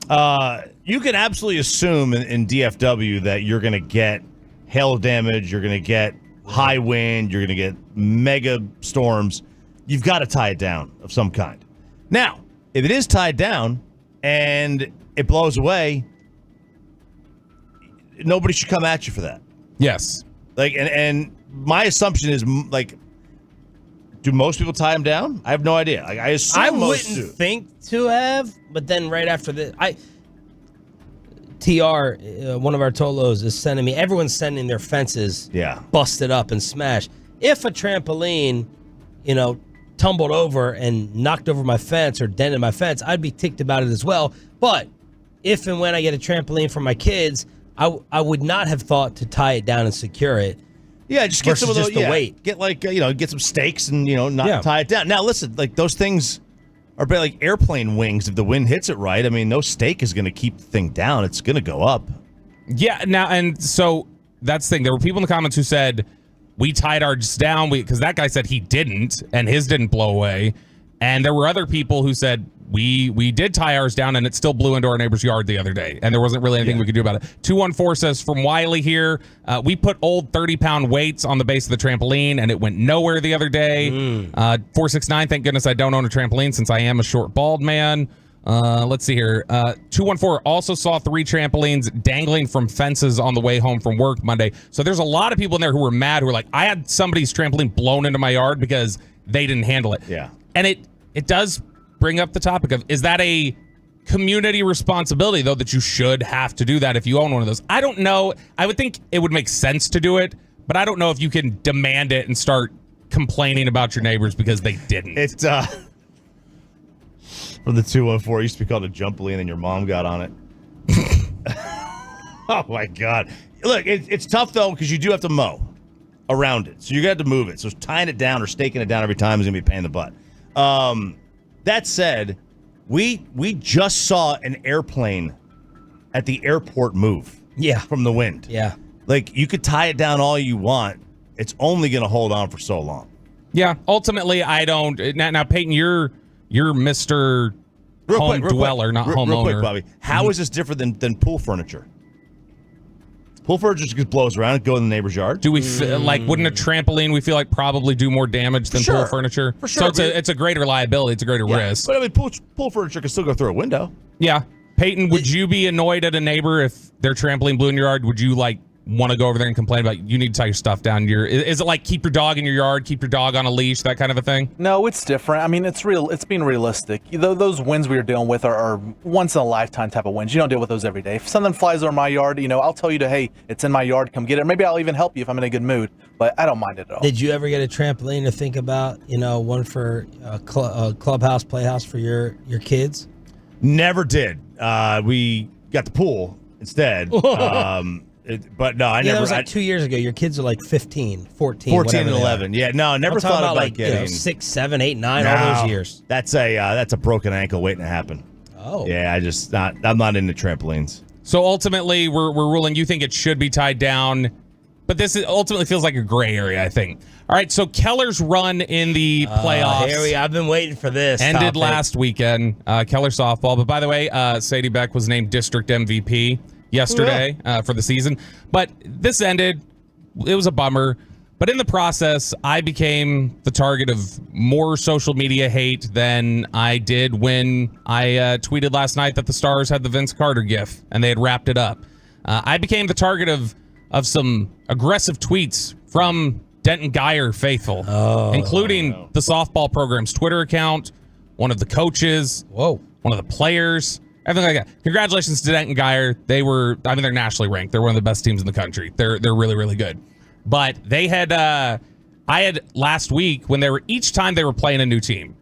You can absolutely assume in DFW that you're going to get hail damage, you're going to get high wind, you're going to get mega storms. You've got to tie it down of some kind. Now, if it is tied down and it blows away, nobody should come at you for that. Yes. And my assumption is, do most people tie them down? I have no idea. I assume I most wouldn't do. think to have, but then right after this, TR, one of our Tolos, is sending me. Everyone's sending their fences, busted up and smashed. If a trampoline, tumbled over and knocked over my fence or dented my fence, I'd be ticked about it as well. But if and when I get a trampoline for my kids, I would not have thought to tie it down and secure it. Yeah, just get some of those. The weight. Get get some stakes and not tie it down. Now listen, those things are like airplane wings. If the wind hits it right, I mean, no stake is going to keep the thing down. It's going to go up. Yeah. Now, and so that's the thing. There were people in the comments who said we tied ours down because that guy said he didn't and his didn't blow away, and there were other people who said we did tie ours down and it still blew into our neighbor's yard the other day and there wasn't really anything we could do about it. 214 says from Wiley here, we put old 30-pound weights on the base of the trampoline and it went nowhere the other day. 469, thank goodness I don't own a trampoline since I am a short bald man. Let's see here. 214 also saw 3 trampolines dangling from fences on the way home from work Monday. So there's a lot of people in there who were mad who were like, I had somebody's trampoline blown into my yard because they didn't handle it. Yeah. And it does bring up the topic of, is that a community responsibility, though, that you should have to do that if you own one of those? I don't know. I would think it would make sense to do it, but I don't know if you can demand it and start complaining about your neighbors because they didn't. It's from the 214, it used to be called a jumpoline and your mom got on it. Oh, my God. Look, it's tough, though, because you do have to mow around it. So you're going to have to move it. So tying it down or staking it down every time is going to be a pain in the butt. That said, we just saw an airplane at the airport move. Yeah. From the wind. Yeah. Like, you could tie it down all you want. It's only going to hold on for so long. Yeah. Ultimately, I don't. Now Peyton, you're Mr. Home dweller, not homeowner. Real quick, Bobby. How is this different than pool furniture? Pool furniture just blows around and goes in the neighbor's yard. Do we wouldn't a trampoline we feel like probably do more damage than pool furniture? For sure. So it's a greater liability, it's a greater risk. But I mean, pool furniture can still go through a window. Yeah. Peyton, would you be annoyed at a neighbor if their trampoline blew in your yard? Would you want to go over there and complain about you need to tie your stuff down? Is it like keep your dog in your yard, keep your dog on a leash, that kind of a thing? No, it's different. I mean, it's being realistic. Those winds we are dealing with are once in a lifetime type of winds. You don't deal with those every day. If something flies over my yard, I'll tell you hey, it's in my yard, come get it. Maybe I'll even help you if I'm in a good mood, but I don't mind it at all. Did you ever get a trampoline to think about, one for a clubhouse, playhouse for your kids? Never did. We got the pool instead. But no, I never. That was like 2 years ago. Your kids are like 15, 14, 14 and 11. Yeah, no, I never thought about getting 6, 7, 8, 9, all those years. That's a broken ankle waiting to happen. Oh, yeah, I'm not into trampolines. So ultimately, we're ruling you think it should be tied down, but this ultimately feels like a gray area, I think. All right, so Keller's run in the playoffs. I've been waiting for this. Ended last weekend. Keller softball, but by the way, Sadie Beck was named district MVP yesterday for the season. But this ended. It was a bummer. But in the process, I became the target of more social media hate than I did when I tweeted last night that the Stars had the Vince Carter gif and they had wrapped it up. I became the target of some aggressive tweets from Denton Guy faithful, including the softball program's Twitter account, one of the coaches, one of the players, everything like that. Congratulations to Denton Guy. They're nationally ranked. They're one of the best teams in the country. They're really, really good. But they had, I had last week when each time they were playing a new team,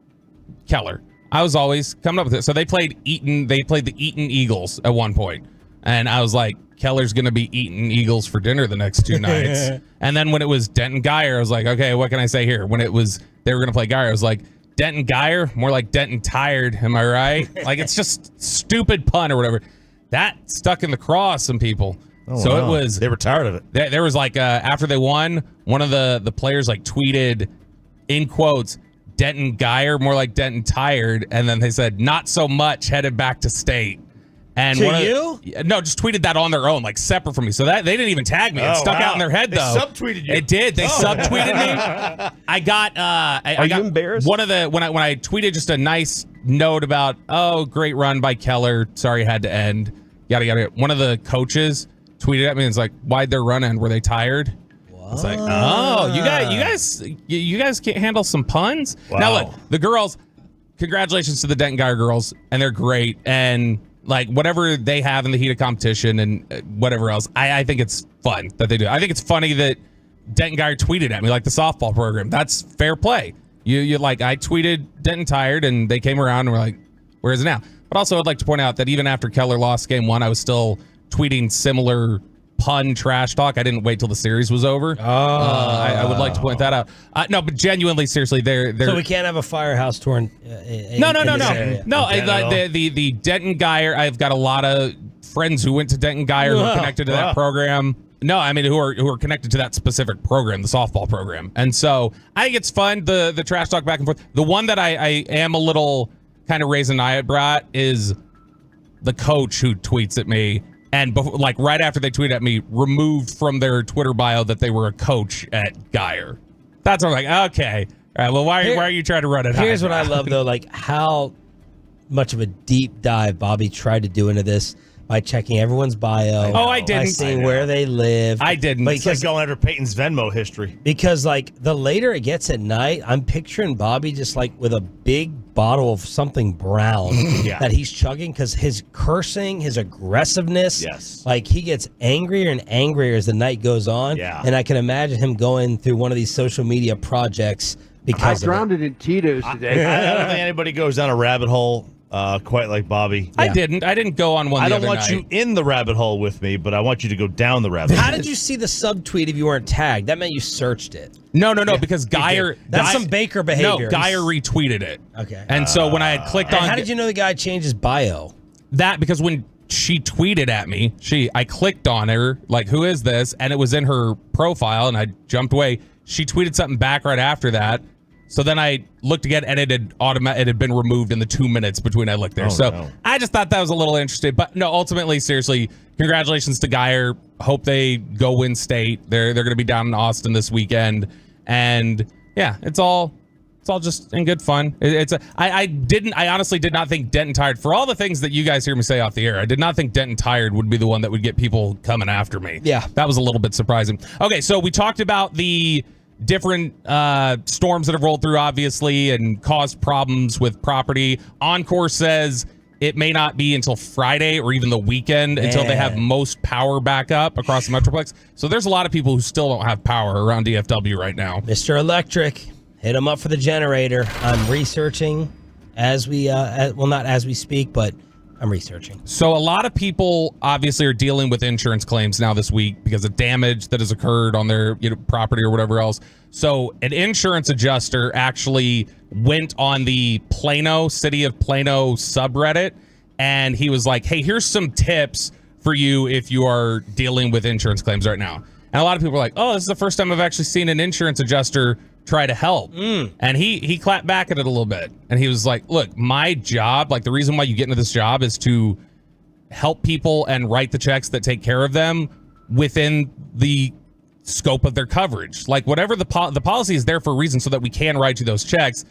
Keller, I was always coming up with it. So they played Eaton. They played the Eaton Eagles at one point. And I was like, Keller's going to be eating Eagles for dinner the next 2 nights. And then when it was Denton Guy, I was like, okay, what can I say here? When it was they were going to play Guy, I was like, Denton Guy, more like Denton Tired. Am I right? Like, it's just stupid pun or whatever. That stuck in the craw some people. Oh, so wow. it was. They were tired of it. There was like after they won, one of the players like tweeted in quotes, Denton Guyer, more like Denton Tired, and then they said, not so much, headed back to state. And no, just tweeted that on their own, like separate from me. So that they didn't even tag me. It stuck out in their head though. They subtweeted you. It did. They subtweeted me. I got. Are you embarrassed? One of the when I tweeted just a nice note about great run by Keller. Sorry it had to end. Yada yada. One of the coaches tweeted at me and was like, why'd their run end? Were they tired? It's like, you guys can't handle some puns. Wow. Now look, the girls. Congratulations to the Denton Guy girls, and they're great. And like whatever they have in the heat of competition and whatever else, I think it's fun that they do. I think it's funny that Denton Guy tweeted at me like the softball program. That's fair play. You like I tweeted Denton Tired, and they came around and were like, where is it now? But also, I'd like to point out that even after Keller lost game 1, I was still tweeting similar pun trash talk. I didn't wait till the series was over. I would like to point that out. No, but genuinely, seriously, they're So we can't have a Firehouse tour. No. The Denton Guyer. I've got a lot of friends who went to Denton Guyer who are connected to that program. No, I mean who are connected to that specific program, the softball program. And so I think it's fun the trash talk back and forth. The one that I am a little kind of raising an eyebrow is the coach who tweets at me. And like right after they tweeted at me, removed from their Twitter bio that they were a coach at Guyer. That's what I'm like, okay. All right, well, why are you trying to run it? Here's what I love, though, like how much of a deep dive Bobby tried to do into this by checking everyone's bio. I didn't. By seeing where they live. I didn't. It's like going after Peyton's Venmo history. Because, like, the later it gets at night, I'm picturing Bobby just, like, with a big bottle of something brown that he's chugging because his cursing, his aggressiveness, like, he gets angrier and angrier as the night goes on. Yeah. And I can imagine him going through one of these social media projects because I drowned it in Tito's today. I don't think anybody goes down a rabbit hole quite like Bobby. I didn't go on one. I don't want you in the rabbit hole with me, but I want you to go down the rabbit hole. How did you see the subtweet if you weren't tagged? That meant you searched it. No, because Guyer... That's some Baker behavior. No, Guyer retweeted it. Okay. And so when I had clicked on... How did you know the guy changed his bio? That, because when she tweeted at me, I clicked on her, like, who is this? And it was in her profile, and I jumped away. She tweeted something back right after that. So then I looked again, and it had been removed in the 2 minutes between I looked there. I just thought that was a little interesting. But no, ultimately, seriously, congratulations to Guyer. Hope they go win state. They're going to be down in Austin this weekend, and yeah, it's all just in good fun. I honestly did not think Denton Tired, for all the things that you guys hear me say off the air, I did not think Denton Tired would be the one that would get people coming after me. Yeah, that was a little bit surprising. Okay, so we talked about the different storms that have rolled through, obviously, and caused problems with property. Encore says it may not be until Friday or even the weekend until they have most power back up across the Metroplex. So there's a lot of people who still don't have power around DFW right now. Mr. Electric, hit him up for the generator. I'm researching as we, not as we speak, but I'm researching. So a lot of people obviously are dealing with insurance claims now this week because of damage that has occurred on their property or whatever else. So an insurance adjuster actually went on the City of Plano subreddit, and he was like, hey, here's some tips for you if you are dealing with insurance claims right now. And a lot of people are like, oh, this is the first time I've actually seen an insurance adjuster try to help. And he clapped back at it a little bit. And he was like, look, my job, like the reason why you get into this job is to help people and write the checks that take care of them within the scope of their coverage. Like whatever the policy is there for a reason so that we can write you those checks.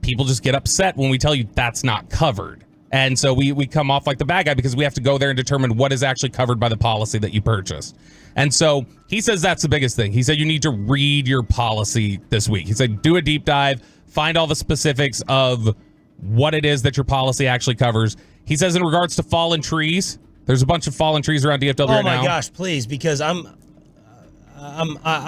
People just get upset when we tell you that's not covered. And so we come off like the bad guy because we have to go there and determine what is actually covered by the policy that you purchased. And so he says that's the biggest thing. He said you need to read your policy this week. He said do a deep dive, find all the specifics of what it is that your policy actually covers. He says in regards to fallen trees, there's a bunch of fallen trees around DFW right now. Oh my gosh, please, because I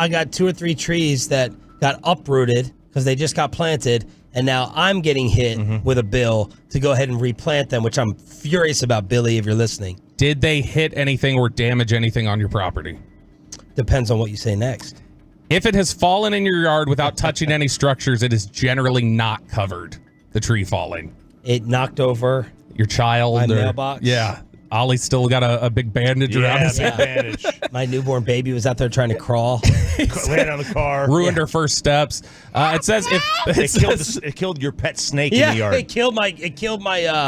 got 2 or 3 trees that got uprooted because they just got planted, and now I'm getting hit with a bill to go ahead and replant them, which I'm furious about, Billy, if you're listening. did they hit anything or damage anything on your property? Depends on what you say next. If it has fallen in your yard without touching any structures, it is generally not covered. The tree falling. It knocked over your child. my mailbox. Yeah. Ollie's still got a big bandage around his head. Bandage. My newborn baby was out there trying to crawl. Landed on the car. Ruined her first steps. It says if it killed your pet snake in the yard. it killed my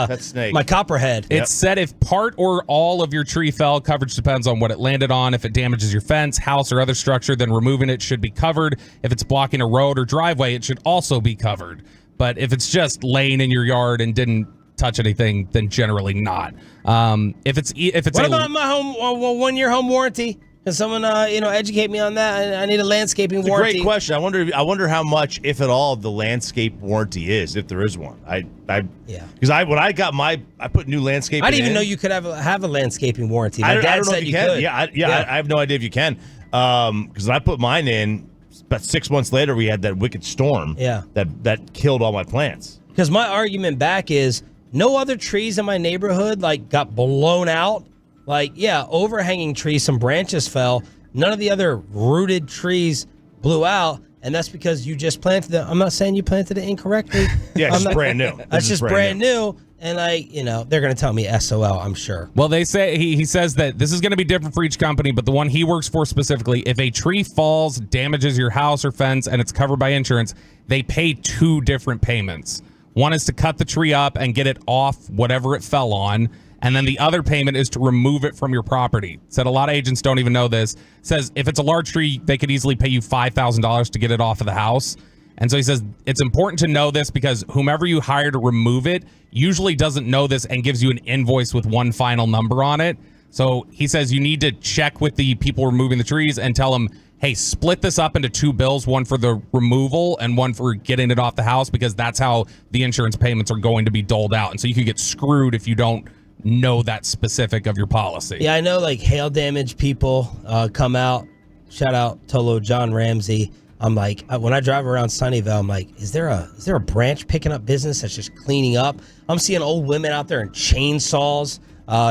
pet snake. my copperhead. It said if part or all of your tree fell, coverage depends on what it landed on. If it damages your fence, house, or other structure, then removing it should be covered. If it's blocking a road or driveway, it should also be covered. But if it's just laying in your yard and didn't touch anything, then generally not. If it's what about my home 1-year home warranty? Can someone educate me on that? I need a landscaping It's warranty. a great question. I wonder how much, if at all, the landscape warranty is, if there is one. Because when I got I put new landscaping. I didn't even know you could have a landscaping warranty. My I dad don't know said if you can. could. I have no idea if you can. Because when I put mine in, about 6 months later, we had that wicked storm. Yeah. That killed all my plants. Because my argument back is no other trees in my neighborhood got blown out. Overhanging trees, some branches fell. None of the other rooted treries blew out, and that's because you just planted them. I'm not saying you planted it incorrectly. Yeah, it's brand new. That's just brand new. And they're going to tell me SOL, I'm sure. Well, they say he says that this is going to be different for each company, but the one he works for specifically, if a tree falls, damages your house or fence, and it's covered by insurance, they pay 2 different payments. One is to cut the tree up and get it off whatever it fell on, and then the other payment is to remove it from your property. Said a lot of agents don't even know this. Says if it's a large tree, they could easily pay you $5,000 to get it off of the house. And so he says it's important to know this because whomever you hire to remove it usually doesn't know this and gives you an invoice with one final number on it. So he says you need to check with the people removing the trees and tell them, hey, split this up into 2 bills, one for the removal and one for getting it off the house, because that's how the insurance payments are going to be doled out. And so you could get screwed if you don't know that specific of your policy. Yeah, I know hail damage people come out. Shout out Tolo John Ramsey. I'm like, when I drive around Sunnyvale, I'm like, is there a branch picking up business that's just cleaning up? I'm seeing old women out there in chainsaws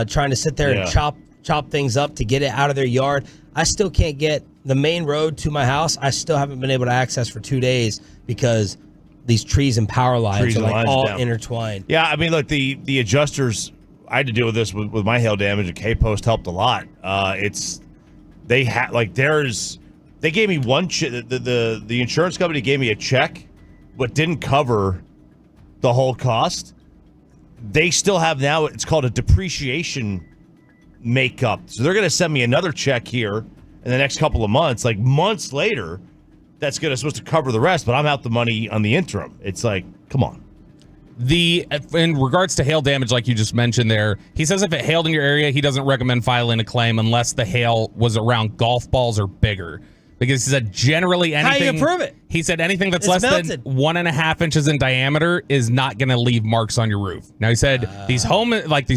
trying to sit there and chop things up to get it out of their yard. I still can't get the main road to my house. I still haven't been able to access for 2 days because these trees and power lines are all down. intertwined. Yeah, I mean, look, the adjusters, I had to deal with this with my hail damage, and K-Post helped a lot. They gave me one the insurance company gave me a check, but didn't cover the whole cost. They still have now, it's called a depreciation makeup. So they're going to send me another check here in the next couple of months, months later, that's supposed to cover the rest, but I'm out the money on the interim. It's like, come on. In regards to hail damage, like you just mentioned there, he says if it hailed in your area, he doesn't recommend filing a claim unless the hail was around golf balls or bigger. Because he said generally anything. How do you prove it? He said anything that's It's less melted. than 1.5 inches in diameter is not going to leave marks on your roof. Now he said these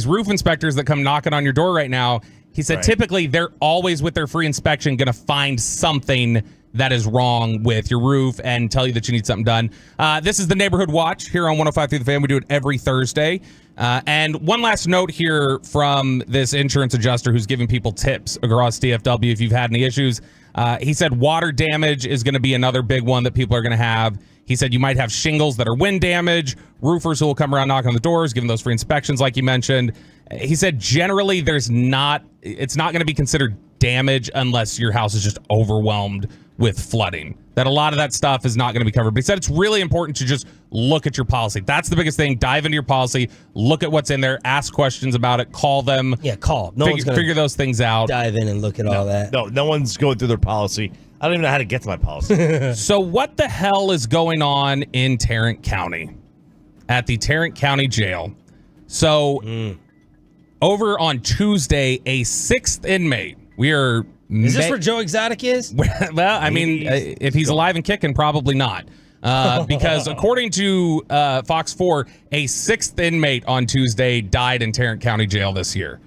roof inspectors that come knocking on your door right now, he said typically they're always with their free inspection going to find something that is wrong with your roof and tell you that you need something done. This is the Neighborhood Watch here on 105 Through the Fan. We do it every Thursday. And one last note here from this insurance adjuster who's giving people tips across DFW if you've had any issues. He said water damage is going to be another big one that people are going to have. He said you might have shingles that are wind damage, roofers who will come around knocking on the doors, giving those free inspections like you mentioned. He said generally it's not going to be considered damage unless your house is just overwhelmed with flooding. That a lot of that stuff is not going to be covered. But he said it's really important to just look at your policy. That's the biggest thing. Dive into your policy, look at what's in there, ask questions about it, call them. Yeah, call. No one's going to figure those things out. Dive in and look at all that. No one's going through their policy. I don't even know how to get to my policy. So what the hell is going on in Tarrant County at the Tarrant County Jail? So over on Tuesday, a 6th inmate. Is this where Joe Exotic is? Well, I mean, if he's alive and kicking, probably not. Because according to Fox 4, a 6th inmate on Tuesday died in Tarrant County Jail this year.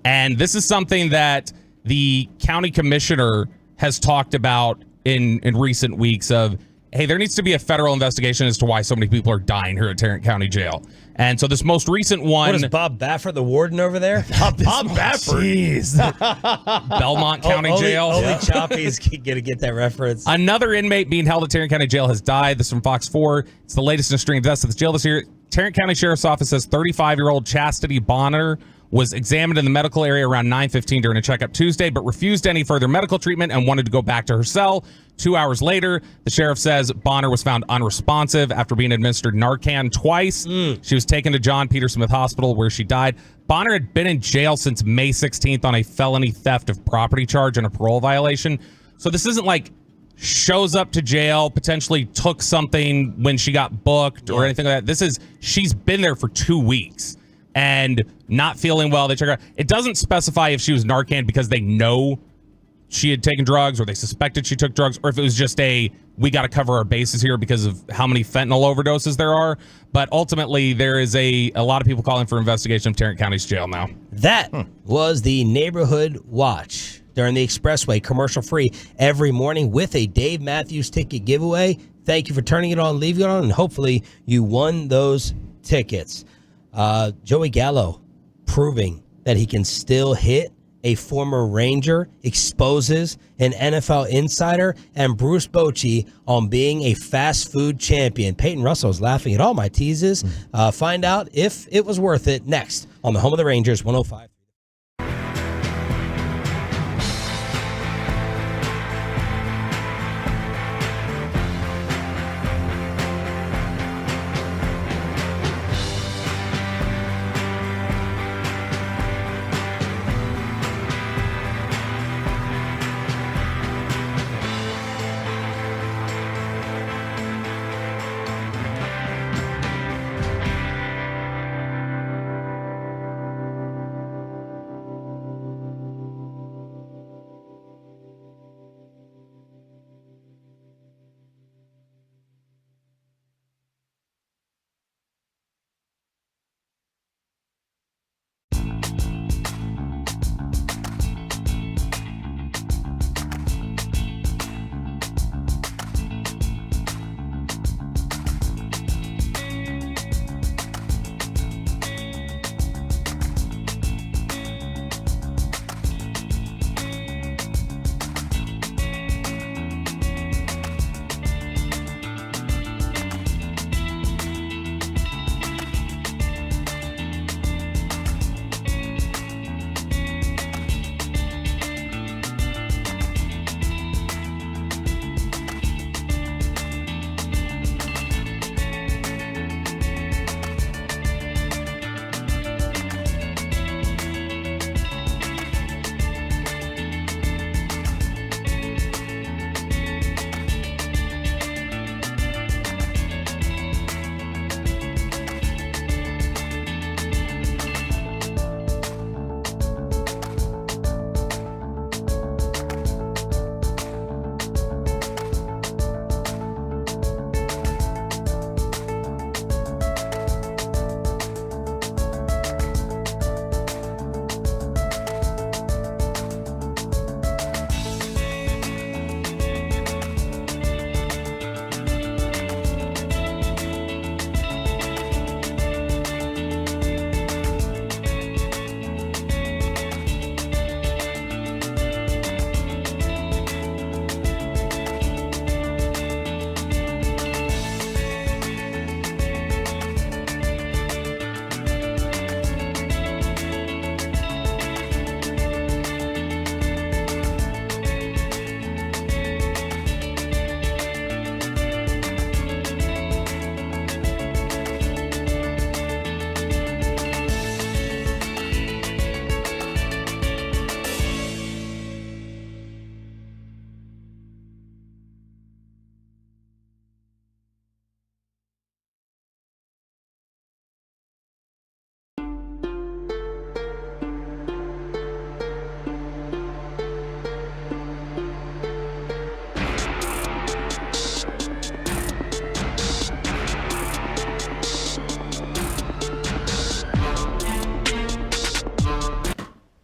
And this is something that the county commissioner has talked about in recent weeks of, hey, there needs to be a federal investigation as to why so many people are dying here at Tarrant County Jail. And so this most recent one. What is Bob Baffert, the warden over there? Bob Baffert. Jeez. Belmont County Jail. Only Choppy's going to get that reference. Another inmate being held at Tarrant County Jail has died. This is from Fox 4. It's the latest in a string of deaths at the jail this year. Tarrant County Sheriff's Office says 35-year-old Chastity Bonner was examined in the medical area around 9:15 during a checkup Tuesday, but refused any further medical treatment and wanted to go back to her cell. 2 hours later, the sheriff says Bonner was found unresponsive after being administered Narcan twice. She was taken to John Peter Smith Hospital, where she died. Bonner had been in jail since May 16th on a felony theft of property charge and a parole violation. So this isn't like shows up to jail, potentially took something when she got booked or anything like that. This is, she's been there for 2 weeks and not feeling well. They check her out. It doesn't specify if she was Narcan because they know she had taken drugs or they suspected she took drugs, or if it was just we got to cover our bases here because of how many fentanyl overdoses there are. But ultimately, there is a lot of people calling for investigation of Tarrant County's jail now. That was the Neighborhood Watch during the Expressway, commercial free every morning with a Dave Matthews ticket giveaway. Thank you for turning it on, leaving it on, and hopefully you won those tickets. Joey Gallo proving that he can still hit. A former Ranger exposes an NFL insider, and Bruce Bochy on being a fast food champion. Peyton Russell is laughing at all my teases. Find out if it was worth it next on the home of the Rangers, 105.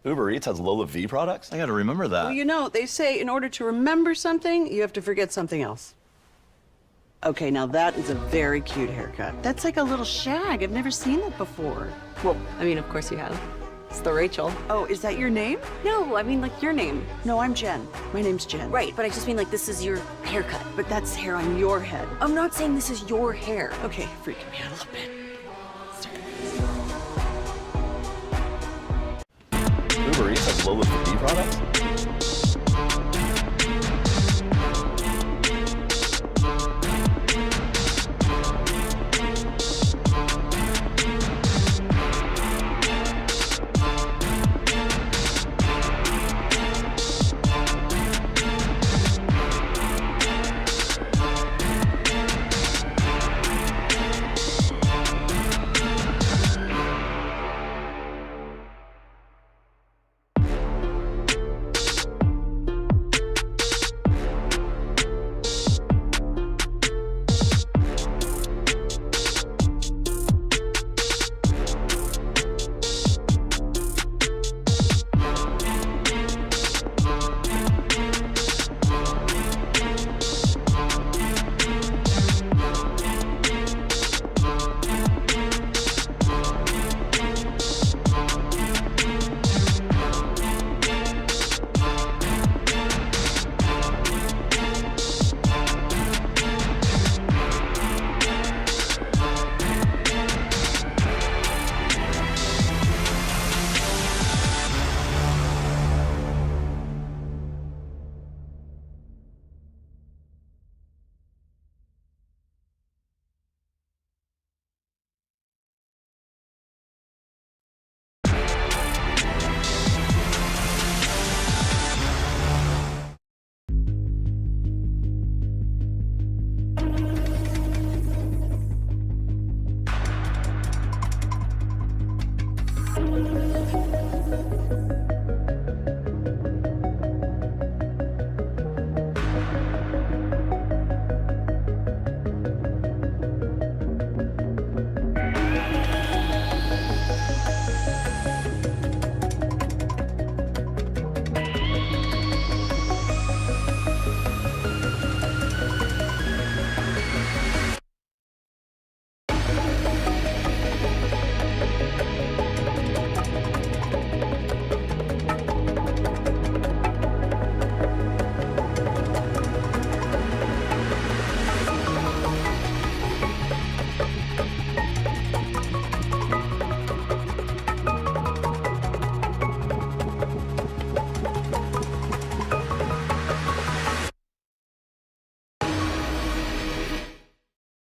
Uber Eats has Lola V products? I gotta remember that. Well, you know, they say in order to remember something, you have to forget something else. Okay, now that is a very cute haircut. That's like a little shag. I've never seen that before. Well, I mean, of course you have. It's the Rachel. Oh, is that your name? No, I mean like your name. No, I'm Jen. My name's Jen. Right, but I just mean like this is your haircut. But that's hair on your head. I'm not saying this is your hair. Okay, freaking me out a little bit. Uber Eats has low V products?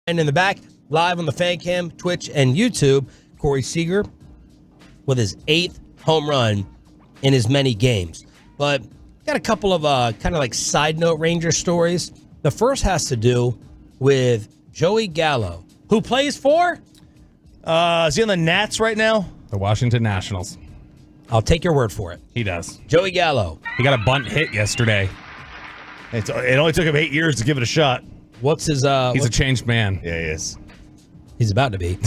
And in the back, live on the fan cam, Twitch, and YouTube, Corey Seager with his 8th home run in as many games. But got a couple of kind of like side note Ranger stories. The first has to do with Joey Gallo, who plays for? Is he on the Nats right now? The Washington Nationals. I'll take your word for it. He does. Joey Gallo. He got a bunt hit yesterday. It only took him 8 years to give it a shot. What's his... He's a changed man. Yeah, he is. He's about to be.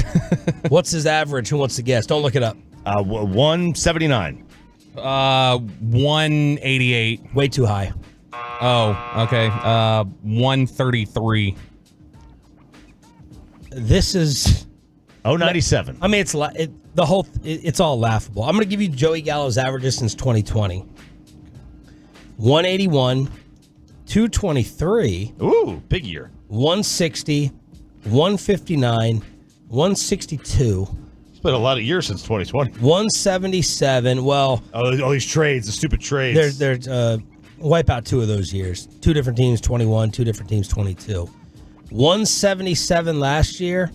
What's his average? Who wants to guess? Don't look it up. 179. 188. Way too high. Oh, okay. 133. This is... 097. I mean, it's all laughable. I'm going to give you Joey Gallo's averages since 2020. 181, 223. Ooh, big year. 160, 159, 162. It's been a lot of years since 2020. 177. Well, all these trades, the stupid trades. There's wipe out 2 of those years. 2 different teams, 21. 2 different teams, 22. 177 last year.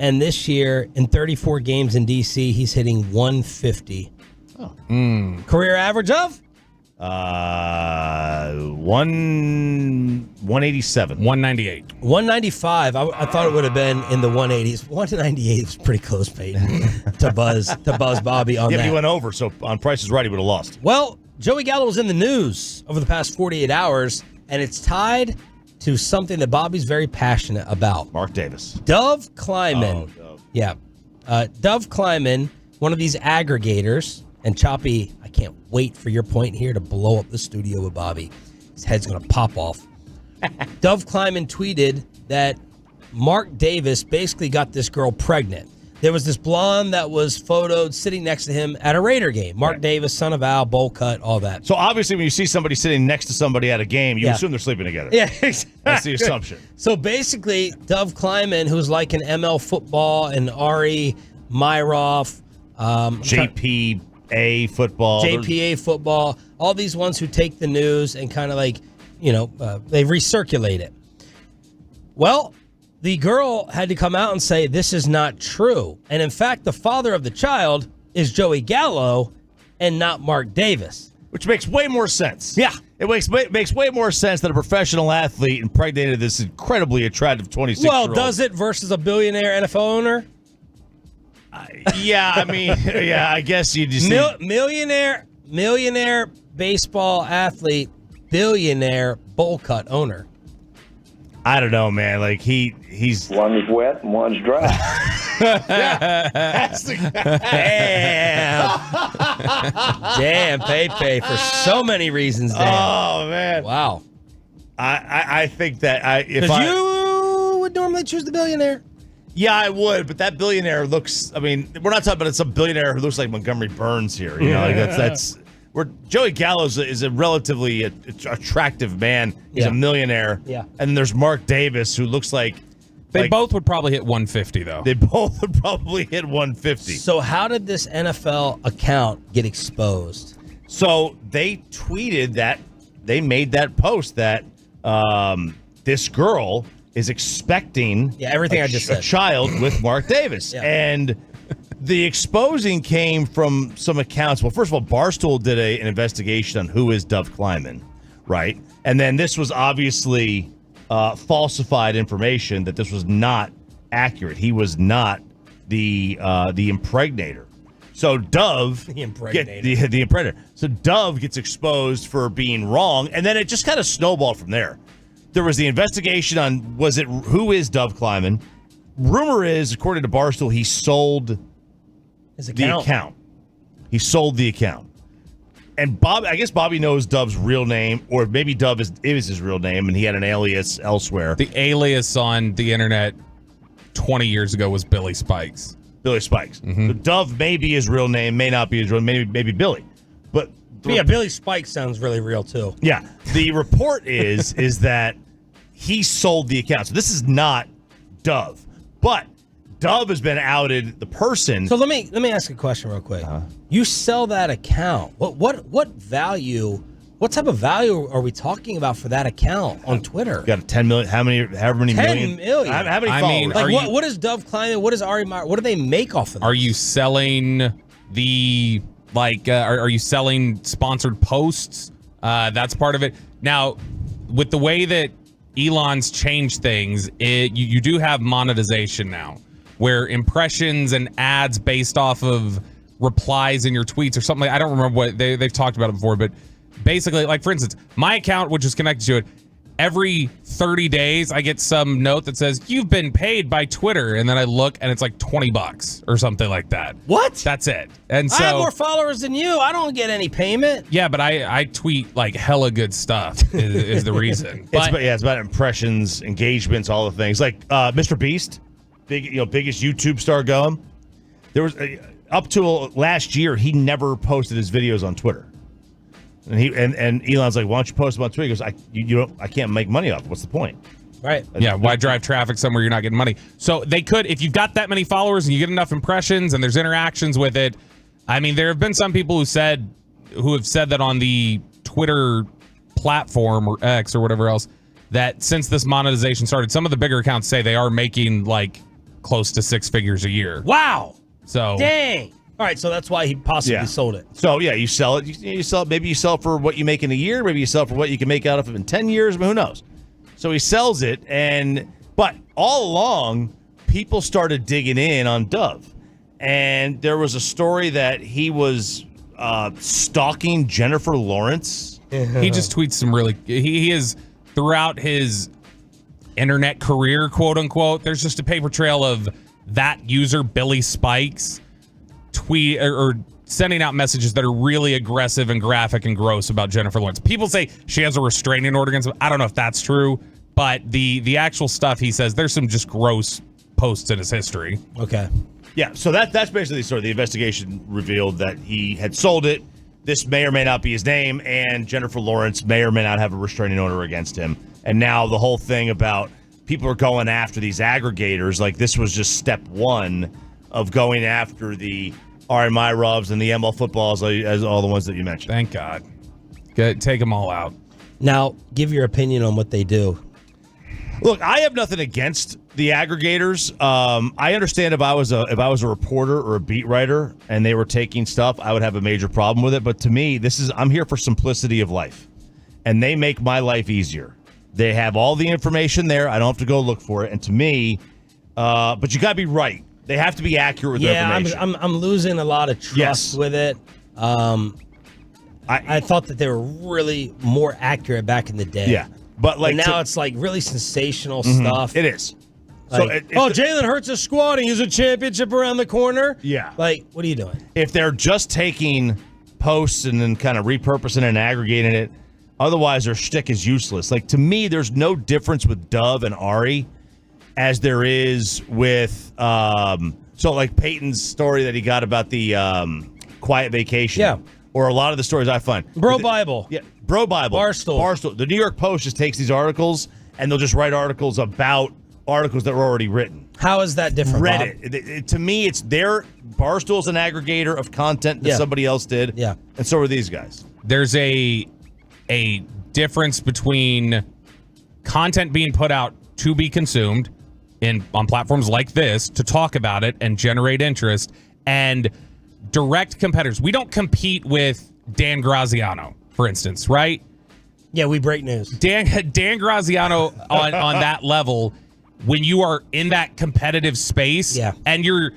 And this year, in 34 games in D.C., he's hitting 150. Oh. Career average of? 187. 198. 195. I thought it would have been in the 180s. 198 was pretty close, Peyton, to Buzz Bobby on that. Yeah, but he went over, so on Price is Right, he would have lost. Well, Joey Gallo was in the news over the past 48 hours, and it's tied to something that Bobby's very passionate about. Mark Davis. Dove Kleiman. Oh, Dove. Yeah. Dove Kleiman, one of these aggregators, and Choppy, I can't wait for your point here to blow up the studio with Bobby. His head's going to pop off. Dove Kleiman tweeted that Mark Davis basically got this girl pregnant. There was this blonde that was photoed sitting next to him at a Raider game. Mark Davis, son of Al, bowl cut, all that. So obviously when you see somebody sitting next to somebody at a game, you assume they're sleeping together. Yeah, exactly. That's the assumption. So basically, Dove Kleiman, who's like an ML football and Ari Myroff, JPA football. JPA football, all these ones who take the news and kind of like, they recirculate it. Well, the girl had to come out and say this is not true. And in fact, the father of the child is Joey Gallo and not Mark Davis. Which makes way more sense. Yeah. It makes way more sense that a professional athlete impregnated this incredibly attractive 26-year-old. Well, does it versus a billionaire NFL owner? Yeah, I mean, I guess you just millionaire baseball athlete, billionaire bowl cut owner. I don't know, man. Like he's one's wet and one's dry. Damn, Pepe for so many reasons. Dan. Oh man, wow. I think that you would normally choose the billionaire. Yeah, I would, but that billionaire looks. I mean, we're not talking about some billionaire who looks like Montgomery Burns here. You know, like that's. Where Joey Gallo is a relatively attractive man. He's a millionaire. Yeah. And there's Mark Davis, who looks like... They both would probably hit 150, though. They both would probably hit 150. So how did this NFL account get exposed? So they tweeted that, they made that post that this girl is expecting everything I just said. A child with Mark Davis. And... the exposing came from some accounts. Well, first of all, Barstool did an investigation on who is Dove Kleiman, right? And then this was obviously falsified information that this was not accurate. He was not the impregnator. So Dove, the impregnator. The impregnator. So Dove gets exposed for being wrong, and then it just kind of snowballed from there. There was the investigation on who is Dove Kleiman. Rumor is, according to Barstool, he sold the account. He sold the account. And I guess Bobby knows Dove's real name, or maybe Dove is his real name, and he had an alias elsewhere. The alias on the internet 20 years ago was Billy Spikes. Billy Spikes. Mm-hmm. So Dove may be his real name, may not be his real name, maybe Billy. But Billy Spikes sounds really real too. Yeah. The report is that he sold the account. So this is not Dove. But Dove has been outed, the person. So let me ask a question real quick. You sell that account. What value? What type of value are we talking about for that account on Twitter? Got 10 million. However many 10 million? million. How many followers? Like what is Dove Kleiman? What is Ari Meyer? What do they make off of that? Are you selling the are you selling sponsored posts? That's part of it. Now, with the way that Elon's changed things, you do have monetization now, where impressions and ads based off of replies in your tweets or something. I don't remember what they've talked about it before, but basically, like for instance, my account, which is connected to it, every 30 days I get some note that says you've been paid by Twitter, and then I look and it's like $20 or something like that. What? That's it. And so I have more followers than you. I don't get any payment. Yeah, but I tweet like hella good stuff is the reason. It's about impressions, engagements, all the things. Like Mr. Beast, biggest YouTube star going. There was up to last year, he never posted his videos on Twitter. And Elon's like, why don't you post them on Twitter? He goes, I can't make money off it. What's the point? Right. Yeah, why drive traffic somewhere you're not getting money? So they could, if you've got that many followers and you get enough impressions and there's interactions with it. I mean, there have been some people who have said that on the Twitter platform or X or whatever else, that since this monetization started, some of the bigger accounts say they are making like close to 6 figures a year. Wow. So dang. All right, so that's why he possibly sold it. So yeah, you sell it. You sell it. Maybe you sell it for what you make in a year. Maybe you sell it for what you can make out of it in 10 years. I mean, who knows? So he sells it, but all along, people started digging in on Dove, and there was a story that he was stalking Jennifer Lawrence. He just tweets some really. He is throughout his internet career, quote unquote. There's just a paper trail of that user Billy Spikes tweet or sending out messages that are really aggressive and graphic and gross about Jennifer Lawrence. People say she has a restraining order against him. I don't know if that's true, but the actual stuff he says, there's some just gross posts in his history. Okay. Yeah, so that's basically the story. The investigation revealed that he had sold it. This may or may not be his name, and Jennifer Lawrence may or may not have a restraining order against him. And now the whole thing about people are going after these aggregators, like this was just step one of going after the RMI Rubs and the ML footballs, as all the ones that you mentioned. Thank God. Take them all out. Now, give your opinion on what they do. Look, I have nothing against the aggregators. I understand if I was a reporter or a beat writer and they were taking stuff, I would have a major problem with it. But to me, I'm here for simplicity of life, and they make my life easier. They have all the information there. I don't have to go look for it. And to me, but you got to be right. They have to be accurate with their information. I'm losing a lot of trust with it. I thought that they were really more accurate back in the day. Yeah, but now it's like really sensational stuff. It is. Like, Jalen Hurts is squatting. He's a championship around the corner. Yeah. Like, what are you doing? If they're just taking posts and then kind of repurposing and aggregating it, otherwise their shtick is useless. Like, to me, there's no difference with Dove and Ari as there is with like Peyton's story that he got about the quiet vacation. Yeah. Or a lot of the stories I find. Bro Bible. Yeah, Bro Bible. Barstool. The New York Post just takes these articles and they'll just write articles about articles that were already written. How is that different, Reddit. To me, it's Barstool's an aggregator of content that somebody else did. Yeah. And so are these guys. There's a difference between content being put out to be consumed on platforms like this to talk about it and generate interest, and direct competitors. We don't compete with Dan Graziano, for instance, right? Yeah, we break news. Dan Graziano on that level, when you are in that competitive space and you're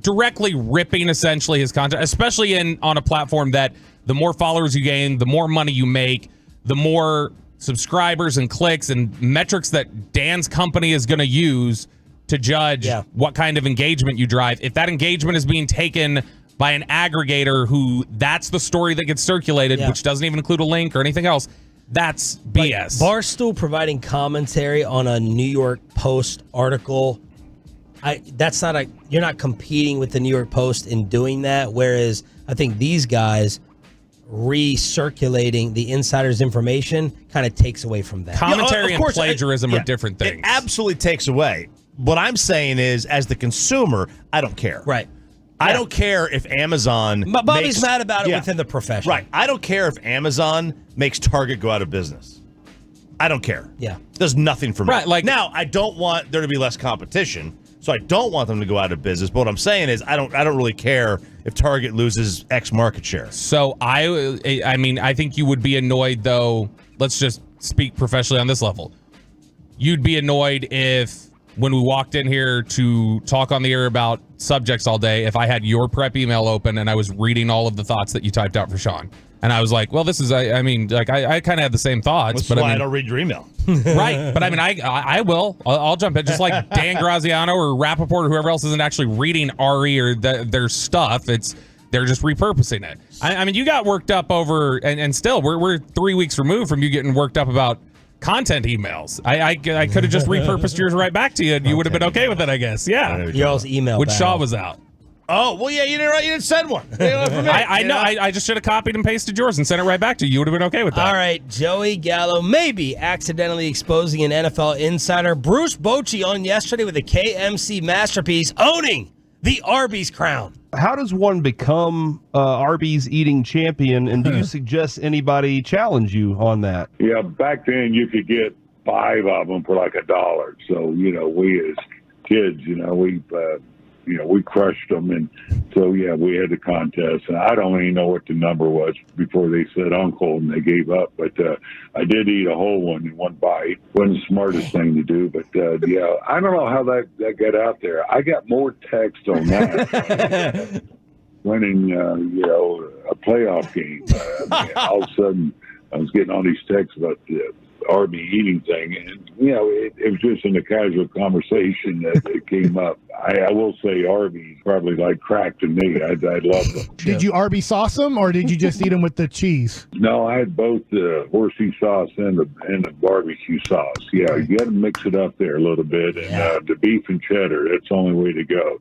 directly ripping essentially his content, especially on a platform that the more followers you gain, the more money you make, the more subscribers and clicks and metrics that Dan's company is going to use to judge what kind of engagement you drive. If that engagement is being taken by an aggregator who that's the story that gets circulated, which doesn't even include a link or anything else, that's BS. Like Barstool providing commentary on a New York Post article, you're not competing with the New York Post in doing that, whereas I think these guys recirculating the insider's information kind of takes away from that. Commentary and plagiarism are different things. It absolutely takes away. What I'm saying is, as the consumer, I don't care. Right. I don't care if Amazon Bobby's mad about it within the profession. Right. I don't care if Amazon makes Target go out of business. I don't care. Yeah. It does nothing for me. Right. Like, now, I don't want there to be less competition, so I don't want them to go out of business. But what I'm saying is I don't really care if Target loses X market share. So I mean, I think you would be annoyed, though. Let's just speak professionally on this level. You'd be annoyed if, when we walked in here to talk on the air about subjects all day, if I had your prep email open and I was reading all of the thoughts that you typed out for Sean. And I was like, well, this is, I mean, like, I kind of have the same thoughts. That's why I I don't read your email. Right. But I mean, I will. I'll jump in. Just like Dan Graziano or Rappaport or whoever else isn't actually reading Ari or their stuff. They're just repurposing it. I mean, you got worked up over, and still, we're 3 weeks removed from you getting worked up about content emails. I could have just repurposed yours right back to you, and you would have been okay with it, I guess. Yeah. Y'all's email when battle. Shaw was out. Oh, well, yeah, you didn't send one. I know. I just should have copied and pasted yours and sent it right back to you. You would have been okay with that. All right, Joey Gallo maybe accidentally exposing an NFL insider. Bruce Bochy on yesterday with a KMC masterpiece, owning the Arby's crown. How does one become Arby's eating champion, and do you suggest anybody challenge you on that? Yeah, back then you could get 5 of them for like $1. So, we as kids, we crushed them. And so, yeah, we had the contest. And I don't even know what the number was before they said uncle and they gave up. But I did eat a whole one in one bite. Wasn't the smartest thing to do. But, yeah, I don't know how that got out there. I got more text on that. Winning, a playoff game. All of a sudden, I was getting all these texts about Arby eating thing, and it was just in a casual conversation that it came up. I will say Arby's probably like crack to me. I love them. Did you Arby sauce them, or did you just eat them with the cheese? No, I had both the horsey sauce and the barbecue sauce. Yeah, you got to mix it up there a little bit, and the beef and cheddar. That's the only way to go.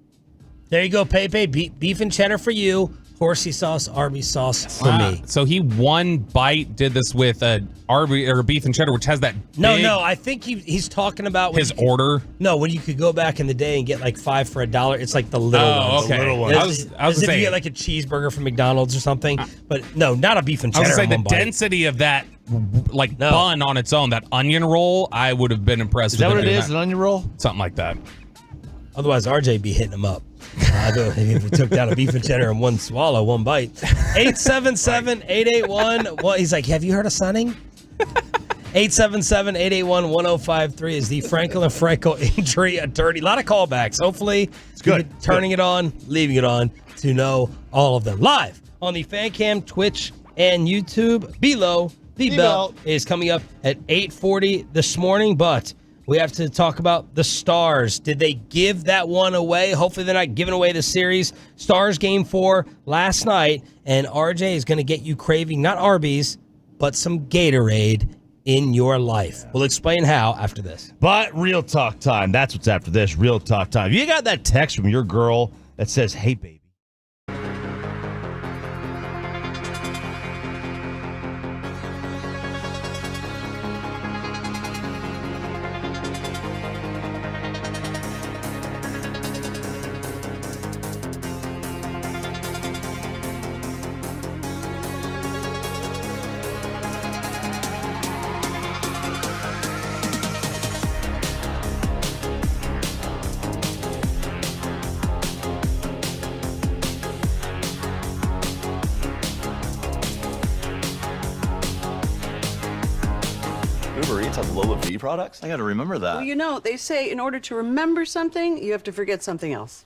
There you go, Pepe. Beef and cheddar for you. Horsey sauce, Arby's sauce for me. So he one bite did this with a Arby or beef and cheddar, which has that. No, I think he's talking about his order. No, when you could go back in the day and get like 5 for $1. It's like the little ones. Okay. The little ones. I was if you get like a cheeseburger from McDonald's or something, but no, not a beef and cheddar. I was going to say the density of that, bun on its own, that onion roll, I would have been impressed. Is that what it is? An onion roll? Something like that. Otherwise, RJ be hitting him up. If we took down a beef and cheddar in one swallow, one bite. 877-881. He's like, have you heard of Sunning? 877-881-1053 is the Frankel and Frankel injury attorney. A lot of callbacks. Hopefully, it's good. Turning it on, leaving it on to know all of them. Live on the FanCam, Twitch, and YouTube. Below the belt is coming up at 8:40 this morning, but we have to talk about the Stars. Did they give that one away? Hopefully they're not giving away the series. Stars Game 4 last night, and RJ is going to get you craving not Arby's, but some Gatorade in your life. We'll explain how after this. But real talk time. That's what's after this. Real talk time. You got that text from your girl that says, hey, baby. Uber Eats has Lola V products? I got to remember that. Well, they say in order to remember something, you have to forget something else.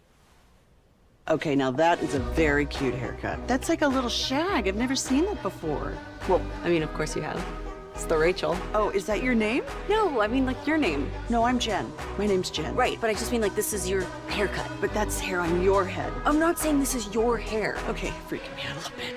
Okay, now that is a very cute haircut. That's like a little shag. I've never seen that before. Well, I mean, of course you have. It's the Rachel. Oh, is that your name? No, I mean, like, your name. No, I'm Jen. My name's Jen. Right, but I just mean, like, this is your haircut. But that's hair on your head. I'm not saying this is your hair. Okay, freaking me out a little bit.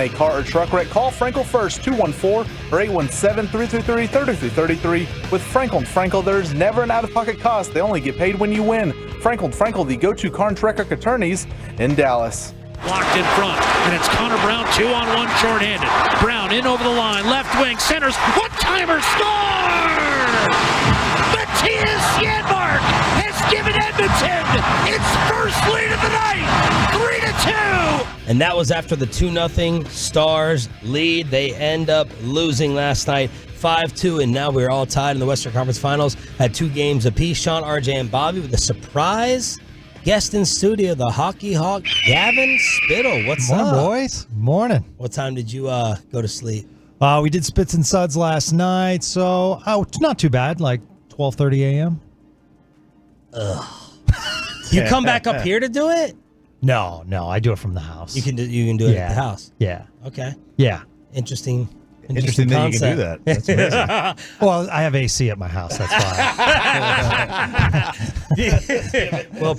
a car or truck wreck, call Frankel first, 214 or 817-333-3333. With Frankel & Frankel, there's never an out-of-pocket cost. They only get paid when you win. Frankel & Frankel, the go-to car and truck wreck attorneys in Dallas. Blocked in front, and it's Connor Brown, 2-on-1 shorthanded. Brown in over the line, left wing, centers, one-timer, score! Matthias Janmark has given Edmonton its first lead of the night, 3-2! And that was after the 2-0 Stars lead. They end up losing last night 5-2, and now we're all tied in the Western Conference Finals at 2 games apiece. Sean, RJ, and Bobby with a surprise guest in studio, the Hockey Hawk, Gavin Spittle. What's up? Boys. Morning. What time did you go to sleep? We did Spits and Suds last night, so not too bad, like 12:30 a.m. Ugh. You come back up here to do it? No, I do it from the house. You can do it at the house. Yeah. Okay. Yeah. Interesting that you can do that. That's amazing. Well, I have AC at my house. That's why. Well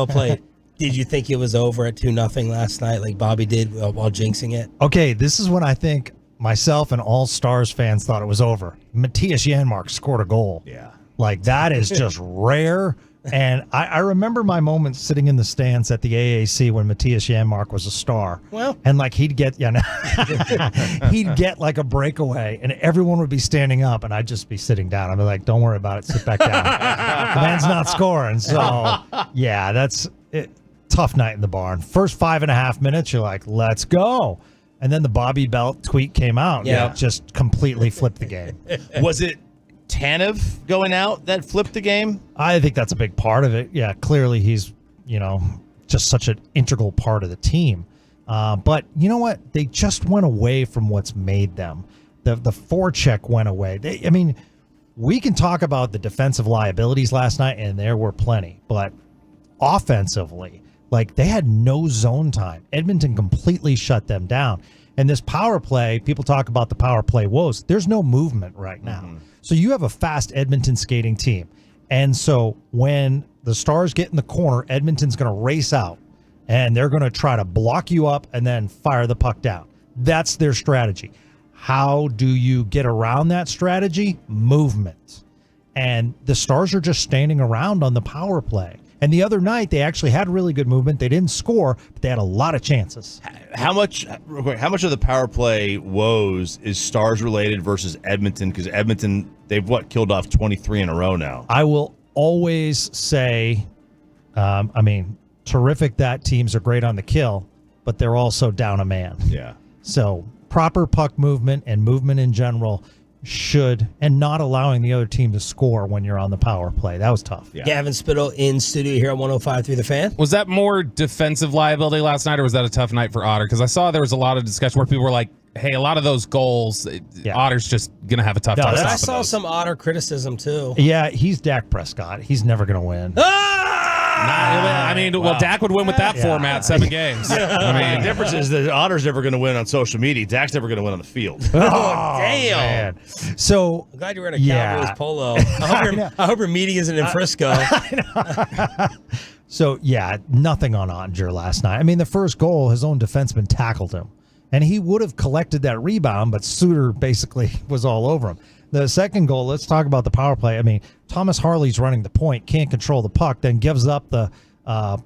played. Did you think it was over at 2-0 last night, like Bobby did while jinxing it? Okay, this is when I think myself and all Stars fans thought it was over. Matthias Janmark scored a goal. Yeah. Like, that is just rare. And I remember my moments sitting in the stands at the AAC when Matthias Janmark was a star. Well. And like he'd get he'd get like a breakaway and everyone would be standing up and I'd just be sitting down. I'd be like, don't worry about it, sit back down. The man's not scoring. So yeah, that's it. Tough night in the barn. First 5.5 minutes, you're like, let's go. And then the Bobby Belt tweet came out. Yeah. And it just completely flipped the game. Was it Tanev going out that flipped the game? I think that's a big part of it. Yeah, clearly he's, just such an integral part of the team. But you know what? They just went away from what's made them. The forecheck went away. We can talk about the defensive liabilities last night, and there were plenty. But offensively, they had no zone time. Edmonton completely shut them down. And this power play, people talk about the power play woes. There's no movement right now. Mm-hmm. So you have a fast Edmonton skating team. And so when the Stars get in the corner, Edmonton's going to race out and they're going to try to block you up and then fire the puck down. That's their strategy. How do you get around that strategy? Movement. And the Stars are just standing around on the power play. And the other night, they actually had really good movement. They didn't score, but they had a lot of chances. How much of the power play woes is Stars related versus Edmonton? Because Edmonton, they've killed off 23 in a row now. I will always say, terrific that teams are great on the kill, but they're also down a man. Yeah. So proper puck movement and movement in general and not allowing the other team to score when you're on the power play. That was tough. Yeah. Gavin Spittle in studio here on 105.3 The Fan. Was that more defensive liability last night, or was that a tough night for Otter? Because I saw there was a lot of discussion where people were like, hey, a lot of those goals, Otter's just going to have a tough time. I saw some Otter criticism, too. Yeah, he's Dak Prescott. He's never going to win. Dak would win with that format, 7 games. The difference is that Otter's never going to win on social media. Dak's never going to win on the field. Oh, damn. Man. So I'm glad you're wearing a Cowboys polo. I hope your meeting isn't in Frisco. So, nothing on Ottinger last night. The first goal, his own defenseman tackled him. And he would have collected that rebound, but Suter basically was all over him. The second goal, let's talk about the power play. Thomas Harley's running the point, can't control the puck, then gives up the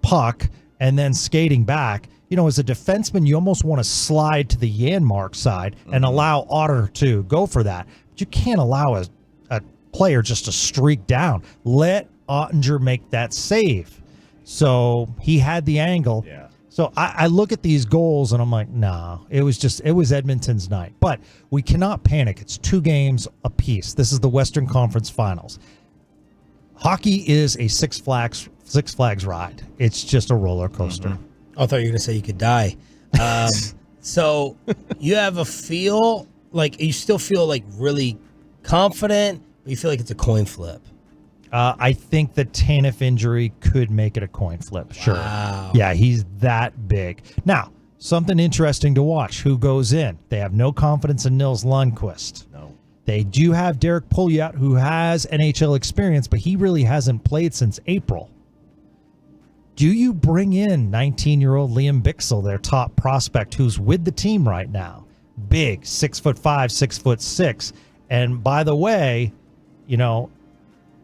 puck, and then skating back. As a defenseman, you almost want to slide to the Janmark side and allow Otter to go for that. But you can't allow a player just to streak down. Let Ottinger make that save. So he had the angle. Yeah. So I look at these goals and I'm like, no, it was Edmonton's night. But we cannot panic. It's 2 games apiece. This is the Western Conference Finals. Hockey is a Six Flags ride. It's just a roller coaster. Mm-hmm. I thought you were going to say you could die. So you have a feel, you still feel really confident, but you feel like it's a coin flip. I think the Tanev injury could make it a coin flip. Sure. Wow. Yeah, he's that big. Now, something interesting to watch. Who goes in? They have no confidence in Nils Lundqvist. No. They do have Derek Pouliot, who has NHL experience, but he really hasn't played since April. Do you bring in 19-year-old Liam Bixel, their top prospect, who's with the team right now? Big, 6'5", 6'6", and by the way,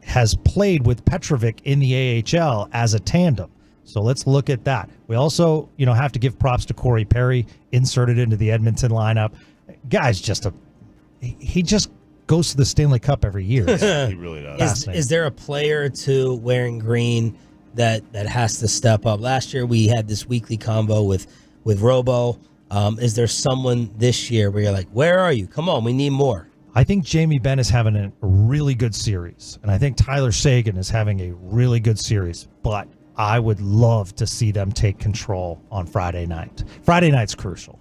has played with Petrovic in the AHL as a tandem. So let's look at that. We also, have to give props to Corey Perry, inserted into the Edmonton lineup. Guy's he just goes to the Stanley Cup every year. He really does. Is there a player or two wearing green that has to step up? Last year we had this weekly combo with Robo. Is there someone this year where you're like, where are you? Come on, we need more. I think Jamie Benn is having a really good series, and I think Tyler Seguin is having a really good series, but I would love to see them take control on Friday night. Friday night's crucial.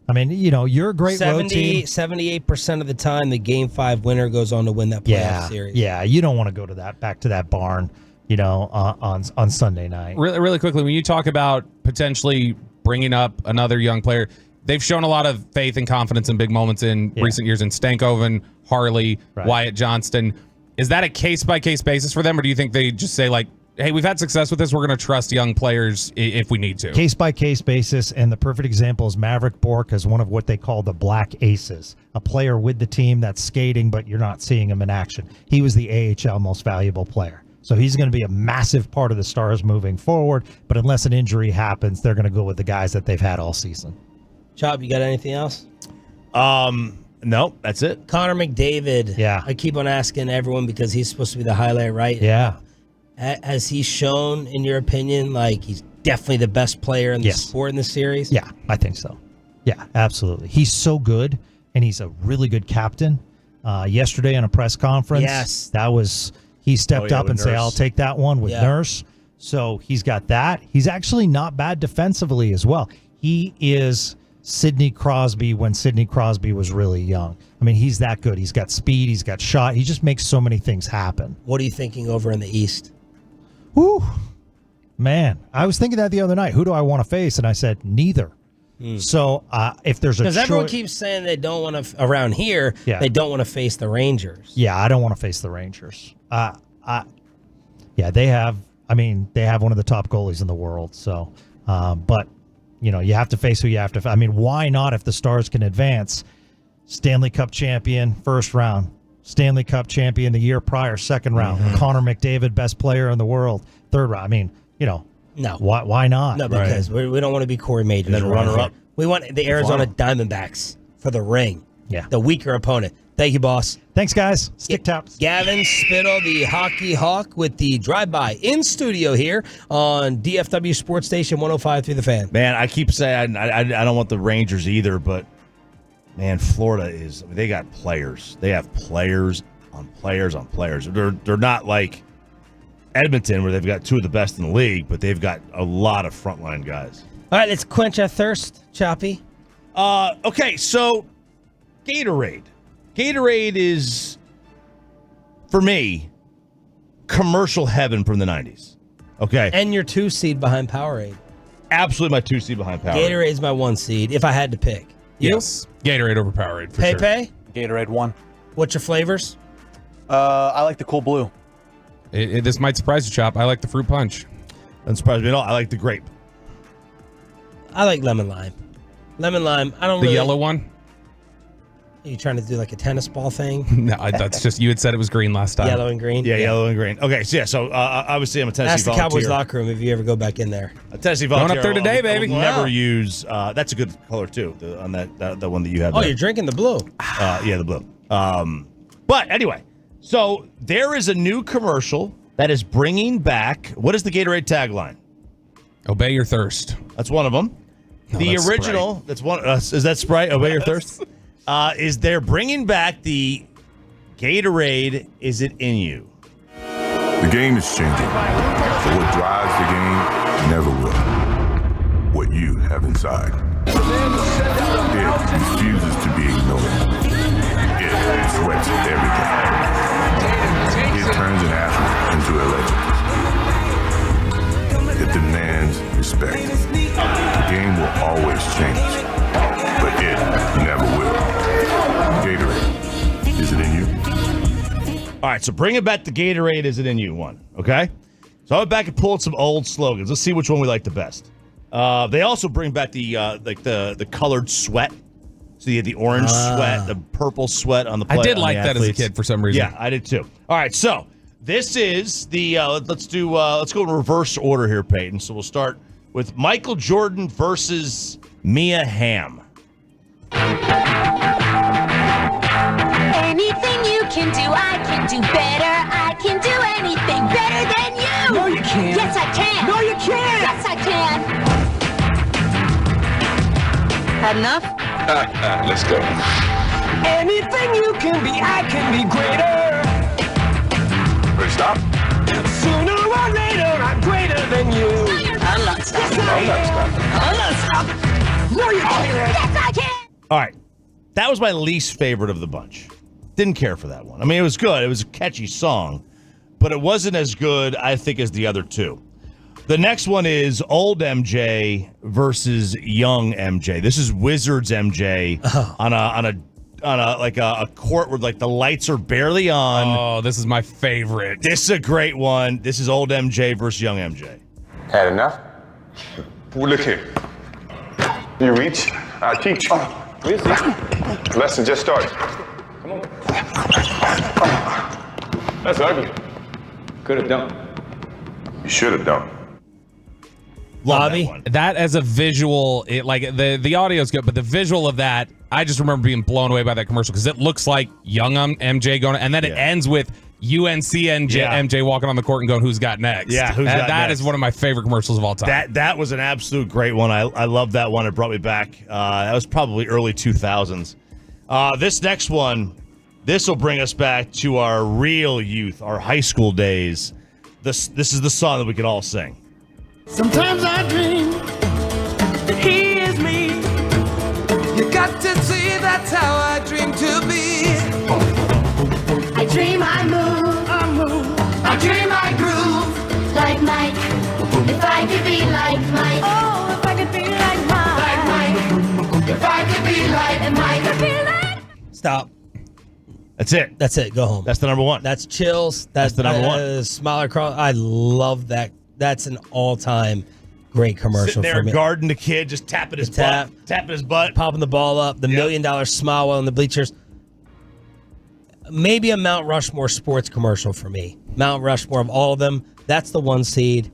I mean, you're a great road team. 78% of the time, the Game 5 winner goes on to win that playoff series. Yeah, you don't want to go back to that barn, on Sunday night. Really, really quickly, when you talk about potentially bringing up another young player, they've shown a lot of faith and confidence in big moments in recent years in Stankoven, Harley, Wyatt Johnston. Is that a case-by-case basis for them, or do you think they just say, like, hey, we've had success with this, we're going to trust young players if we need to? Case-by-case basis, and the perfect example is Maverick Bourque as one of what they call the black aces, a player with the team that's skating, but you're not seeing him in action. He was the AHL most valuable player. So he's going to be a massive part of the Stars moving forward, but unless an injury happens, they're going to go with the guys that they've had all season. Chop, you got anything else? No, that's it. Connor McDavid. Yeah. I keep on asking everyone because he's supposed to be the highlight, right? Yeah. Has he shown, in your opinion, like he's definitely the best player in the sport in the series? Yeah, I think so. Yeah, absolutely. He's so good, and he's a really good captain. Yesterday in a press conference, he stepped up and said, I'll take that one with Nurse. So he's got that. He's actually not bad defensively as well. He is Sidney Crosby when Sidney Crosby was really young. I mean, he's that good. He's got speed. He's got shot. He just makes so many things happen. What are you thinking over in the East? Whew. Man, I was thinking that the other night. Who do I want to face? And I said, neither. So if there's a because everyone keeps saying they don't want to around here. Yeah. They don't want to face the Rangers. Yeah, I don't want to face the Rangers. They have. I mean, they have one of the top goalies in the world. So, but you have to face who you have to. I mean, why not if the Stars can advance? Stanley Cup champion, first round. Stanley Cup champion the year prior, second round. Connor McDavid, best player in the world, third round. I mean, no. Why not? No, because we don't want to be Corey Majors. And then runner up. We want the Arizona Diamondbacks for the ring. Yeah. The weaker opponent. Thank you, boss. Thanks, guys. Stick taps. Gavin Spittle, the Hockey Hawk, with the drive-by in studio here on DFW Sports Station 105.3 The Fan. Man, I keep saying I don't want the Rangers either, but man, Florida they got players. They have players on players on players. They're not like Edmonton where they've got two of the best in the league, but they've got a lot of frontline guys. All right, let's quench our thirst, Choppy. Okay, so Gatorade. Gatorade is, for me, commercial heaven from the 90s. Okay. And your 2 seed behind Powerade. Absolutely my 2 seed behind Powerade. Gatorade's my 1 seed if I had to pick. You? Yes. Gatorade over Powerade for Pepe? sure. Gatorade 1. What's your flavors? I like the Cool Blue. This might surprise you, Chop. I like the fruit punch. Doesn't surprise me at all. I like the grape. I like lemon lime. Lemon lime. I don't The really. yellow one? Are you trying to do like a tennis ball thing? No, that's just you had said it was green last time. Yellow and green? Yeah, yellow and green. Okay, so obviously I'm a Tennessee That's the volunteer. Cowboys locker room if you ever go back in there. A Tennessee volunteer. Going up there today, baby. I will never use. That's a good color too. On the one that you have. Oh, there. you're drinking the blue. Yeah, the blue. But anyway, so there is a new commercial that is bringing back. What is the Gatorade tagline? Obey your thirst. That's one of them. No, the that's original. Sprite. That's one. Is that Sprite? Obey your thirst. Is they're bringing back the Gatorade? Is it in you? The game is changing, but what drives the game never will. What you have inside. It refuses to be ignored. It sweats every day. It turns an athlete into a legend. It demands respect. The game will always change, but it never will. Gatorade, is it in you? All right, so bring it back. The Gatorade, is it in you? One, okay. So I went back and pulled some old slogans. Let's see which one we like the best. They also bring back the colored sweat. So you had the orange sweat, the purple sweat on the play. I did like that as a kid for some reason. Yeah, I did too. All right, so this is the let's go in reverse order here, Peyton. So we'll start with Michael Jordan versus Mia Hamm. Anything you can do, I can do better. I can do anything better than you. No, you can't. Yes, I can. No, you can't. Yes, I can. Had enough? Let's go. Anything you can be, I can be greater. Ready, stop. Sooner or later, I'm greater than you. I'm not stopping. I'm not stopping. I'm not stopping. No, you can't. Yes, I can. All right, that was my least favorite of the bunch. Didn't care for that one. I mean, it was good. It was a catchy song, but it wasn't as good, I think, as the other two. The next one is old MJ versus young MJ. This is Wizards MJ on a court where like the lights are barely on. Oh, this is my favorite. This is a great one. This is old MJ versus young MJ. Had enough? Well, look here. You reach, I teach you. Lesson just started. Come on. That's ugly. Could have done. You should have done. Bobby, that as a visual, the audio is good, but the visual of that, I just remember being blown away by that commercial because it looks like young MJ going, and then it ends with UNC MJ walking on the court and going, "Who's got next?" Yeah, that is one of my favorite commercials of all time. That was an absolute great one. I love that one. It brought me back. That was probably early 2000s. This next one, this will bring us back to our real youth, our high school days. This is the song that we can all sing. Sometimes I dream that he is me. You got to see that's how I dream to be. I dream I move. I dream I groove. Like Mike. If I could be like Mike. Oh, if I could be like Mike. Like Mike. If I could be like Mike. Stop. That's it. That's it. Go home. That's the number one. That's Chills. That's the number one. Smiler Cross. I love that. That's an all-time great commercial Sitting there for me. guarding the kid, just tapping his butt, popping the ball up, the $1 million smile while in the bleachers. Maybe a Mount Rushmore sports commercial for me. Mount Rushmore of all of them. That's the one seed.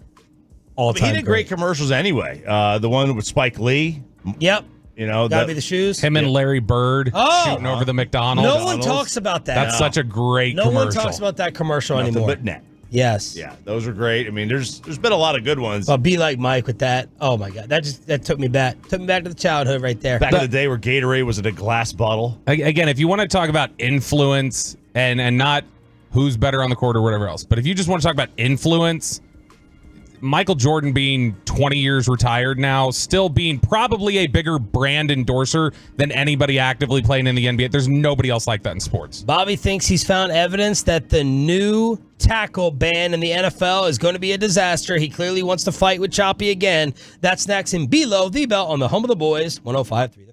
All-time. He did great commercials anyway. The one with Spike Lee. Yep. You know, Gotta be the shoes. Him and Larry Bird shooting over the McDonald's. No one talks about that. That's such a great commercial. No one talks about that commercial anymore. But net. Yes. Yeah, those are great. I mean, there's been a lot of good ones. I'll be like Mike with that. Oh my God, that took me back. Took me back to the childhood right there. Back in the day where Gatorade was in a glass bottle. Again, if you want to talk about influence and not who's better on the court or whatever else, but if you just want to talk about influence, Michael Jordan being 20 years retired now, still being probably a bigger brand endorser than anybody actively playing in the NBA. There's nobody else like that in sports. Bobby thinks he's found evidence that the new tackle ban in the NFL is going to be a disaster. He clearly wants to fight with Choppy again. That's next in Below the Belt on the home of the boys, 105.3 The Fan.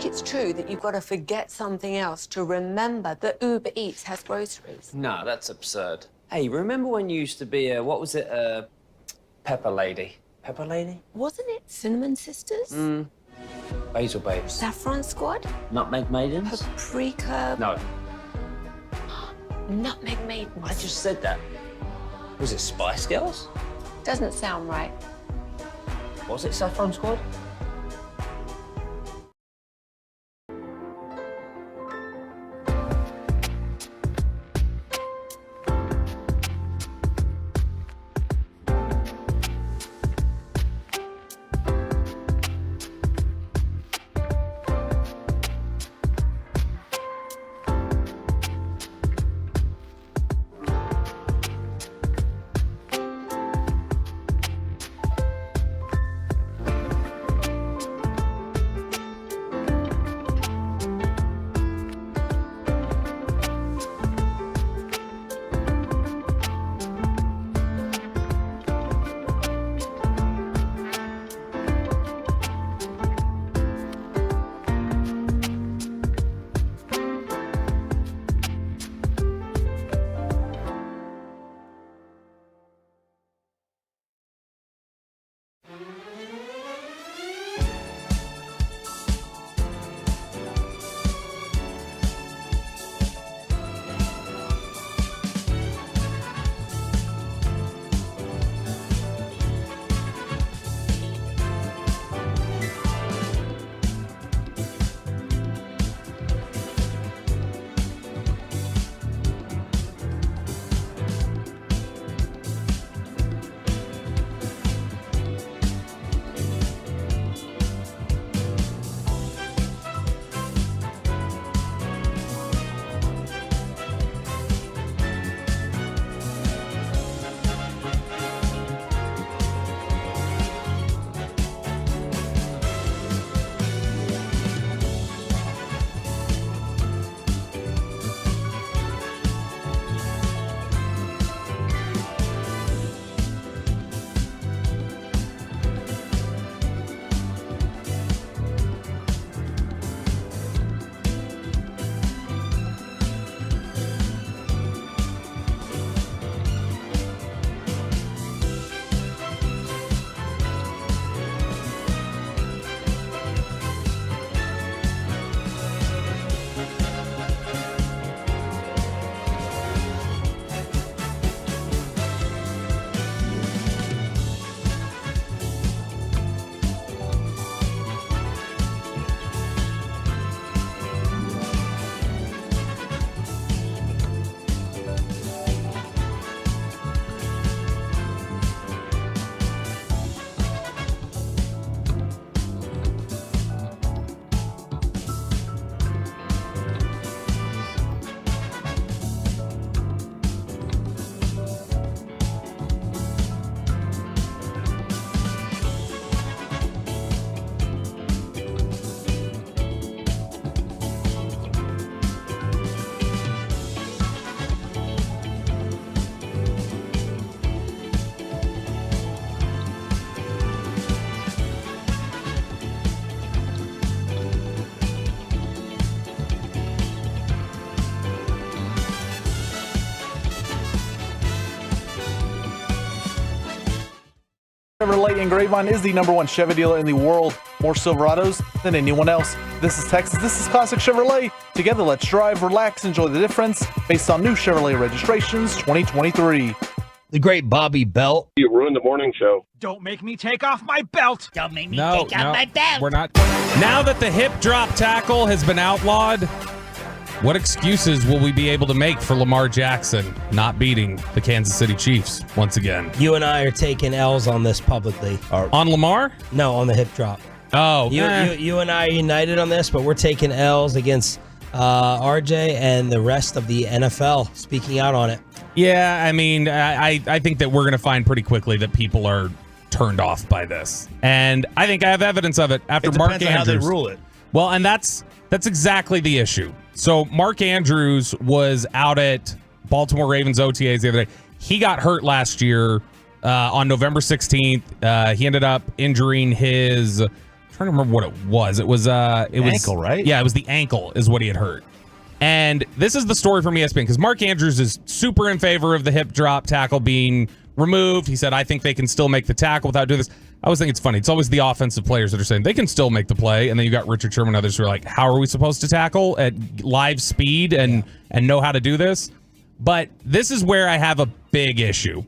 think it's true that you've got to forget something else to remember that Uber Eats has groceries? No, that's absurd. Hey, remember when you used to be a pepper lady? Pepper lady? Wasn't it Cinnamon Sisters? Basil Babes. Saffron Squad? Nutmeg Maidens? Paprika? No. Nutmeg Maidens. I just said that. Was it Spice Girls? Doesn't sound right. Was it Saffron Squad? Chevrolet in Grapevine is the #1 Chevy dealer in the world. More Silverados than anyone else. This is Texas. This is Classic Chevrolet. Together, let's drive, relax, enjoy the difference based on new Chevrolet registrations 2023. The great Bobby Belt. You ruined the morning show. Don't make me take off my belt. Don't make me No, take off my belt. we're not. Now that the hip drop tackle has been outlawed, what excuses will we be able to make for Lamar Jackson not beating the Kansas City Chiefs once again? You and I are taking L's on this publicly. On Lamar? No, on the hip drop. Oh, you and I are united on this, but we're taking L's against RJ and the rest of the NFL speaking out on it. Yeah, I mean, I think that we're going to find pretty quickly that people are turned off by this. And I think I have evidence of it after Mark Andrews. How they rule it. Well, and that's exactly the issue. So Mark Andrews was out at Baltimore Ravens OTAs the other day. He got hurt last year on November 16th. He ended up injuring his trying to remember what it was. It was ankle, right? Yeah, it was the ankle is what he had hurt. And this is the story from ESPN because Mark Andrews is super in favor of the hip drop tackle being removed. He said, I think they can still make the tackle without doing this. I always think it's funny. It's always the offensive players that are saying they can still make the play. And then you got Richard Sherman and others who are like, how are we supposed to tackle at live speed and know how to do this? But this is where I have a big issue.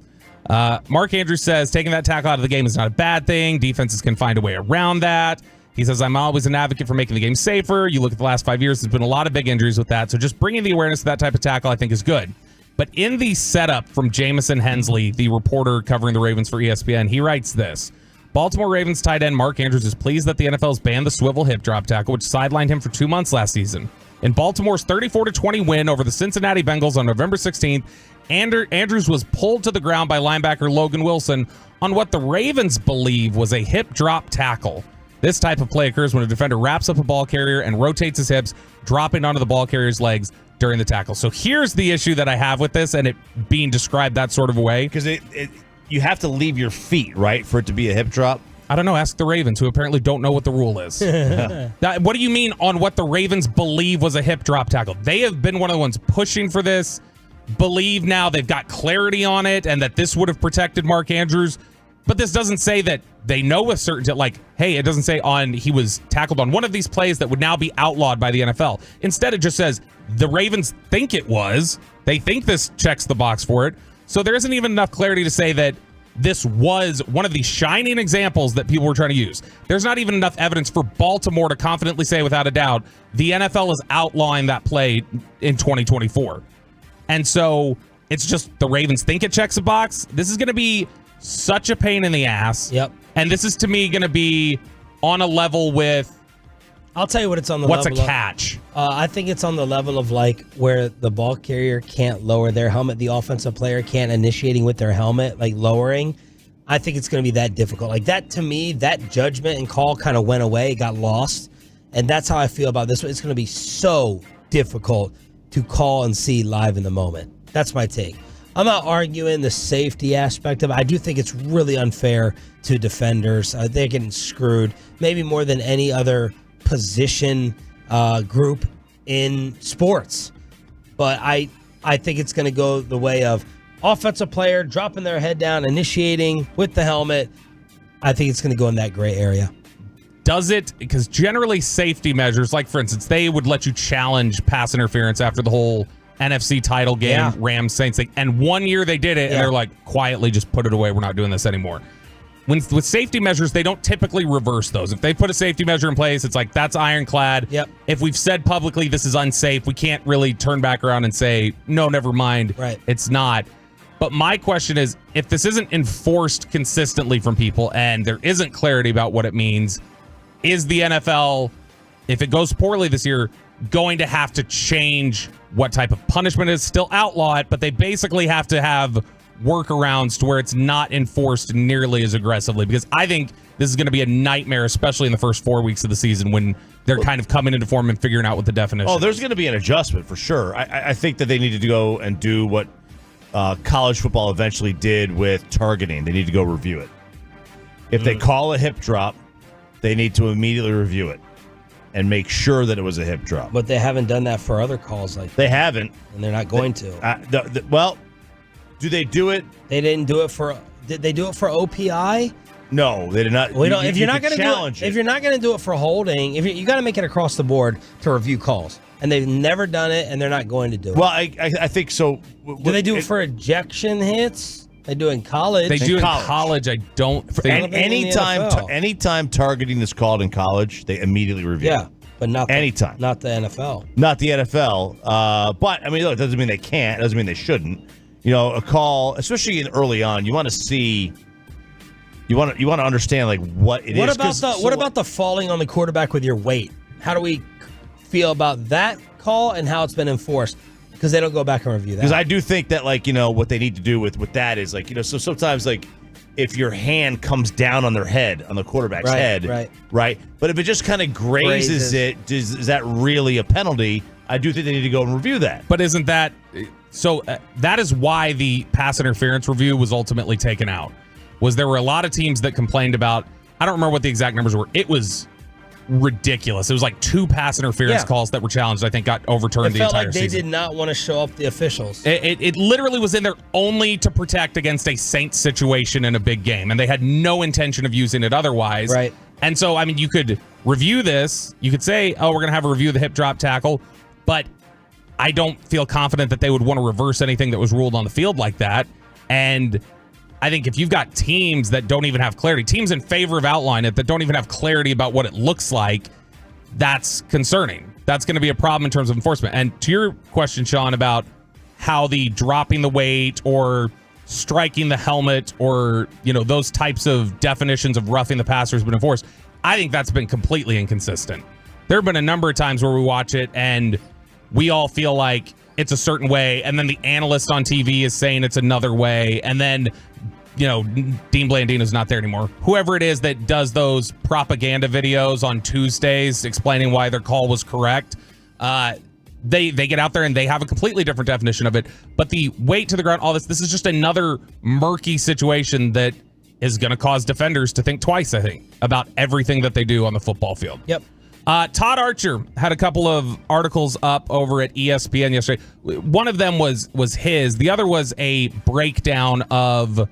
Mark Andrews says taking that tackle out of the game is not a bad thing. Defenses can find a way around that. He says, I'm always an advocate for making the game safer. You look at the last 5 years, there's been a lot of big injuries with that. So just bringing the awareness to that type of tackle, I think, is good. But in the setup from Jamison Hensley, the reporter covering the Ravens for ESPN, he writes this. Baltimore Ravens tight end Mark Andrews is pleased that the NFL has banned the swivel hip drop tackle, which sidelined him for 2 months last season. In Baltimore's 34-20 win over the Cincinnati Bengals on November 16th, Andrews was pulled to the ground by linebacker Logan Wilson on what the Ravens believe was a hip drop tackle. This type of play occurs when a defender wraps up a ball carrier and rotates his hips, dropping onto the ball carrier's legs during the tackle. So here's the issue that I have with this and it being described that sort of a way. Because you have to leave your feet, right, for it to be a hip drop? I don't know. Ask the Ravens, who apparently don't know what the rule is. What do you mean on what the Ravens believe was a hip drop tackle? They have been one of the ones pushing for this, believe now they've got clarity on it, and that this would have protected Mark Andrews. But this doesn't say that they know with certainty, like, hey, it doesn't say he was tackled on one of these plays that would now be outlawed by the NFL. Instead, it just says the Ravens think it was. They think this checks the box for it. So there isn't even enough clarity to say that this was one of the shining examples that people were trying to use. There's not even enough evidence for Baltimore to confidently say without a doubt the NFL is outlawing that play in 2024. And so it's just the Ravens think it checks a box. This is going to be such a pain in the ass. Yep. And this is to me going to be on a level with. I'll tell you what it's on the what's level a catch? I think it's on the level of like where the ball carrier can't lower their helmet, the offensive player can't initiating with their helmet, like lowering. I think it's going to be that difficult. Like that, to me, that judgment and call kind of went away, it got lost. And that's how I feel about this one. It's going to be so difficult to call and see live in the moment. That's my take. I'm not arguing the safety aspect of it. I do think it's really unfair to defenders. They're getting screwed, maybe more than any other position group in sports. But I think it's going to go the way of offensive player dropping their head down, initiating with the helmet. I think it's going to go in that gray area. Does it? Because generally safety measures, like for instance, they would let you challenge pass interference after the whole NFC title game, Rams Saints thing. And 1 year they did it, and they're like, quietly just put it away. We're not doing this anymore. With safety measures, they don't typically reverse those. If they put a safety measure in place, it's like, that's ironclad. Yep. If we've said publicly this is unsafe, we can't really turn back around and say, no, never mind. Right. It's not. But my question is, if this isn't enforced consistently from people and there isn't clarity about what it means, is the NFL, if it goes poorly this year, going to have to change what type of punishment is still outlawed, but they basically have to have workarounds to where it's not enforced nearly as aggressively? Because I think this is going to be a nightmare, especially in the first 4 weeks of the season when they're kind of coming into form and figuring out what the definition is. Oh, there's going to be an adjustment for sure. I think that they needed to go and do what college football eventually did with targeting. They need to go review it. If they call a hip drop, they need to immediately review it and make sure that it was a hip drop. But they haven't done that for other calls like that. They haven't. And they're not going to. Well, do they do it? They didn't do it for. Did they do it for OPI? No, they did not. If you're not going to do it, if you're not going to do it for holding, if you got to make it across the board to review calls, and they've never done it, and they're not going to do it. Well, I think so. Do they do it for ejection hits? They do in college. They do in college. I don't think. Anytime targeting is called in college, they immediately review. Yeah, but not anytime. Not the NFL. Not the NFL. But I mean, look, it doesn't mean they can't. It doesn't mean they shouldn't. You know, a call, especially in early on, you want to see. You want to understand like what it is. What about the falling on the quarterback with your weight? How do we feel about that call and how it's been enforced? Because they don't go back and review that. Because I do think that, like, you know, what they need to do with that is, like, you know, so sometimes, like, if your hand comes down on their head, on the quarterback's head, right? But if it just kind of grazes it, is that really a penalty? I do think they need to go and review that. But isn't that so? That is why the pass interference review was ultimately taken out. Was there were a lot of teams that complained about. I don't remember what the exact numbers were. It was ridiculous. It was like 2 pass interference calls that were challenged, I think, got overturned It the felt entire like they season. did not want to show up the officials. It literally was in there only to protect against a Saints situation in a big game, and they had no intention of using it otherwise. Right. And so, I mean, you could review this. You could say, oh, we're going to have a review of the hip drop tackle, but I don't feel confident that they would want to reverse anything that was ruled on the field like that. And I think if you've got teams that don't even have clarity, teams in favor of outline it that don't even have clarity about what it looks like, that's concerning. That's going to be a problem in terms of enforcement. And to your question, Sean, about how the dropping the weight or striking the helmet or, those types of definitions of roughing the passer has been enforced, I think that's been completely inconsistent. There have been a number of times where we watch it and we all feel like it's a certain way, and then the analyst on TV is saying it's another way, and then, Dean Blandino's not there anymore. Whoever it is that does those propaganda videos on Tuesdays explaining why their call was correct, they get out there and they have a completely different definition of it. But the weight to the ground, all this is just another murky situation that is going to cause defenders to think twice, I think, about everything that they do on the football field. Yep. Todd Archer had a couple of articles up over at ESPN yesterday. One of them was his. The other was a breakdown of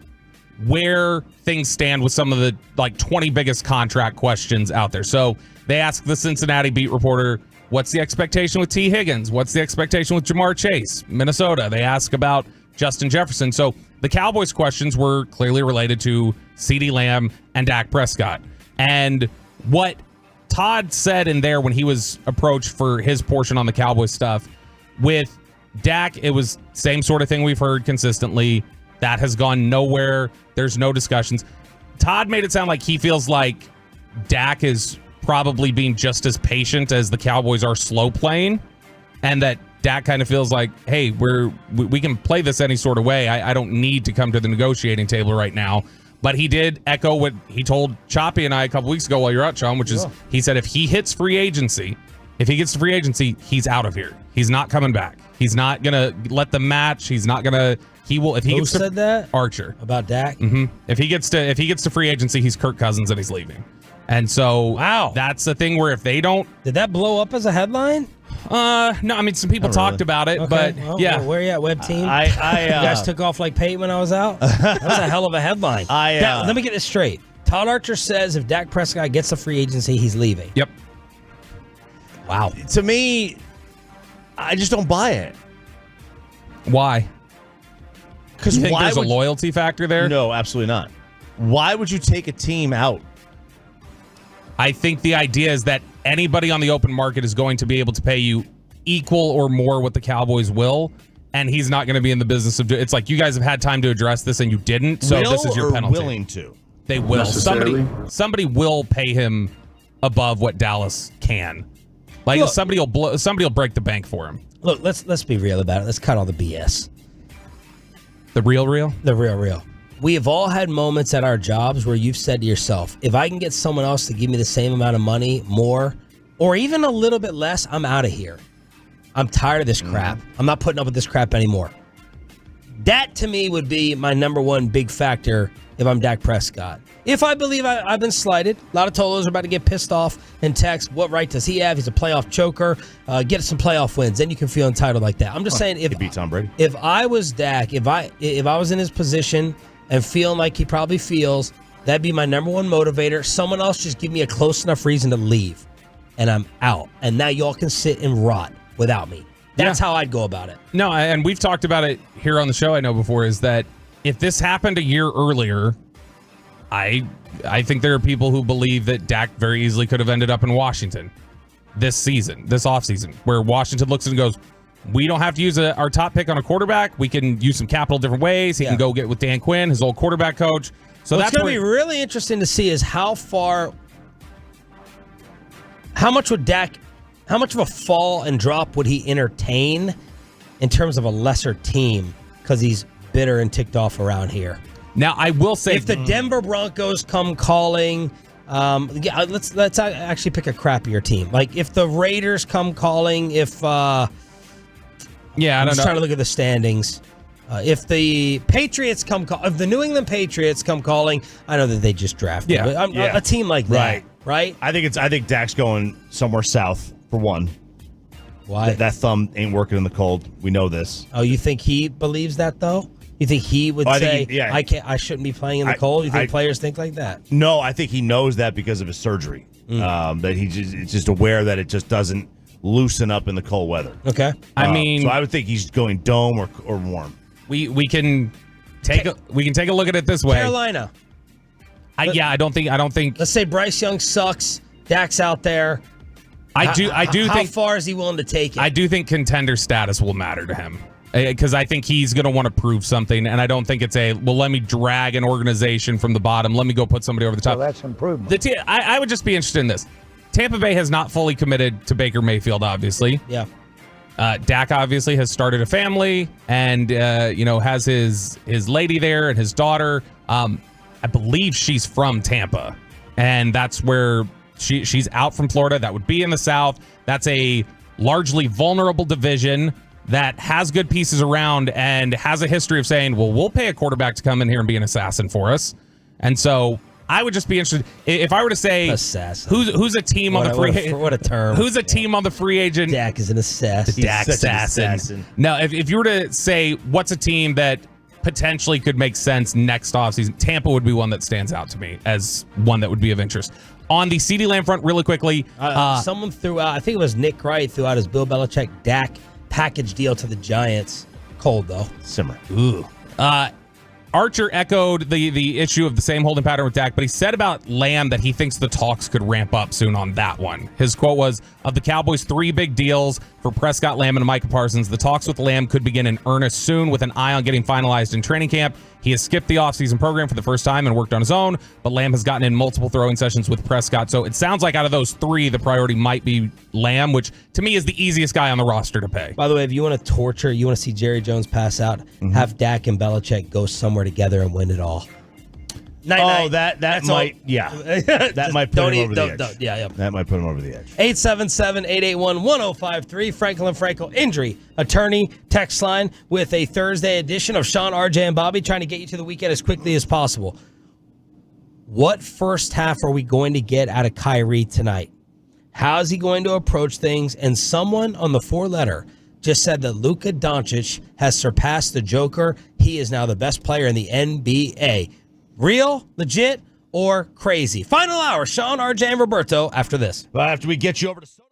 where things stand with some of the 20 biggest contract questions out there. So they asked the Cincinnati beat reporter, what's the expectation with T. Higgins? What's the expectation with Jamar Chase, Minnesota? They ask about Justin Jefferson. So the Cowboys questions were clearly related to CeeDee Lamb and Dak Prescott. And what Todd said in there when he was approached for his portion on the Cowboys stuff, with Dak, it was same sort of thing we've heard consistently. That has gone nowhere. There's no discussions. Todd made it sound like he feels like Dak is probably being just as patient as the Cowboys are slow playing, and that Dak kind of feels like, hey, we can play this any sort of way. I don't need to come to the negotiating table right now. But he did echo what he told Choppy and I a couple weeks ago while you're out, Sean, which is he said if he hits free agency, he's out of here. He's not coming back. He's not going to let them match. He's not going to. He will. If he Who said that? Archer about Dak. Mm-hmm. If he gets to free agency, he's Kirk Cousins and he's leaving. And so that's the thing where if they don't, did that blow up as a headline? No, I mean some people talked about it, but yeah. Where you at, Web Team? I you guys took off like Peyton when I was out. That was a hell of a headline. Let me get this straight. Todd Archer says if Dak Prescott gets a free agency, he's leaving. Yep. Wow. To me, I just don't buy it. Why? Because there's a loyalty factor there? No, absolutely not. Why would you take a team out? I think the idea is that anybody on the open market is going to be able to pay you equal or more what the Cowboys will, and he's not going to be in the business of it's like you guys have had time to address this and you didn't, so this is your penalty. Willing to? They will. Somebody will pay him above what Dallas can. Like somebody will break the bank for him. Look, let's be real about it. Let's cut all the BS. The real? The real. We have all had moments at our jobs where you've said to yourself, if I can get someone else to give me the same amount of money, more, or even a little bit less, I'm out of here. I'm tired of this crap. I'm not putting up with this crap anymore. That, to me, would be my number one big factor if I'm Dak Prescott. If I believe I've been slighted, a lot of Tolos are about to get pissed off and text, what right does he have? He's a playoff choker. Get some playoff wins. Then you can feel entitled like that. I'm just saying, if he beat Tom Brady. If I was Dak, if I was in his position and feeling like he probably feels, that'd be my number one motivator. Someone else just give me a close enough reason to leave, and I'm out. And now y'all can sit and rot without me. That's how I'd go about it. No, and we've talked about it here on the show, I know before, is that if this happened a year earlier, I think there are people who believe that Dak very easily could have ended up in Washington this season, this offseason, where Washington looks and goes, we don't have to use our top pick on a quarterback. We can use some capital different ways. He can go get with Dan Quinn, his old quarterback coach. So what's going to be really interesting to see is how much of a fall and drop would he entertain in terms of a lesser team because he's bitter and ticked off around here. Now, I will say, if the Denver Broncos come calling, let's actually pick a crappier team. Like if the Raiders come calling, I'm just trying to look at the standings. If the New England Patriots come calling, I know that they just drafted a team like that. Right. right? I think Dak's going somewhere south for one. Why? That thumb ain't working in the cold. We know this. Oh, you think he believes that though? You think he would say, I shouldn't be playing in the cold? You think players think like that? No, I think he knows that because of his surgery. That it's just aware that it just doesn't loosen up in the cold weather. Okay. I so I would think he's going dome or warm. We can take a look at it this way. Carolina. I don't think. Let's say Bryce Young sucks. Dak's out there. I do How think. far is he willing to take it? I do think contender status will matter to him because I think he's going to want to prove something, and I don't think it's let me drag an organization from the bottom. Let me go put somebody over the top. Well, that's improvement. I would just be interested in this. Tampa Bay has not fully committed to Baker Mayfield, obviously. Yeah. Dak obviously has started a family and has his lady there and his daughter. I believe she's from Tampa, and that's where she's out from Florida. That would be in the South. That's a largely vulnerable division that has good pieces around and has a history of saying, well, we'll pay a quarterback to come in here and be an assassin for us. And so I would just be interested if I were to say assassin. Who's a team on the free agent. What a term. Who's a team on the free agent? Dak is an assassin. Dak assassin. No, if you were to say what's a team that potentially could make sense next offseason, Tampa would be one that stands out to me as one that would be of interest. On the CeeDee Lamb front, really quickly. Someone threw out, I think it was Nick Wright, threw out his Bill Belichick Dak package deal to the Giants. Cold, though. Simmer. Ooh. Archer echoed the issue of the same holding pattern with Dak, but he said about Lamb that he thinks the talks could ramp up soon on that one. His quote was, of the Cowboys' 3 big deals for Prescott, Lamb, and Micah Parsons, the talks with Lamb could begin in earnest soon with an eye on getting finalized in training camp. He has skipped the offseason program for the first time and worked on his own, but Lamb has gotten in multiple throwing sessions with Prescott. So it sounds like out of those 3, the priority might be Lamb, which to me is the easiest guy on the roster to pay. By the way, if you want to torture, you want to see Jerry Jones pass out, have Dak and Belichick go somewhere together and win it all. That That's might, all. yeah. That might put him over the edge. Yeah. That might put him over the edge. 877-881-1053. Franklin Frankel injury attorney text line with a Thursday edition of Sean, RJ, and Bobby trying to get you to the weekend as quickly as possible. What first half are we going to get out of Kyrie tonight? How is he going to approach things? And someone on the 4-letter just said that Luka Doncic has surpassed the Joker. He is now the best player in the NBA. Real, legit, or crazy? Final hour, Sean, RJ, and Roberto after this. Well, after we get you over to Soto.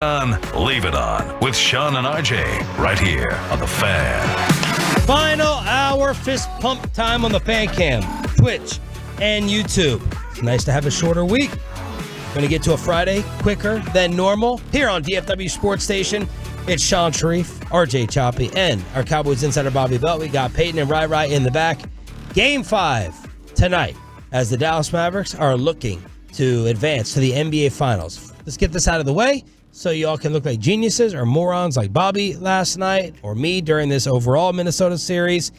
Leave it on with Sean and RJ right here on The Fan. Final hour fist pump time on the Fan Cam, Twitch, and YouTube. It's nice to have a shorter week. Going to get to a Friday quicker than normal. Here on DFW Sports Station, it's Sean Sharif, RJ Choppy, and our Cowboys insider Bobby Belt. We got Peyton and Rai in the back. Game 5 tonight as the Dallas Mavericks are looking to advance to the NBA Finals. Let's get this out of the way so y'all can look like geniuses or morons like Bobby last night or me during this overall Minnesota series.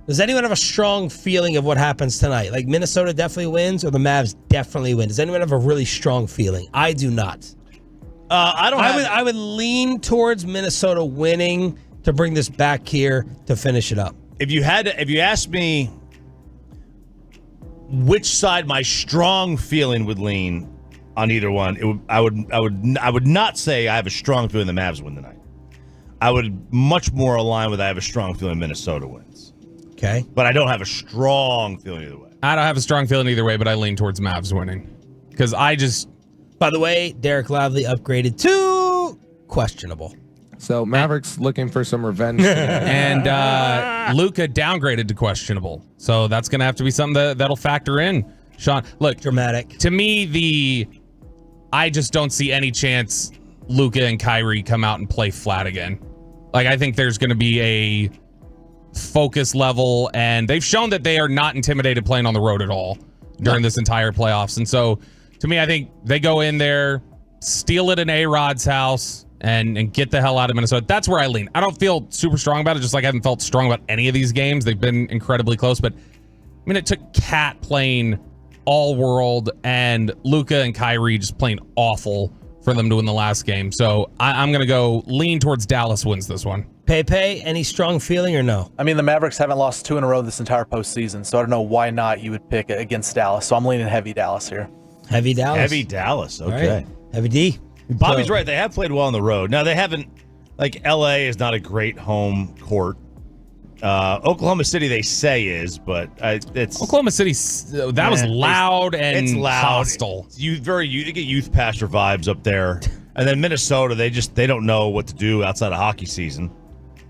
Does anyone have a strong feeling of what happens tonight? Like Minnesota definitely wins or the Mavs definitely win? Does anyone have a really strong feeling? I do not. I would lean towards Minnesota winning to bring this back here to finish it up. If you asked me which side my strong feeling would lean on either one, I would not say I have a strong feeling the Mavs win tonight. I would much more align with I have a strong feeling Minnesota wins. Okay. But I don't have a strong feeling either way. I don't have a strong feeling either way, but I lean towards Mavs winning. Because By the way, Derek Lively upgraded to questionable. So Mavericks looking for some revenge. And Luka downgraded to questionable. So that's going to have to be something that'll factor in. Sean, look. Dramatic. To me, I just don't see any chance Luka and Kyrie come out and play flat again. Like, I think there's going to be a focus level, and they've shown that they are not intimidated playing on the road at all during this entire playoffs. And so, to me, I think they go in there, steal it in A-Rod's house, and get the hell out of Minnesota. That's where I lean. I don't feel super strong about it, just like I haven't felt strong about any of these games. They've been incredibly close, but I mean, it took Cat playing all world and Luka and Kyrie just playing awful for them to win the last game. So I'm going to go lean towards Dallas wins this one. Pepe, any strong feeling or no? I mean, the Mavericks haven't lost 2 in a row this entire postseason, so I don't know why not you would pick against Dallas. So I'm leaning heavy Dallas here. Heavy Dallas. Heavy Dallas. Okay. Right. Heavy D. Bobby's right. They have played well on the road. Now, they haven't, like, LA is not a great home court. Oklahoma City, they say is, but it's Oklahoma City. That was loud and it's loud. hostile. You get youth pastor vibes up there, and then Minnesota, they don't know what to do outside of hockey season.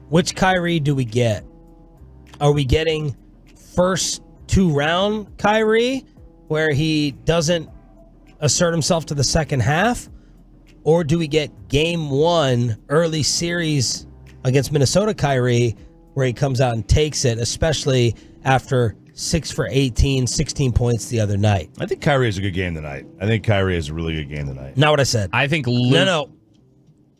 Which Kyrie do we get? Are we getting first 2-round Kyrie, where he doesn't assert himself to the second half, or do we get game 1 early series against Minnesota Kyrie, where he comes out and takes it, especially after 6 for 18, 16 points the other night? I think Kyrie has a good game tonight. I think Kyrie has a really good game tonight. Not what I said. I think No.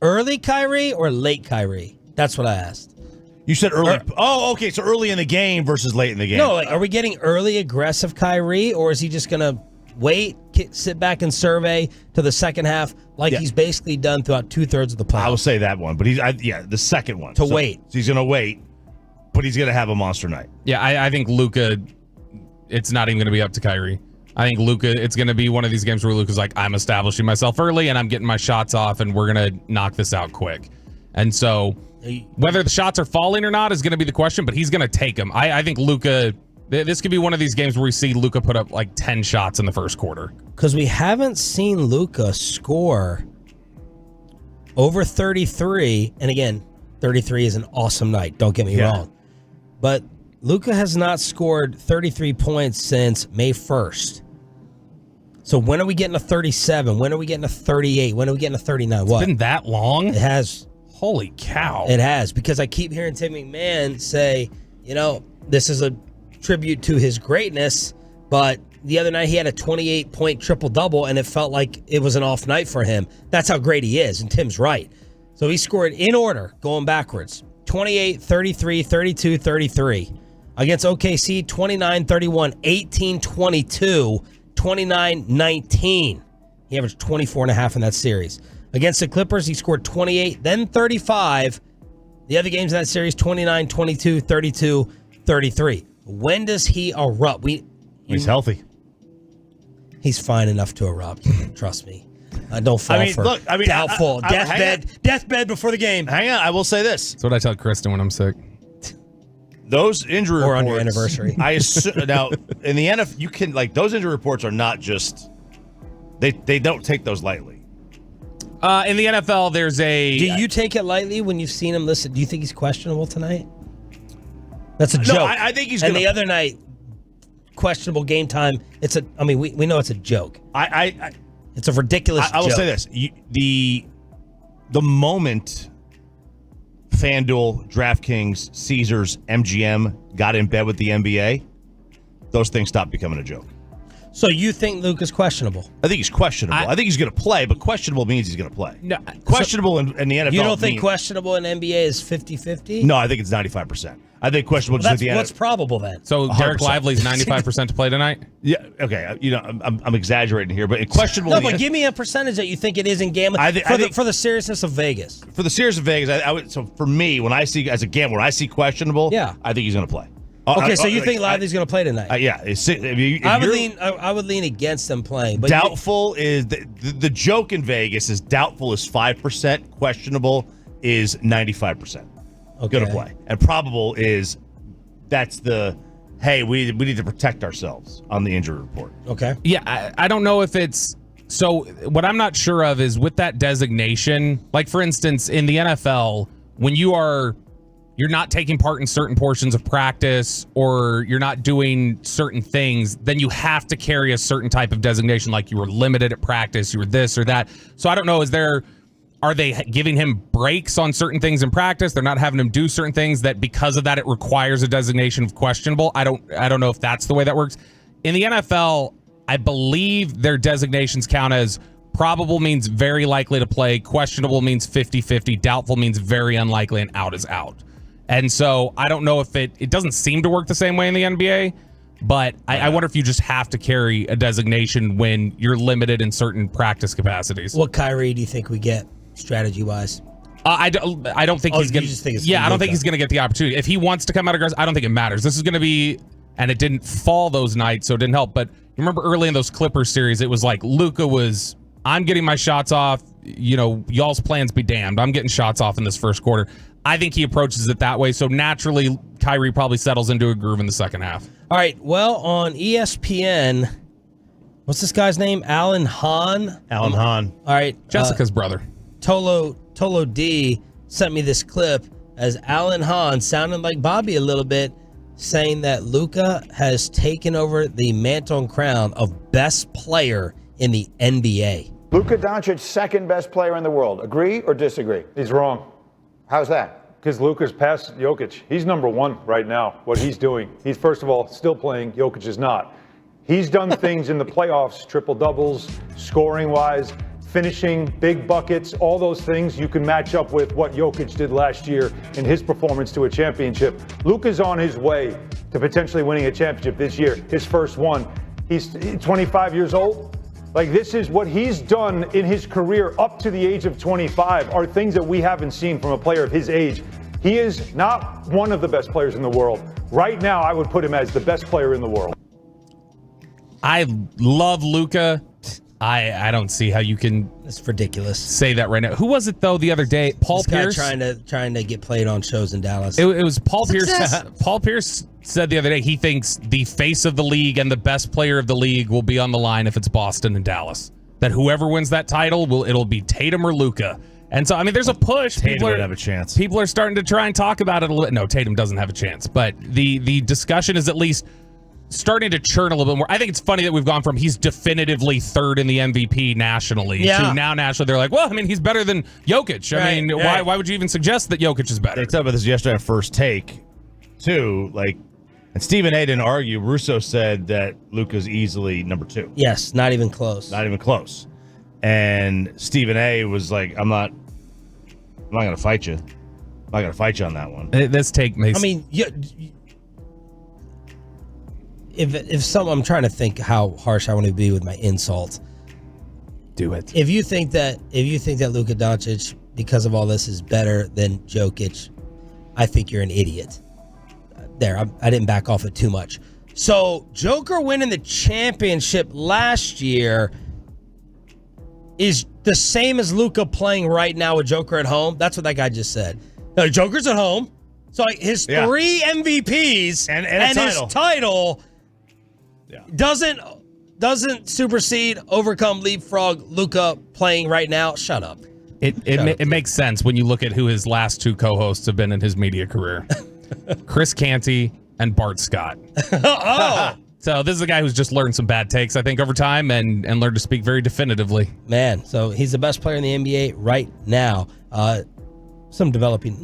Early Kyrie or late Kyrie? That's what I asked. You said early. Okay. So early in the game versus late in the game. No, like, are we getting early aggressive Kyrie, or is he just going to wait, sit back and survey to the second half like he's basically done throughout 2/3 of the playoffs? I will say that one, but the second one. Wait. So he's going to wait, but he's going to have a monster night. Yeah, I think Luka, it's not even going to be up to Kyrie. I think Luka, it's going to be one of these games where Luka's like, I'm establishing myself early and I'm getting my shots off and we're going to knock this out quick. And so whether the shots are falling or not is going to be the question, but he's going to take them. I think Luka, this could be one of these games where we see Luka put up like 10 shots in the first quarter. Because we haven't seen Luka score over 33. And again, 33 is an awesome night. Don't get me wrong. But Luka has not scored 33 points since May 1st. So when are we getting a 37? When are we getting a 38? When are we getting a 39? It's been that long? It has. Holy cow. It has, because I keep hearing Tim McMahon say, this is a tribute to his greatness, but the other night he had a 28-point triple-double, and it felt like it was an off night for him. That's how great he is, and Tim's right. So he scored in order, going backwards. 28, 33, 32, 33. Against OKC, 29, 31, 18, 22, 29, 19. He averaged 24.5 in that series. Against the Clippers, he scored 28, then 35. The other games in that series, 29, 22, 32, 33. When does he erupt? He's healthy. He's fine enough to erupt. Trust me. Don't fall for doubtful. Deathbed before the game. Hang on. I will say this. That's what I tell Kristen when I'm sick. Those injury or reports. on your anniversary. I assume, now, in the NFL, you can, those injury reports are not just, they don't take those lightly. In the NFL, there's a... Do you take it lightly when you've seen him listen? Do you think he's questionable tonight? That's a joke. No, I think he's And gonna... the other night, questionable game time. We know it's a joke. It's a ridiculous joke. I will say this. The moment FanDuel, DraftKings, Caesars, MGM got in bed with the NBA, those things stopped becoming a joke. So you think Luke is questionable? I think he's questionable. I think he's going to play, but questionable means he's going to play. No, questionable in the NFL. You don't think questionable in NBA is 50-50? No, I think it's 95%. I think questionable just with the what's probable then? So Derek Lively's 95% to play tonight? Yeah, okay. I'm exaggerating here, but questionable. No, but give me a percentage that you think it is in gambling for the seriousness of Vegas. For the seriousness of Vegas, I would. So for me, when I see as a gambler, when I see questionable, I think he's going to play. Okay, so you think Lively's going to play tonight? Yeah. I would lean against them playing. But doubtful is the joke in Vegas is doubtful is 5%, questionable is 95%. Going to play, and probable is that's the hey we need to protect ourselves on the injury report. Okay. Yeah, I don't know if it's so. What I'm not sure of is with that designation. Like for instance, in the NFL, when you're not taking part in certain portions of practice or you're not doing certain things, then you have to carry a certain type of designation, like you were limited at practice, you were this or that. So I don't know, are they giving him breaks on certain things in practice? They're not having him do certain things that because of that it requires a designation of questionable. I don't know if that's the way that works. In the NFL, I believe their designations count as probable means very likely to play, questionable means 50-50, doubtful means very unlikely, and out is out. And so I don't know if it doesn't seem to work the same way in the NBA, but I wonder if you just have to carry a designation when you're limited in certain practice capacities. What Kyrie do you think we get strategy-wise? I don't think he's going to. I don't think he's going to get the opportunity. If he wants to come out aggressive, I don't think it matters. This is going to be, and it didn't fall those nights, so it didn't help. But remember early in those Clippers series, it was like Luka was, I'm getting my shots off. Y'all's plans be damned. I'm getting shots off in this first quarter. I think he approaches it that way. So naturally, Kyrie probably settles into a groove in the second half. All right. Well, on ESPN, what's this guy's name? Alan Hahn. Alan Hahn. All right. Jessica's brother. Tolo D sent me this clip as Alan Hahn sounded like Bobby a little bit, saying that Luka has taken over the mantle and crown of best player in the NBA. Luka Doncic, second best player in the world. Agree or disagree? He's wrong. How's that? Because Luka's past Jokic. He's number one right now, what he's doing. He's, first of all, still playing. Jokic is not. He's done things in the playoffs, triple-doubles, scoring-wise, finishing, big buckets, all those things you can match up with what Jokic did last year in his performance to a championship. Luka's on his way to potentially winning a championship this year, his first one. He's 25 years old. Like, this is what he's done in his career up to the age of 25 are things that we haven't seen from a player of his age. He is not one of the best players in the world. Right now, I would put him as the best player in the world. I love Luka. I don't see how you can. It's ridiculous. Say that right now. Who was it though the other day? Paul Pierce trying to get played on shows in Dallas. It was Paul Pierce. Paul Pierce said the other day he thinks the face of the league and the best player of the league will be on the line if it's Boston and Dallas. That whoever wins that title it'll be Tatum or Luka. And so I mean, there's a push. Tatum would have a chance. People are starting to try and talk about it a little bit. No, Tatum doesn't have a chance. But the discussion is at least starting to churn a little bit more. I think it's funny that we've gone from he's definitively third in the MVP nationally to now nationally they're like, well, I mean, he's better than Jokic. I mean, why would you even suggest that Jokic is better? They talked about this yesterday on First Take, too. And Stephen A. didn't argue. Russo said that Luka's easily number 2. Yes, not even close. Not even close. And Stephen A. was like, I'm not going to fight you. I'm not going to fight you on that one. This take makes... I mean, If I'm trying to think how harsh I want to be with my insult. Do it. If you think that Luka Doncic, because of all this, is better than Jokic, I think you're an idiot. There, I didn't back off it too much. So Joker winning the championship last year is the same as Luka playing right now with Joker at home. That's what that guy just said. No, Joker's at home. So his 3 MVPs and his title doesn't doesn't supersede, overcome, leapfrog Luka playing right now. Shut up. It makes sense when you look at who his last two co-hosts have been in his media career. Chris Canty and Bart Scott. So this is a guy who's just learned some bad takes, I think, over time and learned to speak very definitively. Man, so he's the best player in the NBA right now. Not developing.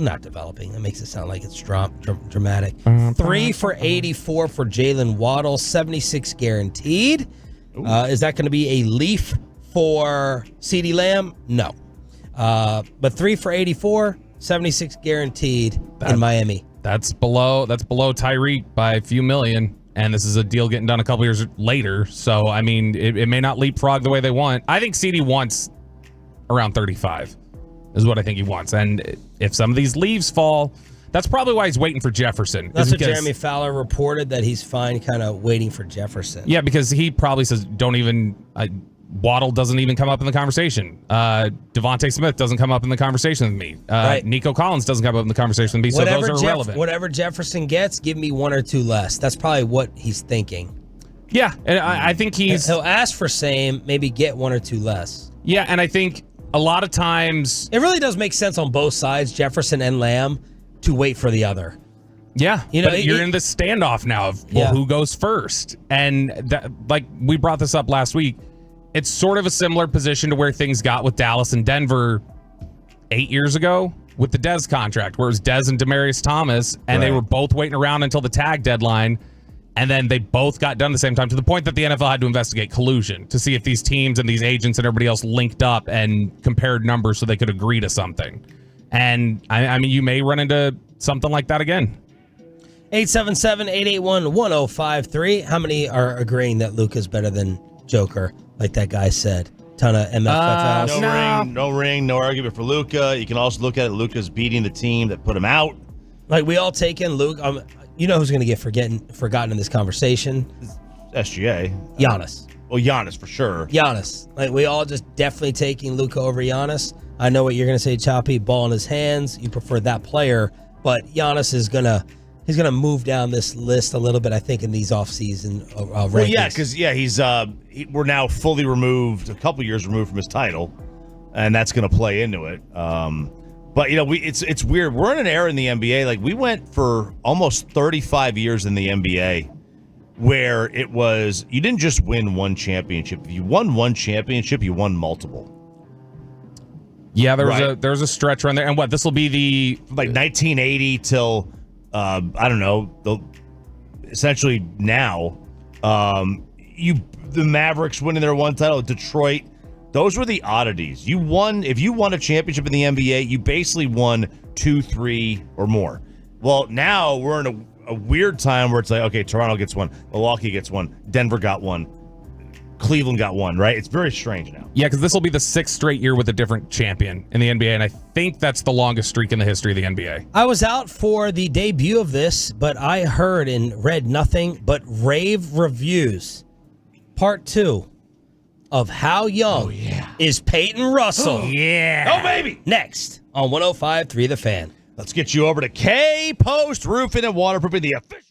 That makes it sound like it's dramatic. 3 for 84 for Jalen Waddle, 76 guaranteed. Is that going to be a leaf for CeeDee Lamb? No. But 3 for 84, 76 guaranteed in Miami. That's below Tyreek by a few million. And this is a deal getting done a couple years later. So, I mean, it may not leapfrog the way they want. I think CeeDee wants around 35 is what I think he wants. And if some of these leaves fall, that's probably why he's waiting for Jefferson. That's what Jeremy Fowler reported, that he's fine kind of waiting for Jefferson. Yeah, because he probably says, Waddle doesn't even come up in the conversation. Devontae Smith doesn't come up in the conversation with me. Right. Nico Collins doesn't come up in the conversation with me, so those are irrelevant. Whatever Jefferson gets, give me 1 or 2 less. That's probably what he's thinking. Yeah, and I think he'll ask for same, maybe get 1 or 2 less. Yeah, and I think a lot of times it really does make sense on both sides, Jefferson and Lamb, to wait for the other. Yeah, but you're in the standoff now of who goes first. And that, like we brought this up last week, it's sort of a similar position to where things got with Dallas and Denver 8 years ago with the Dez contract, where it was Dez and Demaryius Thomas, and they were both waiting around until the tag deadline, and then they both got done at the same time, to the point that the NFL had to investigate collusion to see if these teams and these agents and everybody else linked up and compared numbers so they could agree to something. And, I mean, you may run into something like that again. 877-881-1053. How many are agreeing that Luka's better than Joker, like that guy said? Ton of MFFs. No ring, no argument for Luka. You can also look at it, Luka's beating the team that put him out. Like, we all take in Luke. You know who's going to get forgotten in this conversation? SGA. Giannis. Well, Giannis for sure. Giannis. Like, we all just definitely taking Luka over Giannis. I know what you're going to say, Choppy. Ball in his hands. You prefer that player. But Giannis is going to... He's going to move down this list a little bit, I think, in these offseason rankings. Well, yeah, because we're now fully removed, a couple years removed from his title, and that's going to play into it. But it's weird. We're in an era in the NBA, like we went for almost 35 years in the NBA, where it was you didn't just win one championship. If you won one championship, you won multiple. Yeah, there was a stretch run there, and this will be the 1980 till. I don't know. Essentially now, the Mavericks winning their one title, Detroit. Those were the oddities. If you won a championship in the NBA, you basically won 2, 3, or more. Well, now we're in a weird time where it's like, okay, Toronto gets one, Milwaukee gets one, Denver got one, Cleveland got one, right? It's very strange now. Yeah, because this will be the 6th straight year with a different champion in the NBA, and I think that's the longest streak in the history of the NBA. I was out for the debut of this, but I heard and read nothing but rave reviews. Part 2 of How Young is Peyton Russell. Oh, yeah. Oh, baby. Next on 105.3 The Fan. Let's get you over to K-Post Roofing and Waterproofing, the official.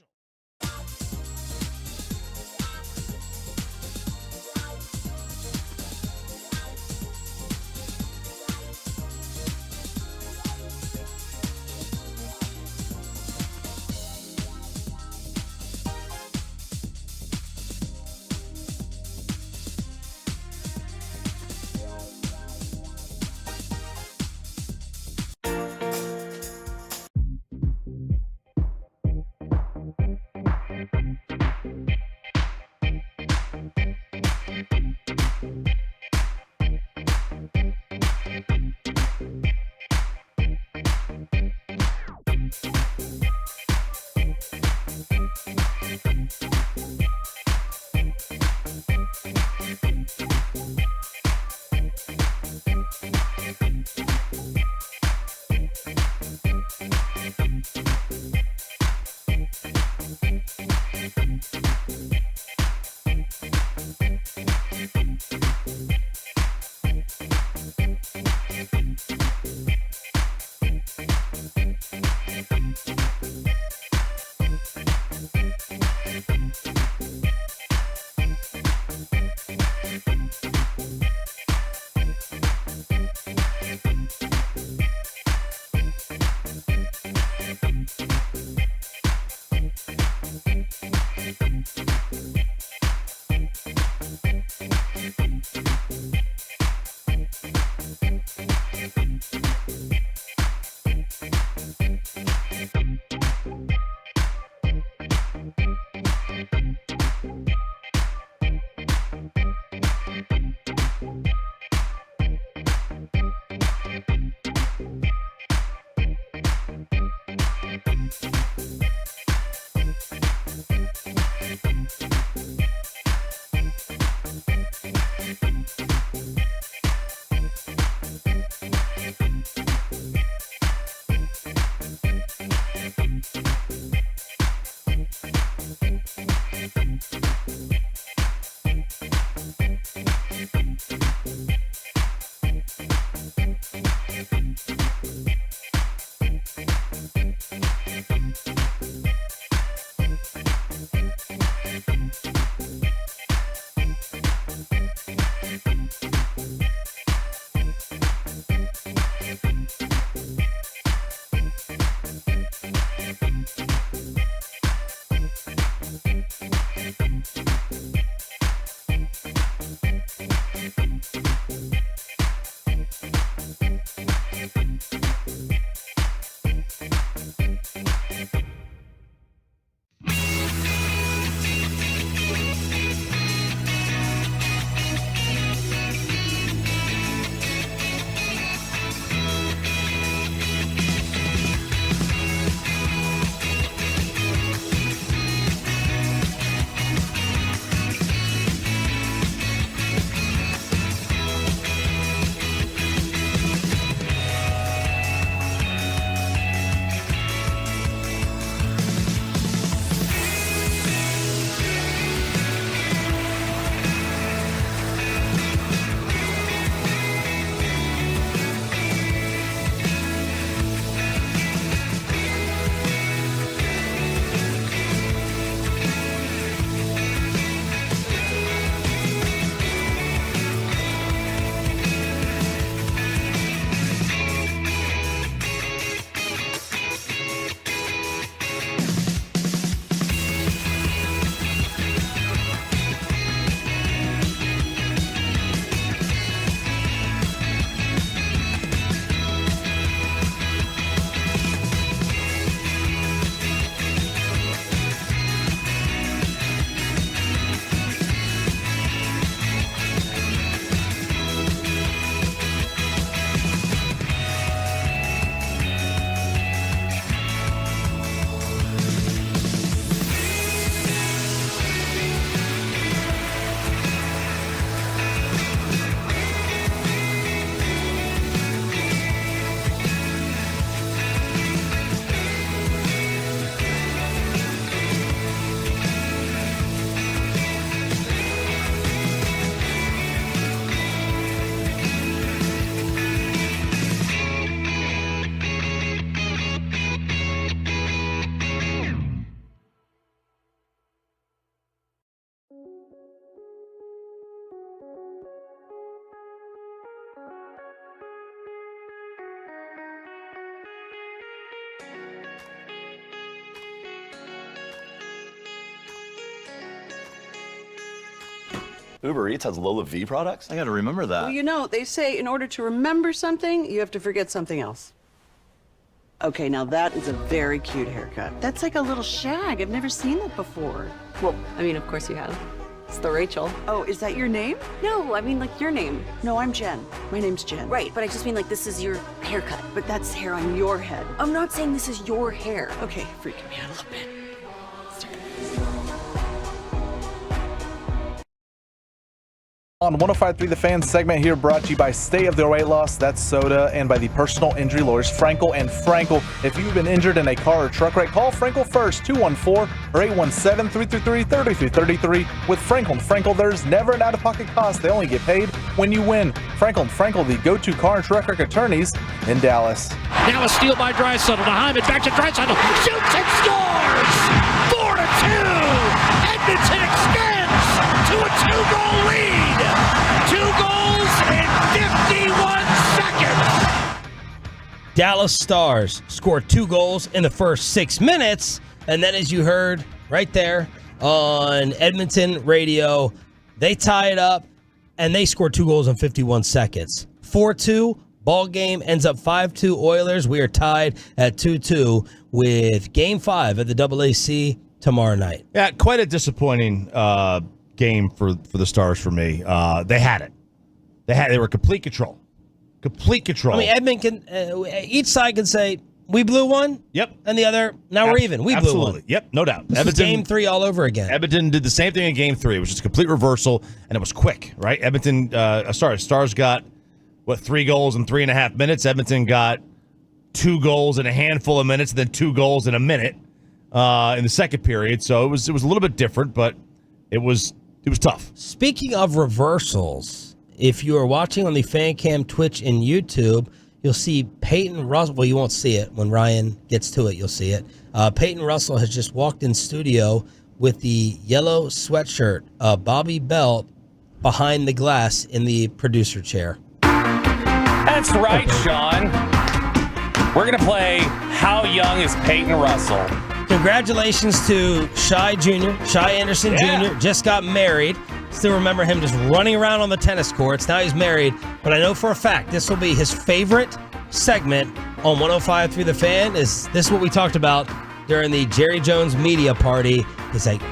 Uber Eats has Lola V products? I gotta remember that. Well, you know, they say in order to remember something, you have to forget something else. Okay, now that is a very cute haircut. That's like a little shag. I've never seen that before. Well, I mean, of course you have. It's the Rachel. Oh, is that your name? No, I mean like your name. No, I'm Jen. My name's Jen. Right, but I just mean like this is your haircut. But that's hair on your head. I'm not saying this is your hair. Okay, freaking me out a little bit. On 105.3 The Fan segment here brought to you by Stay of the Weight Loss, that's soda, and by the personal injury lawyers Frankel and Frankel. If you've been injured in a car or truck wreck, call Frankel first, 214 or 817-333-3333. With Frankel and Frankel, there's never an out-of-pocket cost. They only get paid when you win. Frankel and Frankel, the go-to car and truck wreck attorneys in Dallas. Now a steal by Draisaitl to Hyman, back to Draisaitl, shoots and scores! 4-2! Edmonton extends to a 2-goal lead! 2 goals in 51 seconds! Dallas Stars scored 2 goals in the first 6 minutes, and then as you heard right there on Edmonton radio, they tie it up, and they scored 2 goals in 51 seconds. 4-2, ball game ends up 5-2 Oilers. We are tied at 2-2 with Game 5 at the AAC tomorrow night. Yeah, quite a disappointing game for the Stars for me. They had it. They were complete control. Complete control. I mean, Edmonton, each side can say, we blew one. Yep. And the other, now we're even. We blew one. Yep, no doubt. This is Game 3 all over again. Edmonton did the same thing in Game 3. It was just a complete reversal, and it was quick, right? Stars got, 3 goals in 3.5 minutes. Edmonton got 2 goals in a handful of minutes, and then 2 goals in a minute in the second period. So it was a little bit different, but It was tough. Speaking of reversals, if you are watching on the FanCam Twitch and YouTube, you'll see Peyton Russell. Well, you won't see it. When Ryan gets to it, you'll see it. Peyton Russell has just walked in studio with the yellow sweatshirt, Bobby Belt, behind the glass in the producer chair. That's right, Sean. We're going to play How Young is Peyton Russell? Congratulations to Shai Anderson Jr. Just got married. Still remember him just running around on the tennis courts. Now he's married. But I know for a fact this will be his favorite segment on 105.3 The Fan. This is what we talked about during the Jerry Jones media party. He's like,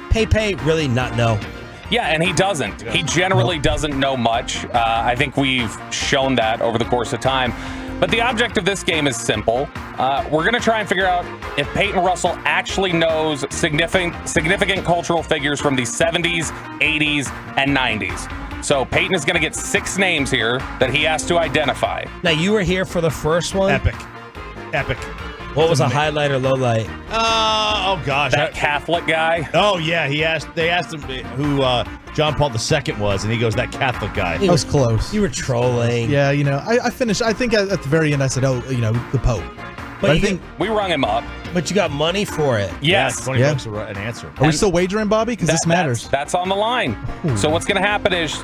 Pay really not know. Yeah, and he doesn't. He generally doesn't know much. I think we've shown that over the course of time. But the object of this game is simple. We're going to try and figure out if Peyton Russell actually knows significant cultural figures from the 70s, 80s, and 90s. So Peyton is going to get 6 names here that he has to identify. Now, you were here for the first one? Epic. What was a highlight or low light? Oh gosh, that Catholic guy. Oh yeah, they asked him who John Paul II was, and he goes, that Catholic guy. I was close. You were trolling. Yeah, I finished. I think at the very end I said, the Pope. But I think we rung him up. But you got money for it. Yes. $20 bucks an answer. Are we still wagering, Bobby? Because this matters. That's on the line. Ooh. So what's going to happen is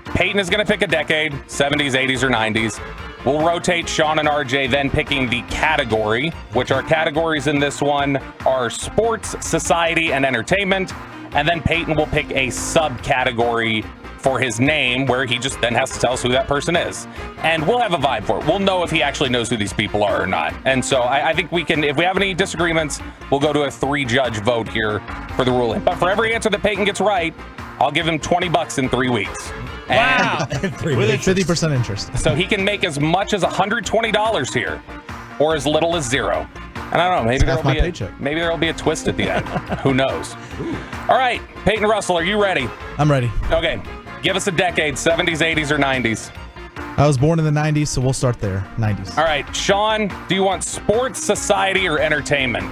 Peyton is going to pick a decade, 70s, 80s, or 90s. We'll rotate Sean and RJ, then picking the category, which our categories in this one are sports, society, and entertainment. And then Peyton will pick a subcategory for his name, where he just then has to tell us who that person is. And we'll have a vibe for it. We'll know if he actually knows who these people are or not. And so I think we can, if we have any disagreements, we'll go to a 3-judge vote here for the ruling. But for every answer that Peyton gets right, I'll give him $20 in 3 weeks. Wow. With 50% interest. So he can make as much as $120 here, or as little as 0. And I don't know, maybe there'll be a twist at the end. Who knows? All right, Peyton Russell, are you ready? I'm ready. Okay, give us a decade, 70s, 80s, or 90s. I was born in the 90s, so we'll start there. 90s. All right, Sean, do you want sports, society, or entertainment?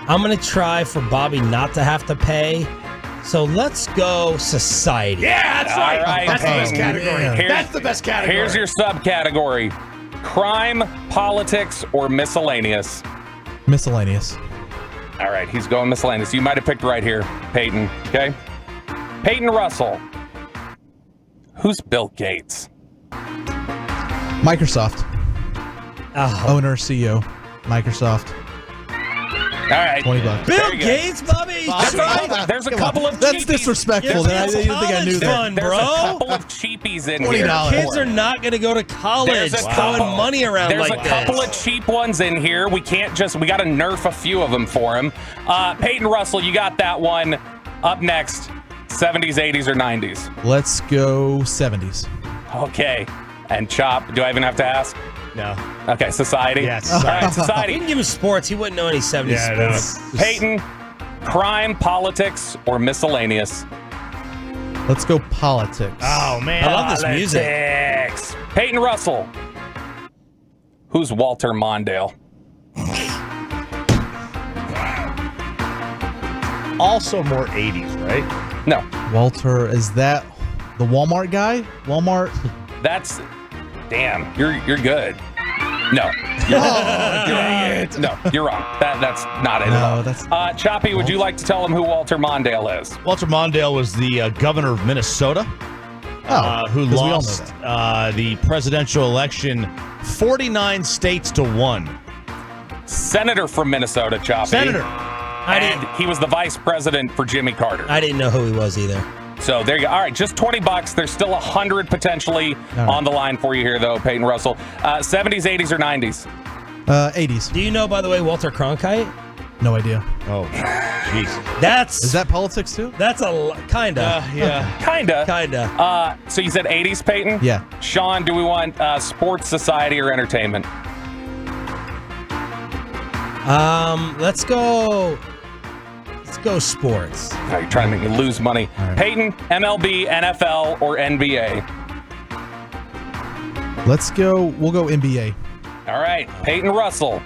I'm going to try for Bobby not to have to pay. So let's go society. Yeah, that's right. All right. That's the best category. That's the best category. Here's your subcategory. Crime, politics, or miscellaneous? Miscellaneous. All right, he's going miscellaneous. You might have picked right here, Peyton. Okay? Peyton Russell. Who's Bill Gates? Microsoft. Owner, CEO. Microsoft. All right. $20. Bill Gates, Bobby. There's a couple of That's cheapies. disrespectful. I didn't think I knew that. There's a couple of cheapies in here. Kids are not going to go to college throwing money around There's like a couple of cheap ones in here. We got to nerf a few of them for him. Peyton Russell, you got that one. Up next, 70s, 80s, or 90s? Let's go 70s. Okay. And Chop, do I even have to ask? No. Okay, society? Yes. All right, society. You can give him sports. He wouldn't know any 70s sports. Peyton, crime, politics, or miscellaneous? Let's go politics. Oh, man. I love this music. Peyton Russell. Who's Walter Mondale? Also more 80s, right? No. Walter, is that the Walmart guy? Walmart? That's... Damn, you're good. No. No, you're wrong. That's not it at all. Choppy, would you like to tell him who Walter Mondale is? Walter Mondale was the governor of Minnesota, who lost the presidential election 49 states to 1. Senator from Minnesota, Choppy. Senator. And he was the vice president for Jimmy Carter. I didn't know who he was either. So there you go. All right, just $20. There's still 100 potentially on the line for you here, though, Peyton Russell. 70s, 80s, or 90s? 80s. Do you know, by the way, Walter Cronkite? No idea. Oh, jeez. Is that politics too? That's kinda. Yeah. Kinda. So you said 80s, Peyton? Yeah. Sean, do we want sports, society, or entertainment? Let's go sports. Oh, you're trying to make me lose money. Right. Peyton, MLB, NFL, or NBA? We'll go NBA. All right, Peyton Russell.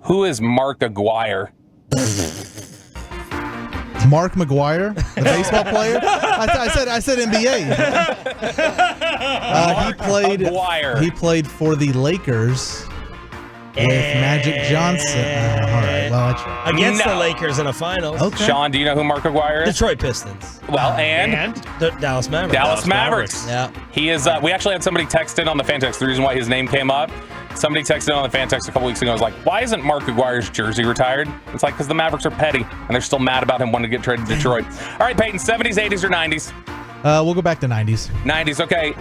Who is Mark Aguirre? Mark McGuire, the baseball player. I said NBA. He played for the Lakers with Magic Johnson. All right. Well, I tried. Against the Lakers in a finals. Okay. Sean, do you know who Mark McGuire is? Detroit Pistons. Well, and the Dallas Mavericks. Dallas Mavericks. Yeah. He is. We actually had somebody text in on the fan text. The reason why his name came up. Somebody texted in on the fan text a couple weeks ago. I was like, why isn't Mark McGuire's jersey retired? It's like, because the Mavericks are petty, and they're still mad about him wanting to get traded to Detroit. All right, Peyton, 70s, 80s, or 90s? We'll go back to 90s. 90s, okay.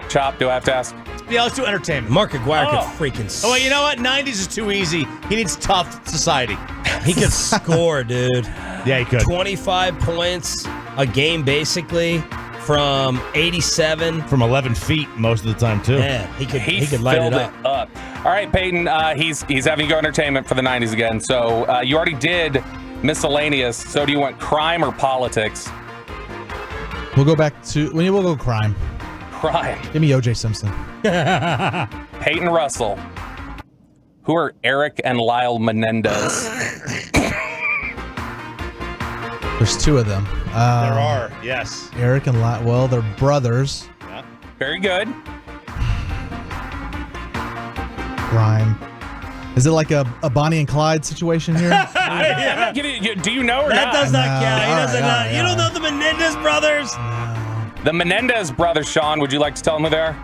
Chop, do I have to ask? Yeah, let's do entertainment. Mark McGuire could freaking. Oh, well, you know what? 90s is too easy. He needs tough society. He could score, dude. Yeah, he could. 25 points a game, basically, from 87. From 11 feet most of the time, too. Yeah, he could light it up. All right, Peyton, he's having you go entertainment for the 90s again. So you already did miscellaneous. So do you want crime or politics? We'll go back to we'll go crime. Crime. Give me O.J. Simpson. Peyton Russell. Who are Eric and Lyle Menendez? There's two of them. There are, yes. Eric and Lyle. Well, they're brothers. Yeah. Very good. Crime. Is it like a Bonnie and Clyde situation here? I'm not giving you. Do you know or that not? does not count. He doesn't know. right. You don't know the Menendez brothers? The Menendez brothers, Sean. Would you like to tell them who they are?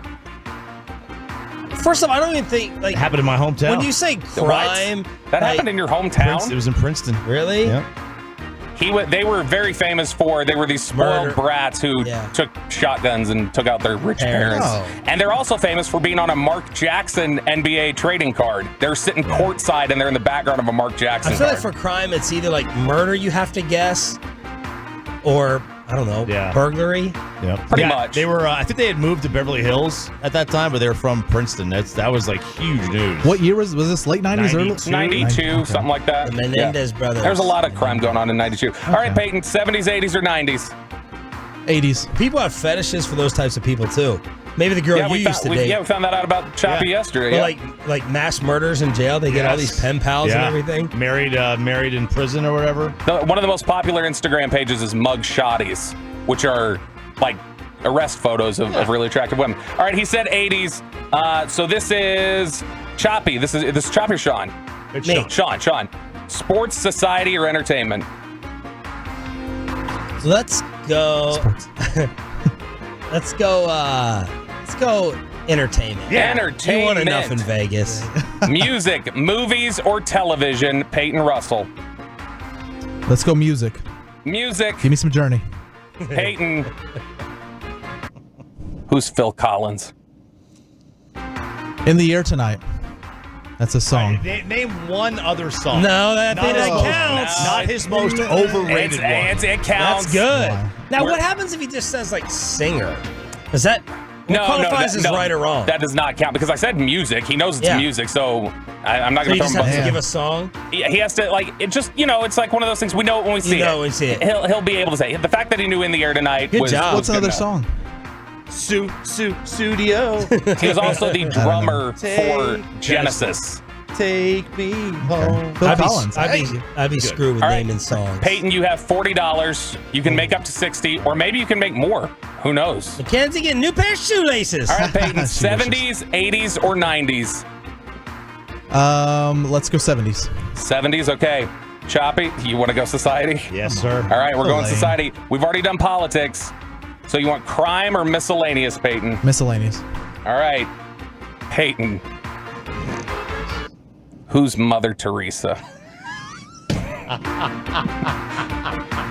First of all, I don't even think It happened in my hometown. when you say crime, That happened in your hometown? It was in Princeton. Really? Yep. They were very famous for, they were these spoiled Murder. brats who took shotguns and took out their rich parents. Oh. And they're also famous for being on a Mark Jackson NBA trading card. They're sitting courtside and they're in the background of a Mark Jackson I feel card. like for crime, it's either like murder you have to guess, or I don't know, burglary. Yeah, Pretty much. They were. I think they had moved to Beverly Hills at that time, but they were from Princeton. That was like huge news. What year was this? Late 90s, early 92, something like that. The Menendez brothers. There's a lot of crime going on in 92. All right, Peyton, 70s, 80s, or 90s? 80s. People have fetishes for those types of people too. Maybe the girl you used to date. We found that out about Choppy yesterday. Well, like mass murders in jail. They get all these pen pals and everything. Married in prison or whatever. One of the most popular Instagram pages is mug shotties, which are like arrest photos of really attractive women. All right, he said 80s. So this is Choppy. This is Choppy or Sean? It's Me. Sean. Sports, society, or entertainment? So let's go. Let's go entertainment. Yeah. Entertainment. You want enough in Vegas. Music, movies, or television? Peyton Russell. Let's go music. Music. Give me some Journey. Peyton. Who's Phil Collins? In the Air Tonight. That's a song. Name one other song. No, that counts. Not his most overrated one. It counts. That's good. Wow. Now, what happens if he just says like singer? Is that No, qualifies as right or wrong? That does not count because I said music. He knows it's music, so I'm not So going you to just throw him. have to give a song. He has to it. Just it's like one of those things we know when we see it. You know when we see it. He'll be able to say it. The fact that he knew In the Air Tonight. Good was job. What's good another enough. song? Studio. He was also the drummer for Genesis. Take me home. Phil Collins. I'd be screwed with All right. naming songs. Peyton, you have $40. You can make up to 60, or maybe you can make more. Who knows? Mackenzie getting a new pair of shoelaces. All right, Peyton. 70s, 80s, or 90s? Let's go 70s. 70s, okay. Choppy, you want to go society? Yes, sir. All right, we're going Lame. society. We've already done politics. So you want crime or miscellaneous, Peyton? Miscellaneous. All right, Peyton. Who's Mother Teresa?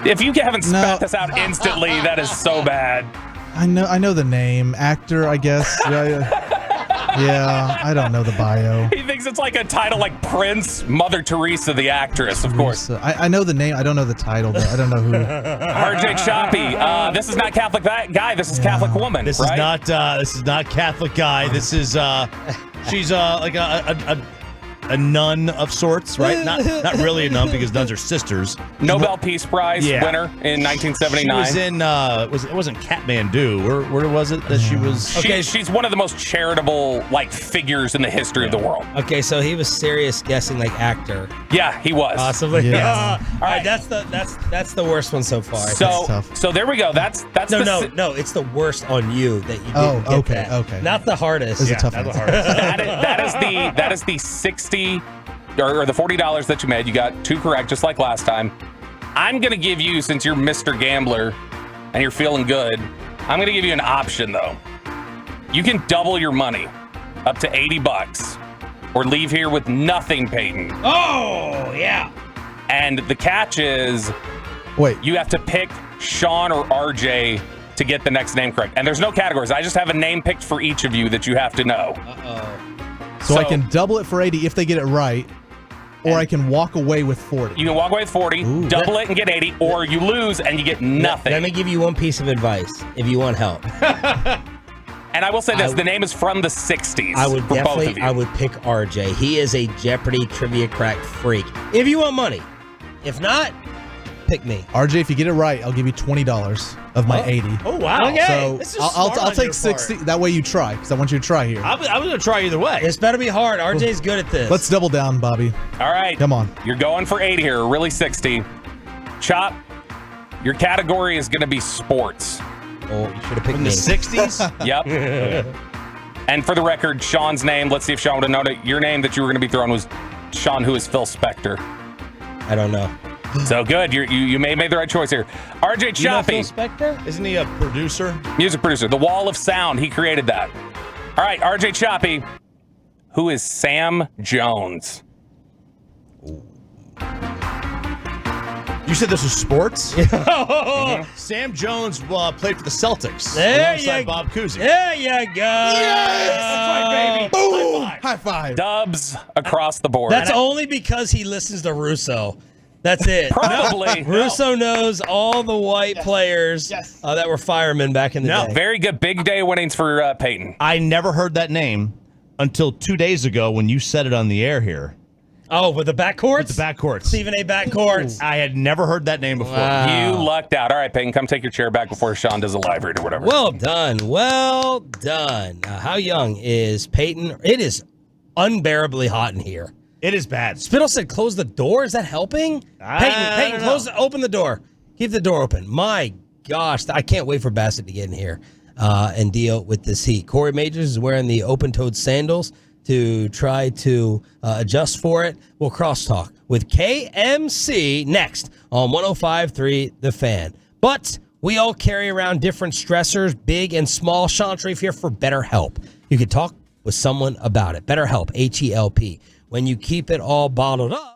If you haven't spat this out instantly, that is so bad. I know the name. Actor, I guess. Yeah, I don't know the bio. He thinks it's like a title like Prince, Mother Teresa, the actress, of course. I know the name. I don't know the title, though. I don't know who. RJ Choppy. This is not Catholic guy. This is Catholic woman. This right? is not Catholic guy. This is she's like a a nun of sorts, right? Not really a nun because nuns are sisters. Nobel Peace Prize winner in 1979. She was in it wasn't Kathmandu. Where was it that she was? Okay, she's one of the most charitable figures in the history of the world. Okay, so he was serious guessing like actor. Yeah, he was. Possibly. Yeah. All right, that's the worst one so far. So there we go. That's no. It's the worst on you that you didn't get that. Okay. Not the hardest. It's a tough one. that is the 60 or the $40 that you made. You got 2 correct, just like last time. I'm gonna give you, since you're Mr. Gambler and you're feeling good, I'm gonna give you an option though. You can double your money up to $80 or leave here with nothing, Peyton. Oh yeah. And the catch is, you have to pick Sean or RJ to get the next name correct. And there's no categories. I just have a name picked for each of you that you have to know. So I can double it for 80 if they get it right, or I can walk away with 40. You can walk away with 40, double it and get 80, or you lose and you get nothing. Let me give you one piece of advice if you want help. And I will say this, the name is from the 60s. I would for both definitely, of you. I would pick RJ. He is a Jeopardy trivia crack freak. If you want money. If not, pick me. RJ, if you get it right, I'll give you $20 of my 80. Oh, wow. Okay. So This is I'll smart on take your 60. part. That way you try, because I want you to try here. I was going to try either way. This better be hard. RJ's good at this. Let's double down, Bobby. All right. Come on. You're going for 80 here, really 60. Chop, your category is going to be sports. Oh, you should have picked From the 60s? Yep. Okay. And for the record, Sean's name, let's see if Sean would have known it. Your name that you were going to be throwing was Sean, who is Phil Spector. I don't know. So good. You may have made the right choice here. RJ Choppy. You know Phil Spector? Isn't he a producer? Music producer. The Wall of Sound. He created that. All right, RJ Choppy. Who is Sam Jones? You said this was sports? Sam Jones played for the Celtics. There alongside you Bob Cousy. There you go. Yes! That's right, baby. Boom! High five. Dubs across the board. That's only because he listens to Russo. That's it. Probably. Russo knows all the white players that were firemen back in the day. Very good. Big day winnings for Peyton. I never heard that name until 2 days ago when you said it on the air here. Oh, with the backcourts? With the backcourts. Stephen A. backcourts. I had never heard that name before. Wow. You lucked out. All right, Peyton, come take your chair back before Sean does a live read or whatever. Well done. Well done. How young is Peyton? It is unbearably hot in here. It is bad. Spittle said close the door. Is that helping? Peyton, open the door. Keep the door open. My gosh, I can't wait for Bassett to get in here and deal with this heat. Corey Majors is wearing the open-toed sandals to try to adjust for it. We'll crosstalk with KMC next on 105.3 The Fan. But we all carry around different stressors, big and small. Sean Sharif here for BetterHelp. You can talk with someone about it. BetterHelp, H-E-L-P. When you keep it all bottled up.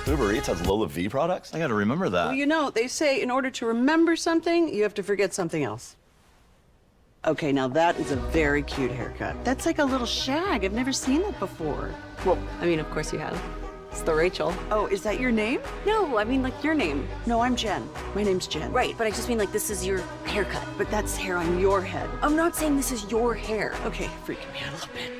Uber Eats has Lola V products? I gotta remember that. Well, you know, they say in order to remember something, you have to forget something else. Okay, now that is a very cute haircut. That's like a little shag. I've never seen that before. Well, I mean, of course you have. It's the Rachel. Oh, is that your name? No, I mean like your name. No, I'm Jen. My name's Jen. Right, but I just mean like this is your haircut. But that's hair on your head. I'm not saying this is your hair. Okay, freaking me out a little bit.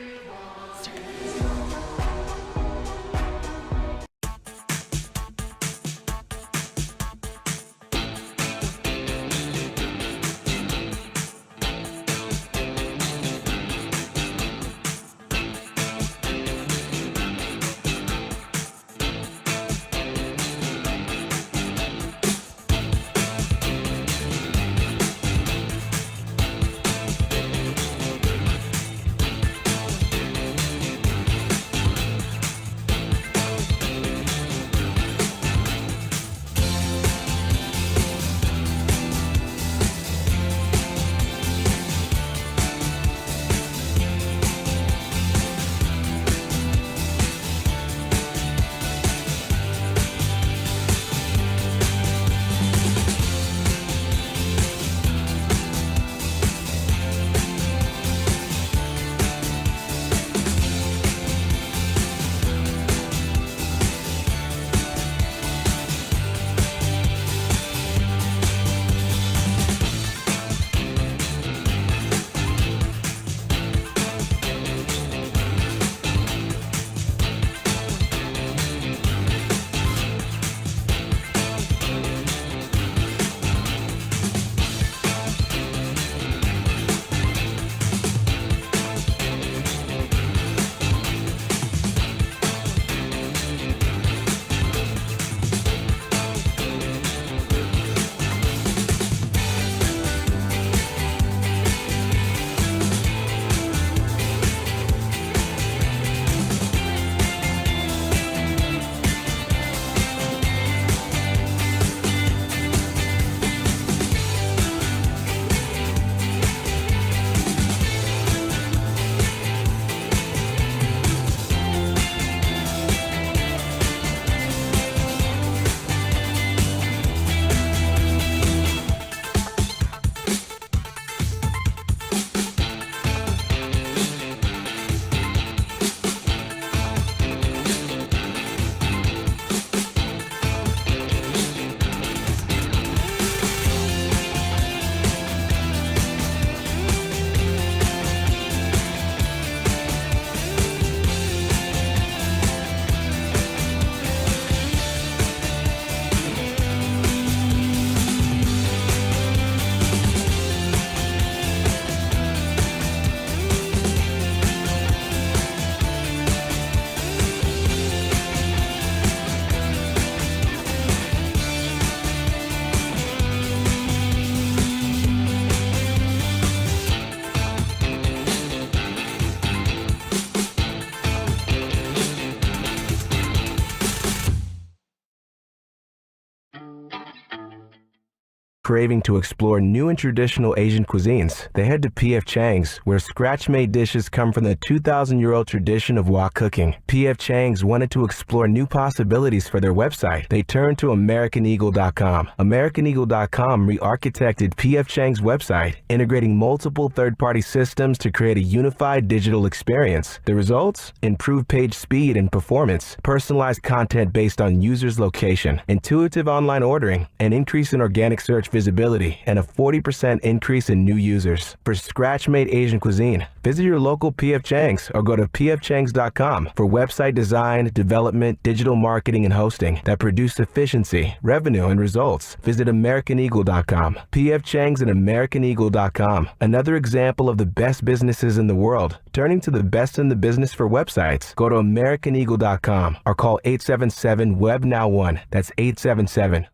Craving to explore new and traditional Asian cuisines? They head to P.F. Chang's, where scratch-made dishes come from the 2,000-year-old tradition of wok cooking. P.F. Chang's wanted to explore new possibilities for their website. They turned to AmericanEagle.com. AmericanEagle.com re-architected P.F. Chang's website, integrating multiple third-party systems to create a unified digital experience. The results? Improved page speed and performance, personalized content based on users' location, intuitive online ordering, an increase in organic search visibility, and a 40% increase in new users. For scratch-made Asian cuisine, visit your local P.F. Chang's or go to pfchangs.com for website design, development, digital marketing, and hosting that produce efficiency, revenue, and results. Visit AmericanEagle.com. P.F. Chang's and AmericanEagle.com. Another example of the best businesses in the world, turning to the best in the business for websites. Go to AmericanEagle.com or call 877-WEB-NOW1. That's 877.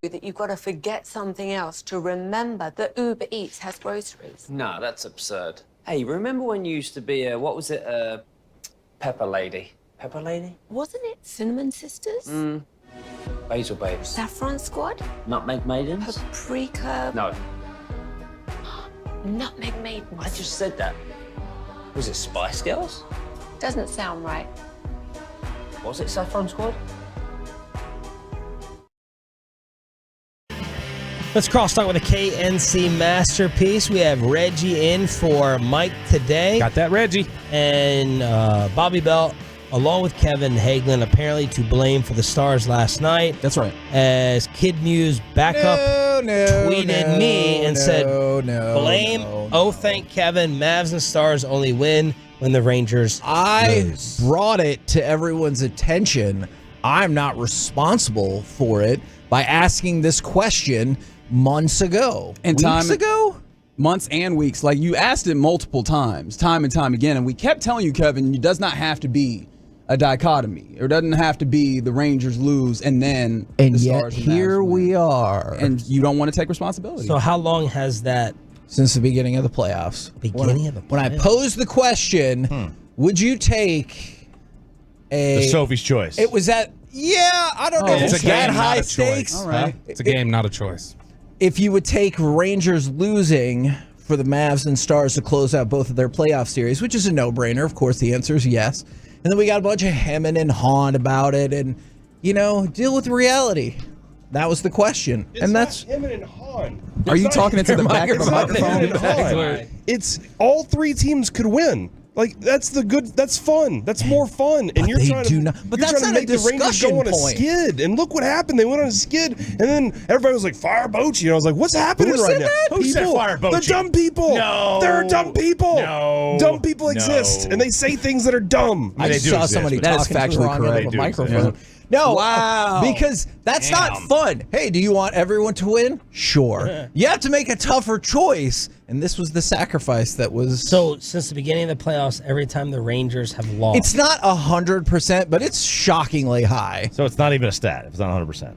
That you've got to forget something else to remember that Uber Eats has groceries. No, that's absurd. Hey, remember when you used to be a, what was it, Pepper Lady? Pepper Lady? Wasn't it Cinnamon Sisters? Basil Babes. Saffron Squad? Nutmeg Maidens? Paprika? No. Nutmeg Maidens. I just said that. Was it Spice Girls? Doesn't sound right. Was it Saffron Squad? Let's cross talk with a KNC masterpiece. We have Reggie in for Mike today. Got that, Reggie. And Bobby Belt along with Kevin Hagelin, apparently to blame for the Stars last night. That's right. As Kid Muse backup tweeted me and said, blame. Thank Kevin. Mavs and Stars only win when the Rangers lose. Brought it to everyone's attention. I'm not responsible for it by asking this question months ago. And weeks ago? Months and weeks. Like, you asked it multiple times, time and time again, and we kept telling you, Kevin, it does not have to be a dichotomy. Or doesn't have to be the Rangers lose and then and the yet Stars and here Mavs win. we are. And you don't want to take responsibility. So how long has that? Since the beginning of the playoffs. When I posed the question, would you take The Sophie's Choice. It was at, I don't know. It's It's a game, that not high a stakes. choice. Huh? It's a game, not a choice. If you would take Rangers losing for the Mavs and Stars to close out both of their playoff series, which is a no-brainer. Of course, the answer is yes. And then we got a bunch of hemming and hawing about it and, deal with reality. That was the question. And that's hemming and hawing. Are you talking into the back of the microphone? It's all three teams could win. Like, that's fun. That's more fun. And you're trying to but you're that's trying not to a make the Rangers go on a discussion point. skid. And look what happened. They went on a skid, and then everybody was like, fire Bochy. And I was like, what's happening Who right said now? that? Who said fire Bochy? The dumb people. No. There are dumb people. No. Dumb people exist, and they say things that are dumb. I just saw somebody talking to the wrong end of a microphone. No, because that's not fun. Hey, do you want everyone to win? Sure. You have to make a tougher choice, and this was the sacrifice that was. So since the beginning of the playoffs, every time the Rangers have lost, It's not 100%, but it's shockingly high. So it's not even a stat if it's not 100%.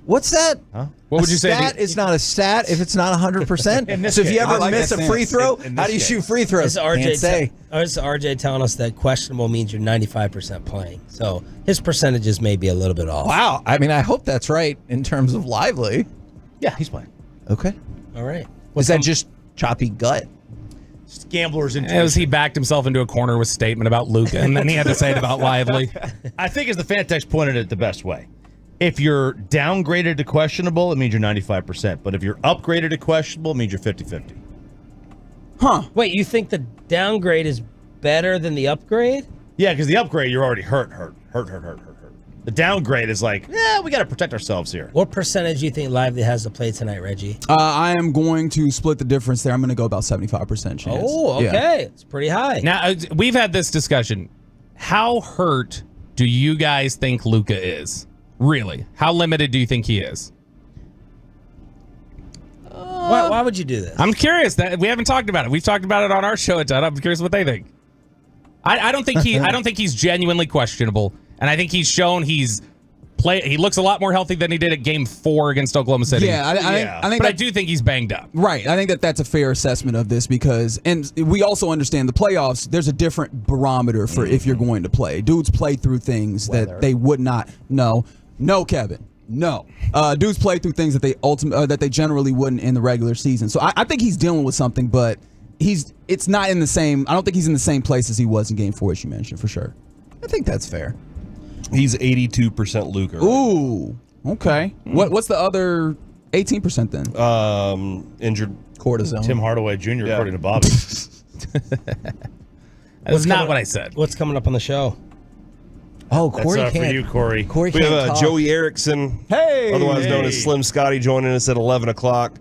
What's that? Huh? What would you say? Stat is not a stat if it's not 100%. So if you ever miss a free throw, how do you shoot free throws? Can't say. It's RJ telling us that questionable means you're 95% playing. So his percentages may be a little bit off. Wow. I mean, I hope that's right in terms of lively. Yeah, he's playing. Okay. All right. Was that just choppy gut? Gamblers into As he backed himself into a corner with a statement about Luka, and then he had to say it about Lively. I think as the fan text pointed it the best way. If you're downgraded to questionable, it means you're 95%. But if you're upgraded to questionable, it means you're 50-50. Huh. Wait, you think the downgrade is better than the upgrade? Yeah, because the upgrade, you're already hurt. The downgrade is like, we got to protect ourselves here. What percentage do you think Lively has to play tonight, Reggie? I am going to split the difference there. I'm going to go about 75% chance. Oh, okay. Yeah. It's pretty high. Now, we've had this discussion. How hurt do you guys think Luka is? Really? How limited do you think he is? Why would you do this? I'm curious. That we haven't talked about it. We've talked about it on our show a ton. I'm curious what they think. I don't think he's genuinely questionable, and I think he's shown he looks a lot more healthy than he did at Game 4 against Oklahoma City. Yeah, I think I do think he's banged up. Right. I think that's a fair assessment of this and we also understand the playoffs, there's a different barometer for if you're going to play. Dudes play through things that they would not. No, Kevin. No. Dudes play through things that they generally wouldn't in the regular season. So I think he's dealing with something, but it's not in the same. I don't think he's in the same place as he was in Game 4, as you mentioned, for sure. I think that's fair. He's 82% Luka. Right? Ooh. Okay. What's the other 18% then? Injured cortisone. Tim Hardaway Jr. according to Bobby. That's not what I said. What's coming up on the show? Oh, Corey That's can't. for you, Corey. Corey We can't have talk. Joey Erickson, otherwise known as Slim Scotty, joining us at 11 o'clock.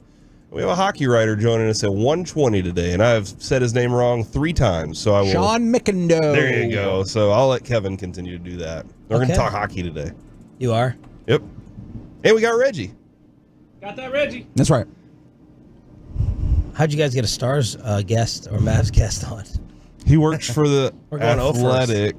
We have a hockey writer joining us at 1:20 today, and I've said his name wrong 3 times, so I will. Sean Mickendo. There you go. So I'll let Kevin continue to do that. We're going to Okay. talk hockey today. You are? Yep. And we got Reggie. Got that, Reggie? That's right. How'd you guys get a Stars guest or Mavs guest on? He works for the We're going Athletic.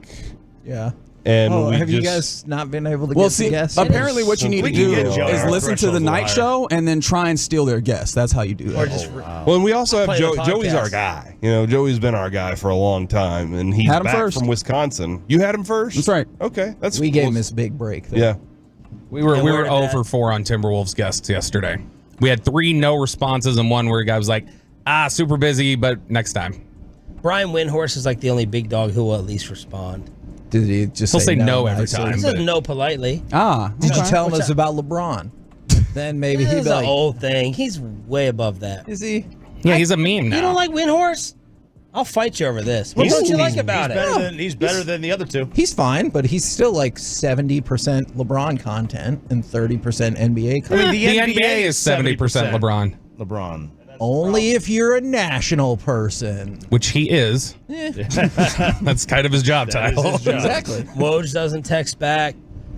Yeah. And we have you just- guys not been able to Well, get see, the guests? apparently what you need to We can do get Joe. is Our listen to the threshold's night higher. show and then try and steal their guests. That's how you do that. Or just Well, and we also have Play the Joey's our podcast. guy. Joey's been our guy for a long time, and he's Had him back first. from Wisconsin. You had him first? That's right. Okay, that's we gave him this big break. Though. Yeah. We were And where did 0 that- for 4 on Timberwolves guests yesterday. We had 3 no responses and 1 where a guy was like, super busy, but next time. Brian Windhorst is like the only big dog who will at least respond. Did he just He'll say no every nicely? time. He says no politely. Did you tell him What's us that? about LeBron? Then maybe he'd That's be an like, old thing. He's way above that. is he? Yeah, he's a meme now. You don't like Windhorst? I'll fight you over this. What don't you like about it? He's better than the other two. He's fine, but he's still like 70% LeBron content and 30% NBA content. The NBA is 70% LeBron. LeBron. Only if you're a national person. Which he is. That's kind of his job title. Exactly. Woj doesn't text back.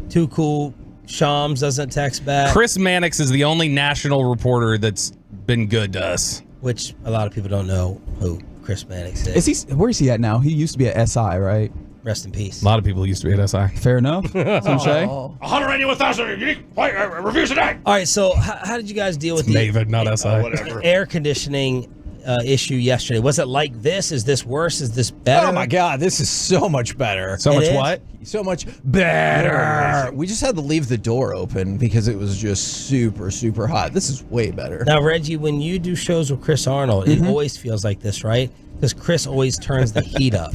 Too Cool Shams doesn't text back. Chris Mannix is the only national reporter that's been good to us. Which a lot of people don't know who Chris Mannix is. Where is he at now? He used to be at SI, right? Rest in peace. A lot of people used to be at SI. Fair enough. Some say. 181,000 unique reviews a day. All right, so how did you guys deal with Maven, not SI. air conditioning issue yesterday? Was it like this? Is this worse? Is this better? Oh my God, this is so much better. So much what? So much better. We just had to leave the door open because it was just super, super hot. This is way better. Now, Reggie, when you do shows with Chris Arnold, it always feels like this, right? Because Chris always turns the heat up.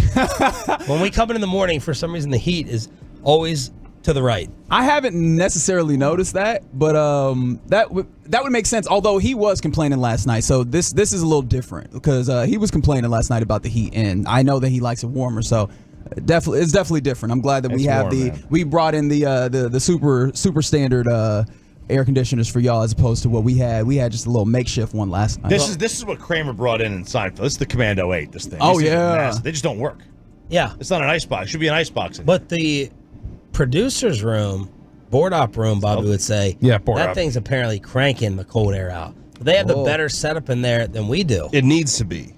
When we come in the morning, for some reason, the heat is always to the right. I haven't necessarily noticed that, but that would make sense. Although he was complaining last night, so this is a little different because he was complaining last night about the heat, and I know that he likes it warmer, so it's definitely different. I'm glad that we brought in the super standard air conditioners for y'all as opposed to what we had. We had just a little makeshift one last night. This is what Kramer brought in Seinfeld. This is the Commando 8. This thing. Oh, These things are yeah. massive. They just don't work. Yeah. It's not an ice box. It should be an ice box. But the producer's room, board op room, Bobby would say, board that op. thing's apparently cranking the cold air out. They have the better setup in there than we do. It needs to be.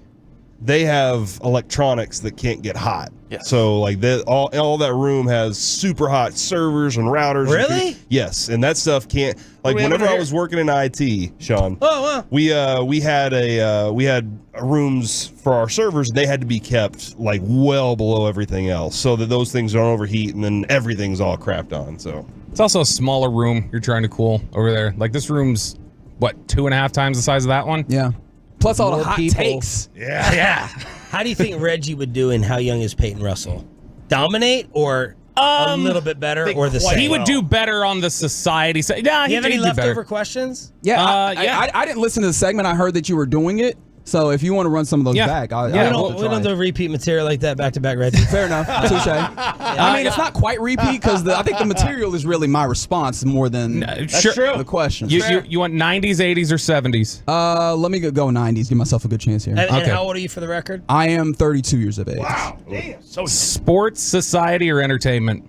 They have electronics that can't get hot. Yes. So like all that room has super hot servers and routers. Really? Yes, and that stuff can't. Like whenever I was working in IT, Sean. Oh, wow. We had rooms for our servers. They had to be kept like well below everything else, so that those things don't overheat, and then everything's all crapped on. So It's also a smaller room you're trying to cool over there. Like this room's, what, 2.5 times the size of that one? Yeah. Plus all the More hot people. takes. Yeah. How do you think Reggie would do, and how young is Peyton Russell? Dominate or a little bit better or the same? He would do better on the society side. Nah, you have any he'd do better. leftover questions? Yeah, yeah. I didn't listen to the segment. I heard that you were doing it. So if you want to run some of those back, we don't do repeat material like that back to back, Reggie. Fair enough. Touche. I mean, it's not quite repeat because I think the material is really my response more than the question. You want 90s, 80s, or 70s? Let me go 90s. Give myself a good chance here. And how old are you for the record? I am 32 years of age. Wow. Damn. So Sports, society, or entertainment?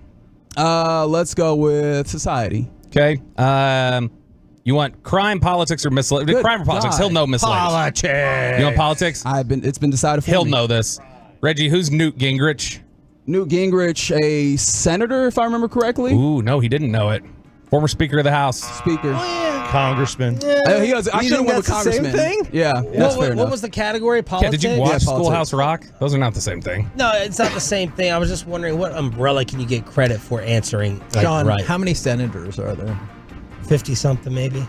Let's go with society. Okay. You want crime, politics, or miscellaneous? Crime or politics? He'll know miscellaneous. Politics. You want politics? It's been decided for He'll me. know this. Reggie, who's Newt Gingrich? Newt Gingrich, a senator, if I remember correctly. Ooh, no, he didn't know it. Former Speaker of the House. Speaker. Congressman. I should have went with congressman. Yeah, that's fair enough. What was the category? Politics? Yeah, did you watch Yeah, politics. Schoolhouse Rock? Those are not the same thing. No, it's not the same thing. I was just wondering, what umbrella can you get credit for answering John, right? how many senators are there? 50-something, maybe.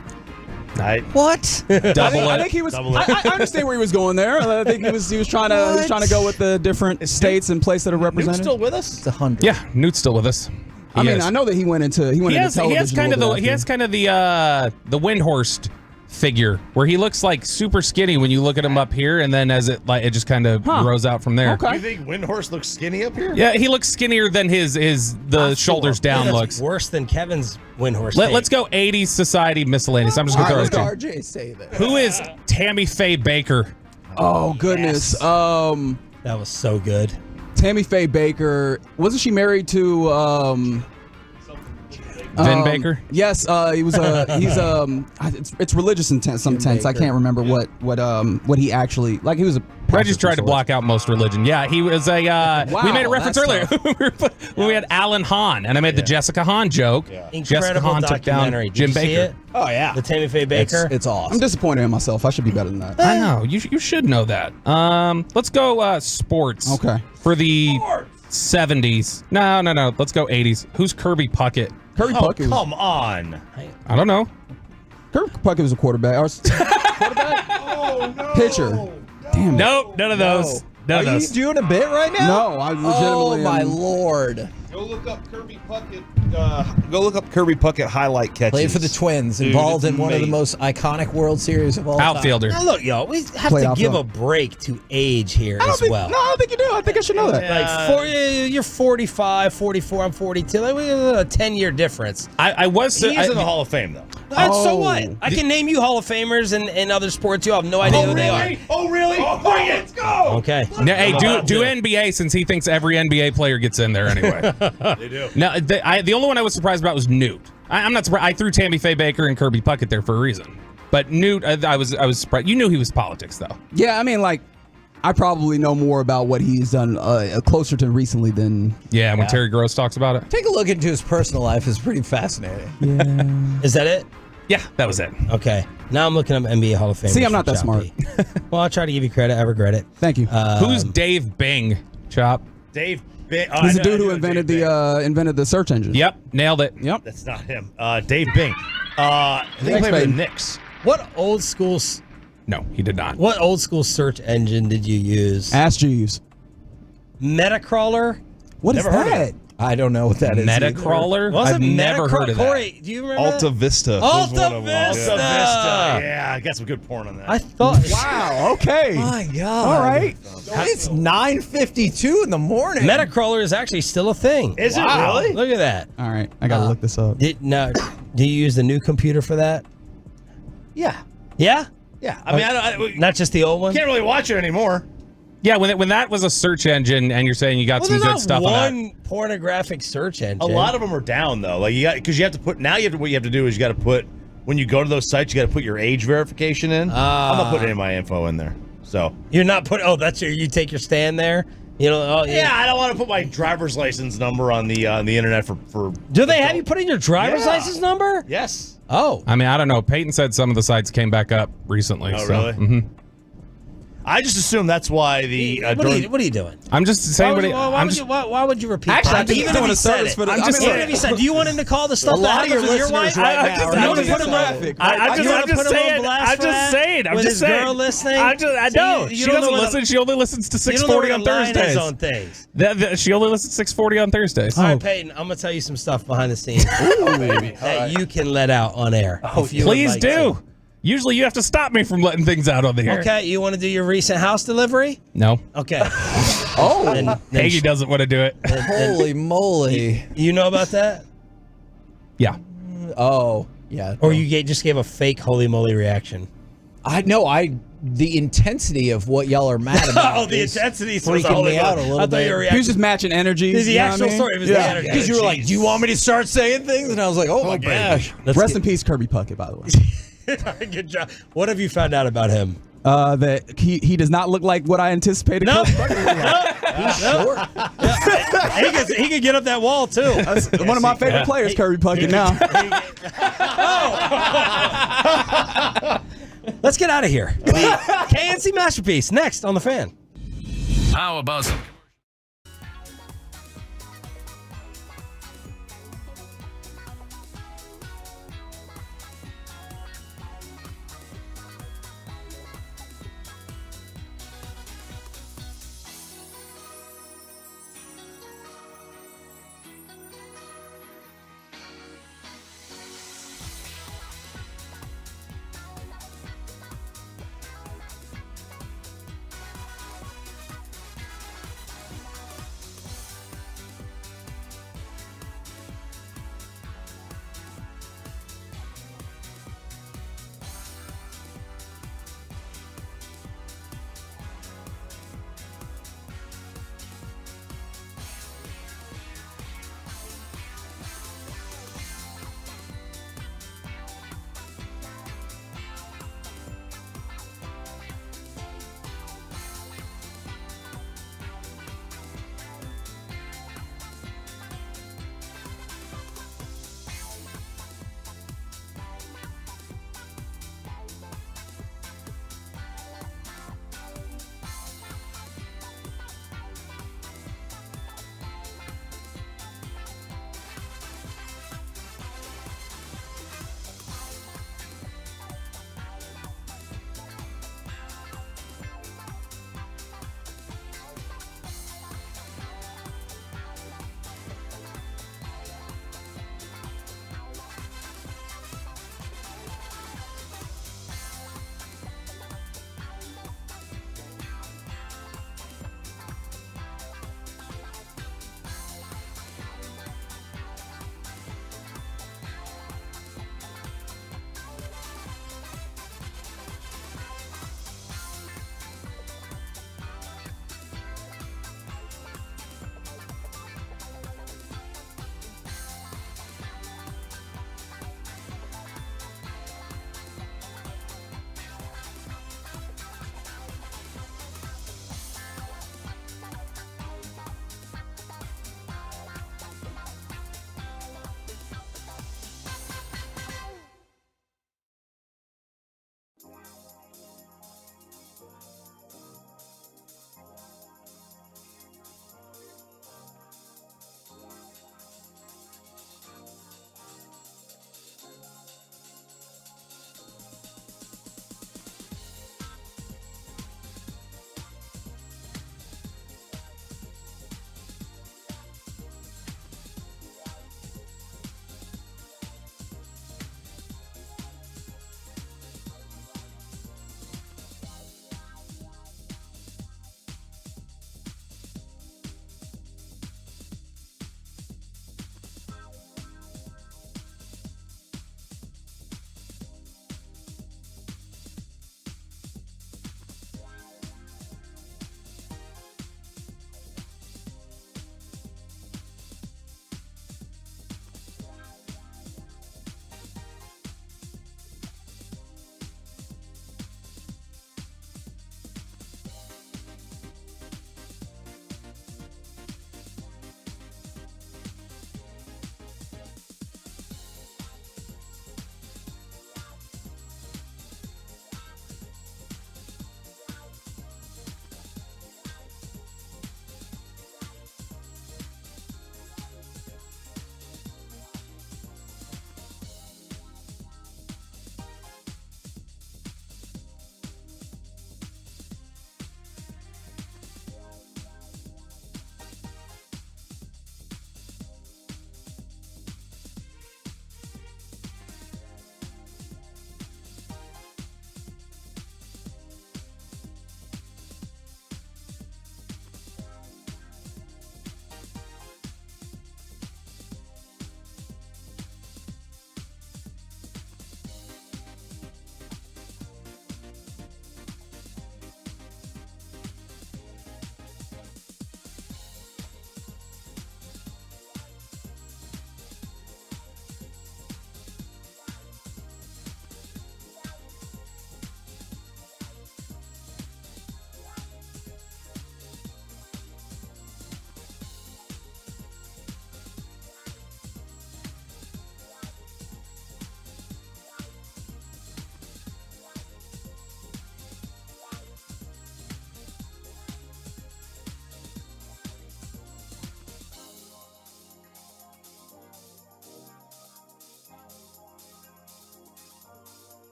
What? I think he was. I understand where he was going there. I think he was trying to go with the different states and places that are represented. Still with us? It's 100. Yeah, Newt's still with us. I mean, I know that he went into television. He has kind of the Windhorst figure where he looks like super skinny when you look at him up here, and then as it just kind of grows out from there. Okay. You think Windhorst looks skinny up here? Yeah, he looks skinnier than the shoulders down looks. Worse than Kevin's Windhorst. Let's go 80s society miscellaneous. I'm just going to throw it to you. RJ say that. Who is Tammy Faye Baker? Oh goodness. That was so good. Tammy Faye Baker, wasn't she married to Vin Baker? Yes, he was. It's religious in some sense. I can't remember what he actually like. He was a. Reggie's tried to block out most religion. Yeah, he was a. We made a reference earlier when we had Alan Hahn, and I made the Jessica Hahn joke. Yeah. Incredible Jessica Hahn took down documentary. Jim Did you see Baker. it? Oh yeah, the Tammy Faye Baker. It's awesome. I'm disappointed in myself. I should be better than that. I know you should know that. Let's go sports. Okay. For the 70s. No. Let's go 80s. Who's Kirby Puckett? Kirby Puckett. Come on. I don't know. Kirby Puckett was a quarterback. Pitcher. Nope, none of those. None of Are you those. doing a bit right now? No, I legitimately. Oh my am. lord. Go look up Kirby Puckett. Go look up Kirby Puckett highlight catches. Played for the Twins, involved in one of the most iconic World Series of all Outfielder. time. Now look, y'all, we have to give a break to age here as well. No, I don't think you do. I think I should know that. You're 45, 44, I'm 42. Like, we have a 10-year difference. He's in the Hall of Fame, though. So what? I can name you Hall of Famers in other sports. You have no idea who they are. Oh, really? Bring it. Let's go. Okay. No, hey, do NBA since he thinks every NBA player gets in there anyway. They do. No, the only one I was surprised about was Newt. I'm not surprised. I threw Tammy Faye Baker and Kirby Puckett there for a reason. But Newt, I was surprised. You knew he was politics, though. Yeah, I mean, like, I probably know more about what he's done closer to recently than. Yeah, when Terry Gross talks about it. Take a look into his personal life. It's pretty fascinating. Yeah. Is that it? Yeah, that was it. Okay. Now I'm looking up NBA Hall of Fame. See, I'm not that smart. Well, I'll try to give you credit. I regret it. Thank you. Who's Dave Bing, Chop? Dave Bing. He's the dude who invented the search engine. Yep, nailed it. Yep. That's not him. Dave Bing. I think he played for the Knicks. What old school? No, he did not. What old school search engine did you use? Ask Jeeves. Metacrawler? What is that? I don't know what that is. Metacrawler? I've never heard of that. Corey, do you remember Alta that? Vista. Alta Vista. Yeah, I got some good porn on that. I thought. Wow. Okay. My God. All right. It's 9:52 in the morning. Metacrawler is actually still a thing. Is it really? Look at that. All right. I gotta look this up. Do you use the new computer for that? Yeah. Yeah. Yeah. I mean, I Not just the old one. can't really watch it anymore. Yeah, when that was a search engine, and you're saying you got some good stuff on that. One pornographic search engine. A lot of them are down though. Like because you have to put what you have to do is you got to put when you go to those sites you got to put your age verification in. I'm not putting any of my info in there. So you're not putting. Oh, that's you take your stand there. You know. Oh, yeah, I don't want to put my driver's license number on the internet for. Do they have you put in your driver's license number? Yes. Oh. I mean, I don't know. Peyton said some of the sites came back up recently. Oh, so, really? Mm-hmm. I just assume that's why the. What are you doing? I'm just saying. Why would you repeat Actually, that? I think Even he's doing if he a said service it. for the. I'm just saying. Even if he said, do you want him to call the stuff? A lot of your listeners right now. I'm just saying. I'm just saying. Girl listening. I know. She doesn't listen. She only listens to 640 on Thursdays. On things. She only listens to 640 on Thursdays. All right, Peyton. I'm gonna tell you some stuff behind the scenes that you can let out on air. Please do. Usually you have to stop me from letting things out on the air. Okay, you want to do your recent house delivery? No. Okay. Peggy doesn't want to do it. Holy moly. You know about that? Yeah. Oh, yeah. Or you just gave a fake holy moly reaction? The intensity of what y'all are mad about. The intensity is freaking me out a little bit. He was just matching energy. The actual story was the energy. Because you were like, do you want me to start saying things? And I was like, oh my gosh. Rest in peace, Kirby Puckett, by the way. Good job. What have you found out about him? That he does not look like what I anticipated. No. Kirby Puckett would look like. He's short. He can get up that wall too. That's one of my favorite players, Kirby Puckett. Now, let's get out of here. The KNC masterpiece next on the Fan. How about some?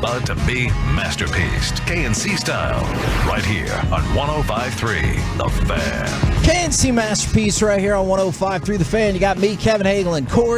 about to be masterpieced. KNC style. Right here on 105.3 The Fan. KNC Masterpiece right here on 105.3 The Fan. You got me, Kevin Hagelin, Corey.